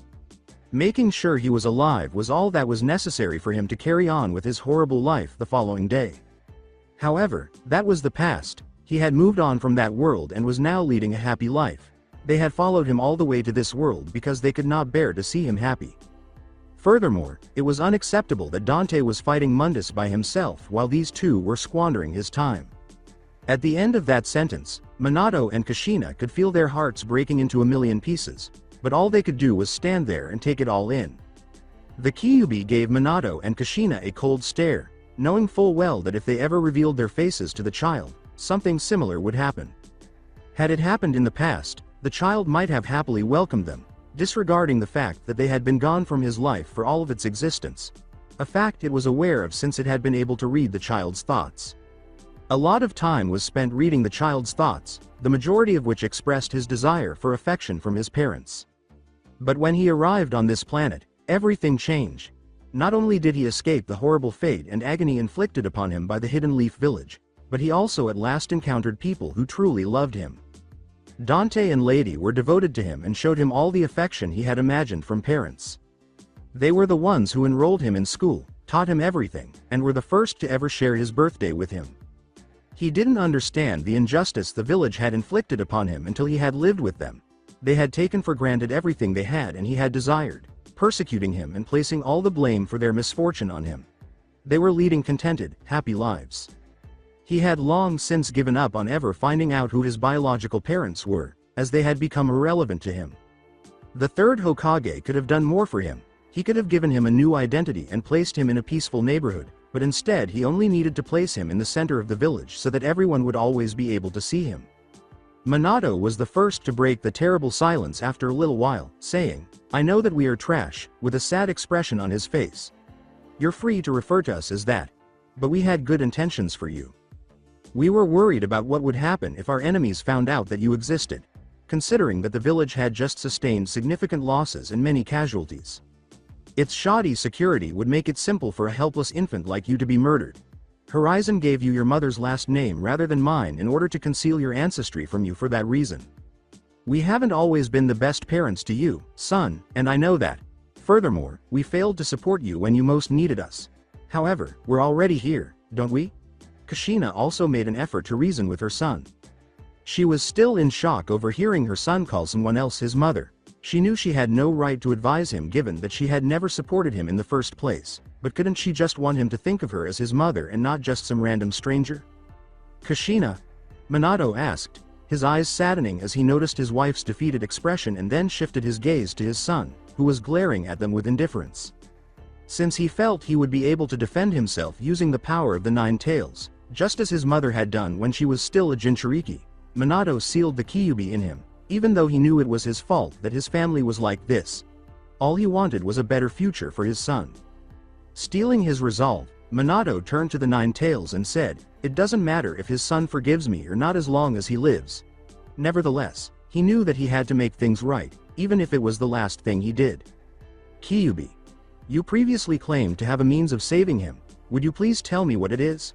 Making sure he was alive was all that was necessary for him to carry on with his horrible life the following day. However, that was the past. He had moved on from that world and was now leading a happy life. They had followed him all the way to this world because they could not bear to see him happy. Furthermore, it was unacceptable that Dante was fighting Mundus by himself while these two were squandering his time. At the end of that sentence, Minato and Kushina could feel their hearts breaking into a million pieces, but all they could do was stand there and take it all in. The Kyuubi gave Minato and Kushina a cold stare, knowing full well that if they ever revealed their faces to the child, something similar would happen. Had it happened in the past, the child might have happily welcomed them, disregarding the fact that they had been gone from his life for all of its existence, a fact it was aware of since it had been able to read the child's thoughts. A lot of time was spent reading the child's thoughts, the majority of which expressed his desire for affection from his parents. But when he arrived on this planet, everything changed. Not only did he escape the horrible fate and agony inflicted upon him by the Hidden Leaf Village, but he also at last encountered people who truly loved him. Dante and Lady were devoted to him and showed him all the affection he had imagined from parents. They were the ones who enrolled him in school, taught him everything, and were the first to ever share his birthday with him. He didn't understand the injustice the village had inflicted upon him until he had lived with them. They had taken for granted everything they had and he had desired, persecuting him and placing all the blame for their misfortune on him. They were leading contented, happy lives. He had long since given up on ever finding out who his biological parents were, as they had become irrelevant to him. The third Hokage could have done more for him. He could have given him a new identity and placed him in a peaceful neighborhood, but instead he only needed to place him in the center of the village so that everyone would always be able to see him. Minato was the first to break the terrible silence after a little while, saying, "I know that we are trash," with a sad expression on his face. "You're free to refer to us as that. But we had good intentions for you. We were worried about what would happen if our enemies found out that you existed, considering that the village had just sustained significant losses and many casualties. Its shoddy security would make it simple for a helpless infant like you to be murdered. Horizon gave you your mother's last name rather than mine in order to conceal your ancestry from you for that reason. We haven't always been the best parents to you, son, and I know that. Furthermore, we failed to support you when you most needed us. However, we're already here, don't we?" Kushina also made an effort to reason with her son. She was still in shock over hearing her son call someone else his mother. She knew she had no right to advise him given that she had never supported him in the first place, but couldn't she just want him to think of her as his mother and not just some random stranger? "Kushina?" Minato asked, his eyes saddening as he noticed his wife's defeated expression and then shifted his gaze to his son, who was glaring at them with indifference. Since he felt he would be able to defend himself using the power of the Nine Tails, just as his mother had done when she was still a Jinchuriki, Minato sealed the Kyuubi in him, even though he knew it was his fault that his family was like this. All he wanted was a better future for his son. Stealing his resolve, Minato turned to the Nine Tails and said, "It doesn't matter if his son forgives me or not as long as he lives." Nevertheless, he knew that he had to make things right, even if it was the last thing he did. "Kyuubi. You previously claimed to have a means of saving him. Would you please tell me what it is?"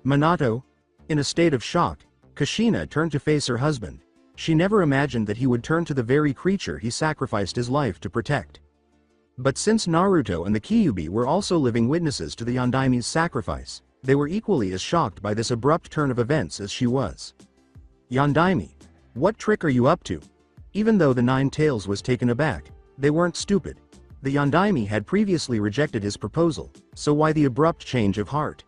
Minato? In a state of shock, Kushina turned to face her husband. She never imagined that he would turn to the very creature he sacrificed his life to protect. But since Naruto and the Kyuubi were also living witnesses to the Yondaime's sacrifice, they were equally as shocked by this abrupt turn of events as she was. Yondaime, what trick are you up to? Even though the Nine Tails was taken aback, they weren't stupid. The Yondaime had previously rejected his proposal, so why the abrupt change of heart?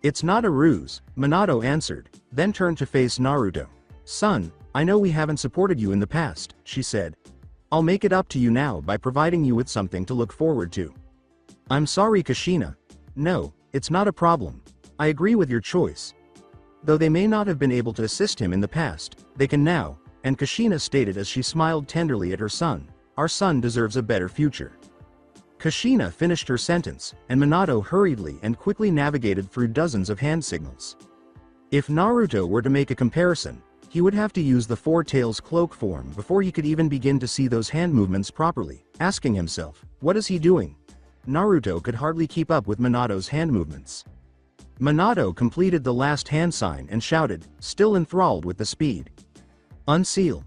It's not a ruse, Minato answered, then turned to face Naruto. Son, I know we haven't supported you in the past, she said. I'll make it up to you now by providing you with something to look forward to. I'm sorry, Kushina. No, it's not a problem. I agree with your choice. Though they may not have been able to assist him in the past, they can now, and Kushina stated as she smiled tenderly at her son. Our son deserves a better future. Kushina finished her sentence, and Minato hurriedly and quickly navigated through dozens of hand signals. If Naruto were to make a comparison, he would have to use the Four Tails cloak form before he could even begin to see those hand movements properly, asking himself, what is he doing? Naruto could hardly keep up with Minato's hand movements. Minato completed the last hand sign and shouted, still enthralled with the speed. Unseal.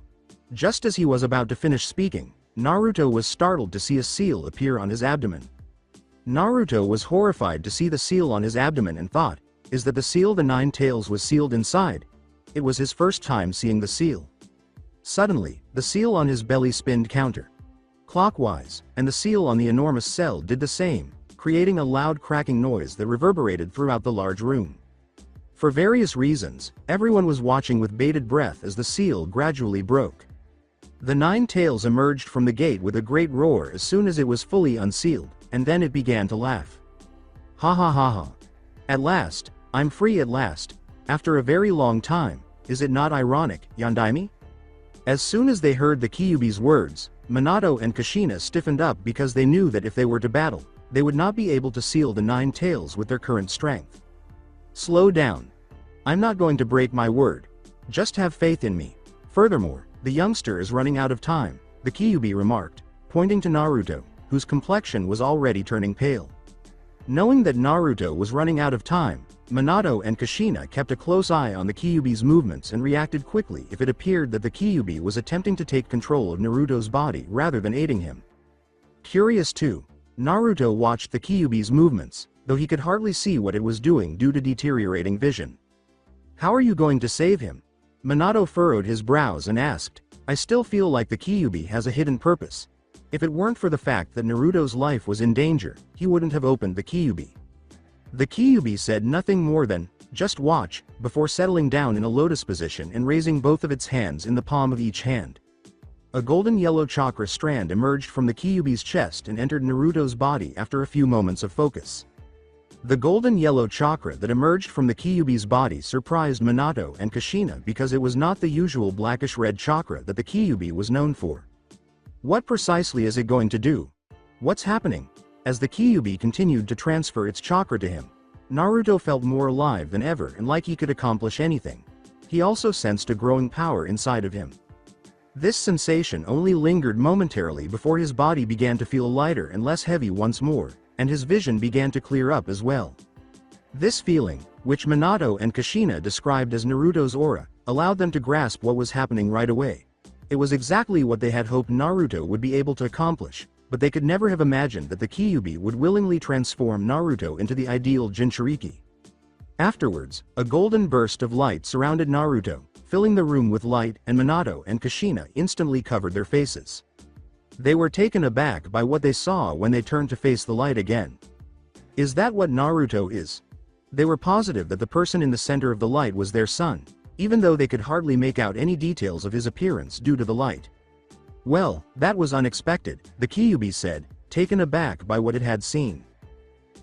Just as he was about to finish speaking, Naruto was startled to see a seal appear on his abdomen. Naruto was horrified to see the seal on his abdomen and thought, is that the seal the Nine Tails was sealed inside? It was his first time seeing the seal. Suddenly, the seal on his belly spinned counter clockwise, and the seal on the enormous cell did the same, creating a loud cracking noise that reverberated throughout the large room. For various reasons, everyone was watching with bated breath as the seal gradually broke. The Nine Tails emerged from the gate with a great roar as soon as it was fully unsealed, and then it began to laugh. Ha ha ha ha. At last, I'm free at last, after a very long time, is it not ironic, Yondaime? As soon as they heard the Kyuubi's words, Minato and Kushina stiffened up because they knew that if they were to battle, they would not be able to seal the Nine Tails with their current strength. Slow down. I'm not going to break my word. Just have faith in me. Furthermore, the youngster is running out of time, the Kyuubi remarked, pointing to Naruto, whose complexion was already turning pale. Knowing that Naruto was running out of time, Minato and Kushina kept a close eye on the Kyuubi's movements and reacted quickly if it appeared that the Kyuubi was attempting to take control of Naruto's body rather than aiding him. Curious too, Naruto watched the Kyuubi's movements, though he could hardly see what it was doing due to deteriorating vision. How are you going to save him? Minato furrowed his brows and asked, I still feel like the Kyuubi has a hidden purpose. If it weren't for the fact that Naruto's life was in danger, he wouldn't have opened the Kyuubi. The Kyuubi said nothing more than, just watch, before settling down in a lotus position and raising both of its hands in the palm of each hand. A golden yellow chakra strand emerged from the Kyuubi's chest and entered Naruto's body after a few moments of focus. The golden yellow chakra that emerged from the Kyuubi's body surprised Minato and Kushina because it was not the usual blackish-red chakra that the Kyuubi was known for. What precisely is it going to do? What's happening? As the Kyuubi continued to transfer its chakra to him, Naruto felt more alive than ever and like he could accomplish anything. He also sensed a growing power inside of him. This sensation only lingered momentarily before his body began to feel lighter and less heavy once more, and his vision began to clear up as well. This feeling, which Minato and Kushina described as Naruto's aura, allowed them to grasp what was happening right away. It was exactly what they had hoped Naruto would be able to accomplish, but they could never have imagined that the Kyuubi would willingly transform Naruto into the ideal Jinchuriki. Afterwards, a golden burst of light surrounded Naruto, filling the room with light, and Minato and Kushina instantly covered their faces. They were taken aback by what they saw when they turned to face the light again. Is that what Naruto is? They were positive that the person in the center of the light was their son, even though they could hardly make out any details of his appearance due to the light. Well, that was unexpected, the Kyuubi said, taken aback by what it had seen.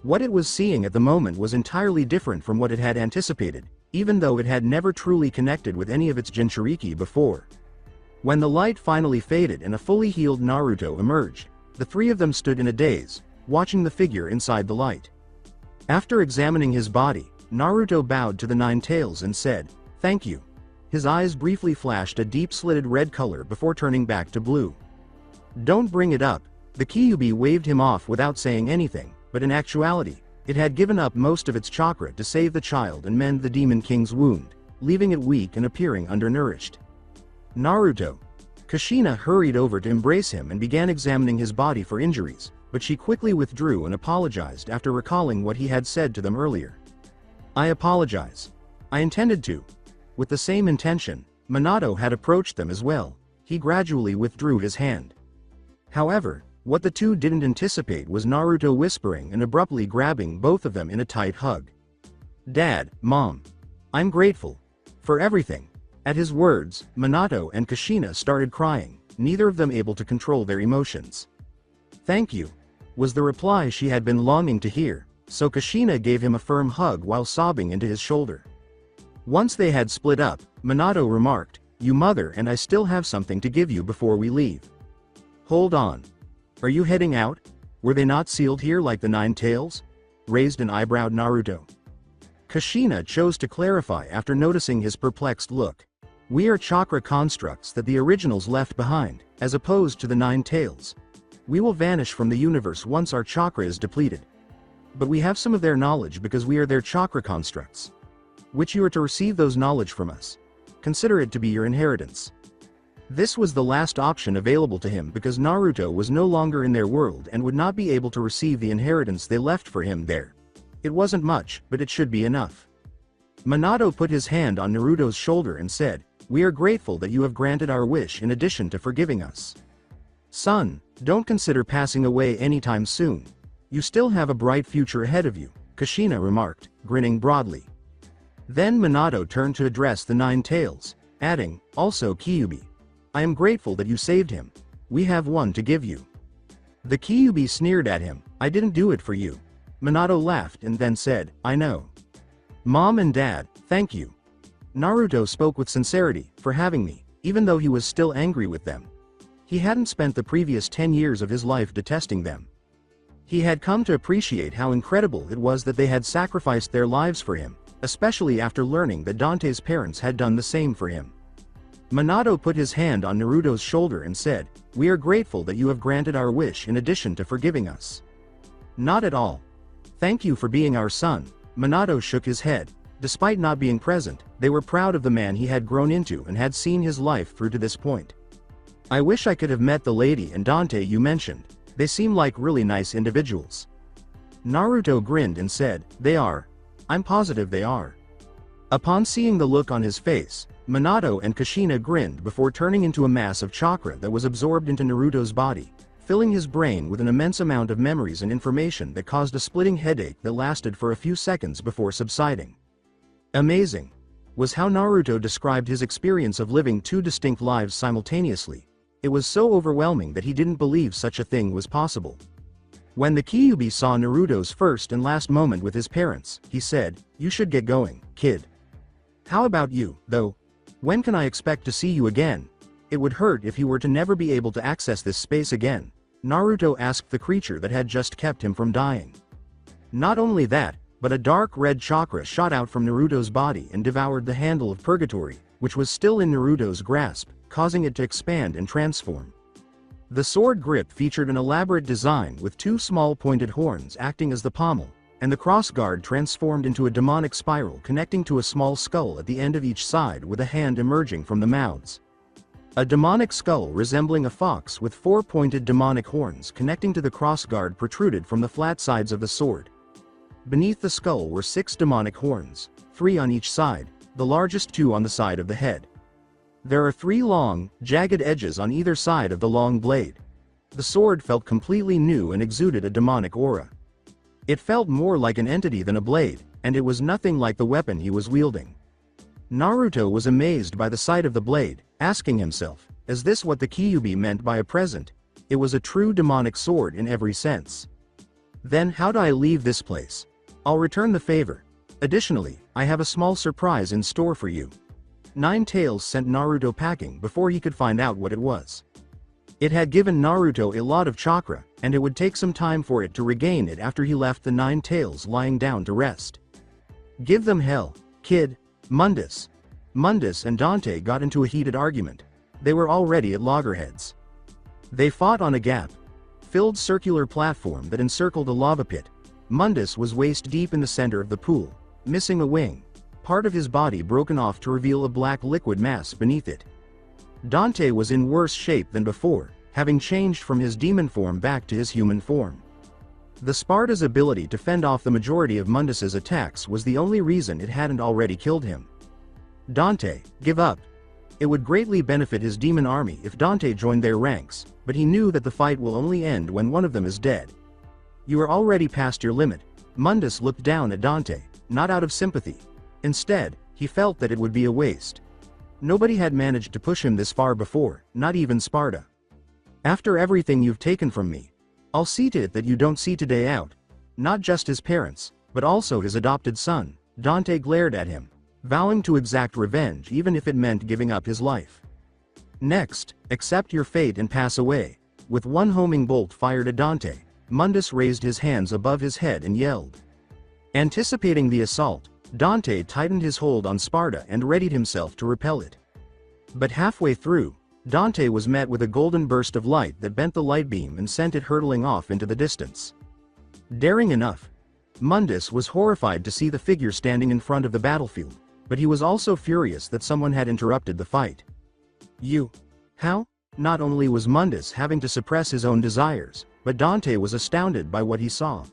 What it was seeing at the moment was entirely different from what it had anticipated, even though it had never truly connected with any of its Jinchuriki before. When the light finally faded and a fully healed Naruto emerged, the three of them stood in a daze, watching the figure inside the light. After examining his body, Naruto bowed to the Nine Tails and said, "Thank you." His eyes briefly flashed a deep-slitted red color before turning back to blue. "Don't bring it up." The Kyuubi waved him off without saying anything, but in actuality, it had given up most of its chakra to save the child and mend the Demon King's wound, leaving it weak and appearing undernourished. Naruto. Kushina hurried over to embrace him and began examining his body for injuries, but she quickly withdrew and apologized after recalling what he had said to them earlier. "I apologize. I intended to." With the same intention, Minato had approached them as well. He gradually withdrew his hand. However, what the two didn't anticipate was Naruto whispering and abruptly grabbing both of them in a tight hug. "Dad, Mom. I'm grateful. For everything." At his words, Minato and Kushina started crying, neither of them able to control their emotions. "Thank you," was the reply she had been longing to hear, so Kushina gave him a firm hug while sobbing into his shoulder. Once they had split up, Minato remarked, "You mother and I still have something to give you before we leave." "Hold on. Are you heading out? Were they not sealed here like the Nine Tails?" raised an eyebrow Naruto. Kushina chose to clarify after noticing his perplexed look. "We are chakra constructs that the originals left behind, as opposed to the Nine Tails. We will vanish from the universe once our chakra is depleted. But we have some of their knowledge because we are their chakra constructs. Which you are to receive those knowledge from us. Consider it to be your inheritance." This was the last option available to him because Naruto was no longer in their world and would not be able to receive the inheritance they left for him there. It wasn't much, but it should be enough. Minato put his hand on Naruto's shoulder and said, "We are grateful that you have granted our wish in addition to forgiving us. Son, don't consider passing away anytime soon. You still have a bright future ahead of you," Kushina remarked, grinning broadly. Then Minato turned to address the Nine Tails, adding, "Also Kyuubi. I am grateful that you saved him. We have one to give you." The Kyuubi sneered at him, "I didn't do it for you." Minato laughed and then said, "I know. Mom and Dad, thank you." Naruto spoke with sincerity, "For having me," even though he was still angry with them. He hadn't spent the previous 10 years of his life detesting them. He had come to appreciate how incredible it was that they had sacrificed their lives for him, especially after learning that Dante's parents had done the same for him. Minato put his hand on Naruto's shoulder and said, "We are grateful that you have granted our wish in addition to forgiving us." "Not at all. Thank you for being our son." Minato shook his head. Despite not being present, they were proud of the man he had grown into and had seen his life through to this point. "I wish I could have met the lady and Dante you mentioned. They seem like really nice individuals." Naruto grinned and said, "They are. I'm positive they are." Upon seeing the look on his face, Minato and Kushina grinned before turning into a mass of chakra that was absorbed into Naruto's body, filling his brain with an immense amount of memories and information that caused a splitting headache that lasted for a few seconds before subsiding. "Amazing," was how Naruto described his experience of living two distinct lives simultaneously. It was so overwhelming that he didn't believe such a thing was possible. When the Kyuubi saw Naruto's first and last moment with his parents, he said, "You should get going, kid. How about you, though? When can I expect to see you again? It would hurt if he were to never be able to access this space again," Naruto asked the creature that had just kept him from dying. Not only that, but a dark red chakra shot out from Naruto's body and devoured the handle of Purgatory, which was still in Naruto's grasp, causing it to expand and transform. The sword grip featured an elaborate design with two small pointed horns acting as the pommel, and the crossguard transformed into a demonic spiral connecting to a small skull at the end of each side with a hand emerging from the mouths. A demonic skull resembling a fox with four pointed demonic horns connecting to the crossguard protruded from the flat sides of the sword. Beneath the skull were 6 demonic horns, 3 on each side, the largest 2 on the side of the head. There are 3 long, jagged edges on either side of the long blade. The sword felt completely new and exuded a demonic aura. It felt more like an entity than a blade, and it was nothing like the weapon he was wielding. Naruto was amazed by the sight of the blade, asking himself, is this what the Kyuubi meant by a present? It was a true demonic sword in every sense. Then how do I leave this place? I'll return the favor. Additionally, I have a small surprise in store for you. Nine Tails sent Naruto packing before he could find out what it was. It had given Naruto a lot of chakra, and it would take some time for it to regain it after he left the Nine Tails lying down to rest. Give them hell, kid. Mundus. Mundus and Dante got into a heated argument. They were already at loggerheads. They fought on a gap-filled circular platform that encircled a lava pit. Mundus was waist deep in the center of the pool, missing a wing, part of his body broken off to reveal a black liquid mass beneath it. Dante was in worse shape than before, having changed from his demon form back to his human form. The Sparda's ability to fend off the majority of Mundus's attacks was the only reason it hadn't already killed him. Dante, give up. It would greatly benefit his demon army if Dante joined their ranks, but he knew that the fight will only end when one of them is dead. You are already past your limit. Mundus looked down at Dante, not out of sympathy. Instead, he felt that it would be a waste. Nobody had managed to push him this far before, not even Sparda. After everything you've taken from me, I'll see to it that you don't see today out. Not just his parents, but also his adopted son. Dante glared at him, vowing to exact revenge even if it meant giving up his life. Next, accept your fate and pass away. With one homing bolt fired at Dante, Mundus raised his hands above his head and yelled. Anticipating the assault, Dante tightened his hold on Sparda and readied himself to repel it. But halfway through, Dante was met with a golden burst of light that bent the light beam and sent it hurtling off into the distance. Daring enough, Mundus was horrified to see the figure standing in front of the battlefield, but he was also furious that someone had interrupted the fight. You? How? Not only was Mundus having to suppress his own desires, but Dante was astounded by what he saw.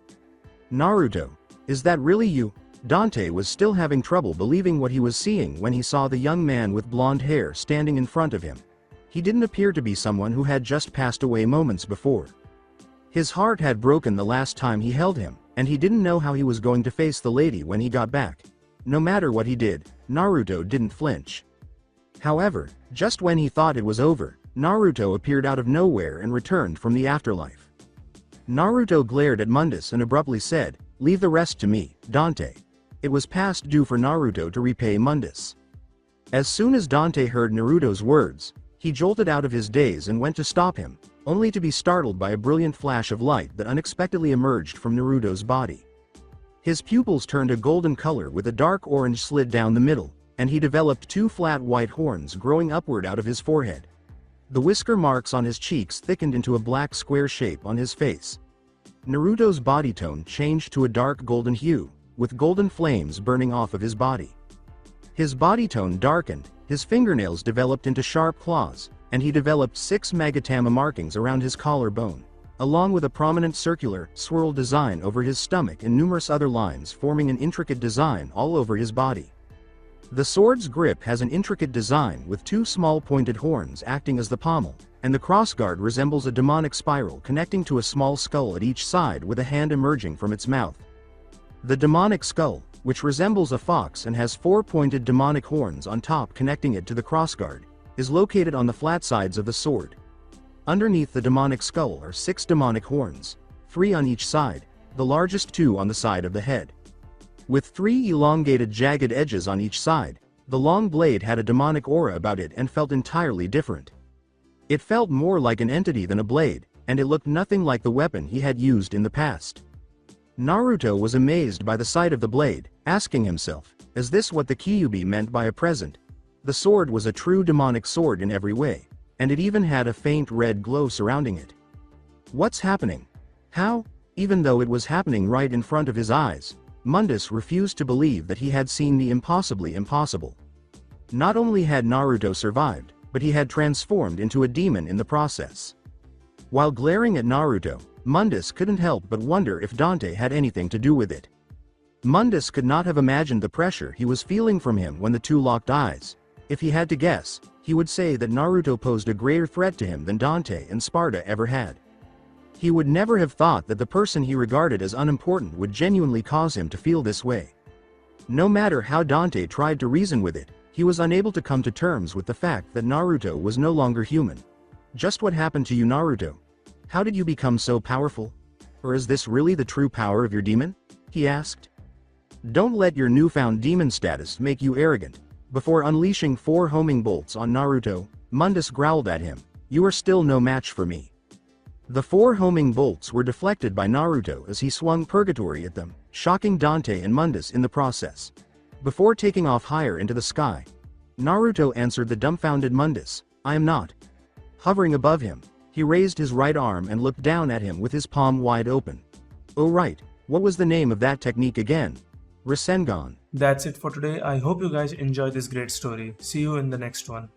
Naruto, is that really you? Dante was still having trouble believing what he was seeing when he saw the young man with blonde hair standing in front of him. He didn't appear to be someone who had just passed away moments before. His heart had broken the last time he held him, and he didn't know how he was going to face the lady when he got back. No matter what he did, Naruto didn't flinch. However, just when he thought it was over, Naruto appeared out of nowhere and returned from the afterlife. Naruto glared at Mundus and abruptly said, "Leave the rest to me, Dante." It was past due for Naruto to repay Mundus. As soon as Dante heard Naruto's words, he jolted out of his daze and went to stop him, only to be startled by a brilliant flash of light that unexpectedly emerged from Naruto's body. His pupils turned a golden color with a dark orange slit down the middle, and he developed two flat white horns growing upward out of his forehead. The whisker marks on his cheeks thickened into a black square shape on his face. Naruto's body tone changed to a dark golden hue, with golden flames burning off of his body. His body tone darkened, his fingernails developed into sharp claws, and he developed 6 magatama markings around his collarbone, along with a prominent circular, swirl design over his stomach and numerous other lines forming an intricate design all over his body. The sword's grip has an intricate design with 2 small pointed horns acting as the pommel, and the crossguard resembles a demonic spiral connecting to a small skull at each side with a hand emerging from its mouth. The demonic skull, which resembles a fox and has 4 pointed demonic horns on top connecting it to the crossguard, is located on the flat sides of the sword. Underneath the demonic skull are 6 demonic horns, 3 on each side, the largest 2 on the side of the head. With 3 elongated jagged edges on each side, the long blade had a demonic aura about it and felt entirely different. It felt more like an entity than a blade, and it looked nothing like the weapon he had used in the past. Naruto was amazed by the sight of the blade, asking himself, is this what the Kyuubi meant by a present? The sword was a true demonic sword in every way, and it even had a faint red glow surrounding it. What's happening? How? Even though it was happening right in front of his eyes, Mundus refused to believe that he had seen the impossibly impossible. Not only had Naruto survived, but he had transformed into a demon in the process. While glaring at Naruto, Mundus couldn't help but wonder if Dante had anything to do with it. Mundus could not have imagined the pressure he was feeling from him when the two locked eyes. If he had to guess, he would say that Naruto posed a greater threat to him than Dante and Sparda ever had. He would never have thought that the person he regarded as unimportant would genuinely cause him to feel this way. No matter how Dante tried to reason with it, he was unable to come to terms with the fact that Naruto was no longer human. Just what happened to you, Naruto? How did you become so powerful? Or is this really the true power of your demon? He asked. Don't let your newfound demon status make you arrogant. Before unleashing 4 homing bolts on Naruto, Mundus growled at him, you are still no match for me. The 4 homing bolts were deflected by Naruto as he swung Purgatory at them, shocking Dante and Mundus in the process. Before taking off higher into the sky, Naruto answered the dumbfounded Mundus, I am not. Hovering above him, he raised his right arm and looked down at him with his palm wide open. Oh right, what was the name of that technique again? Rasengan. That's it for today. I hope you guys enjoyed this great story. See you in the next one.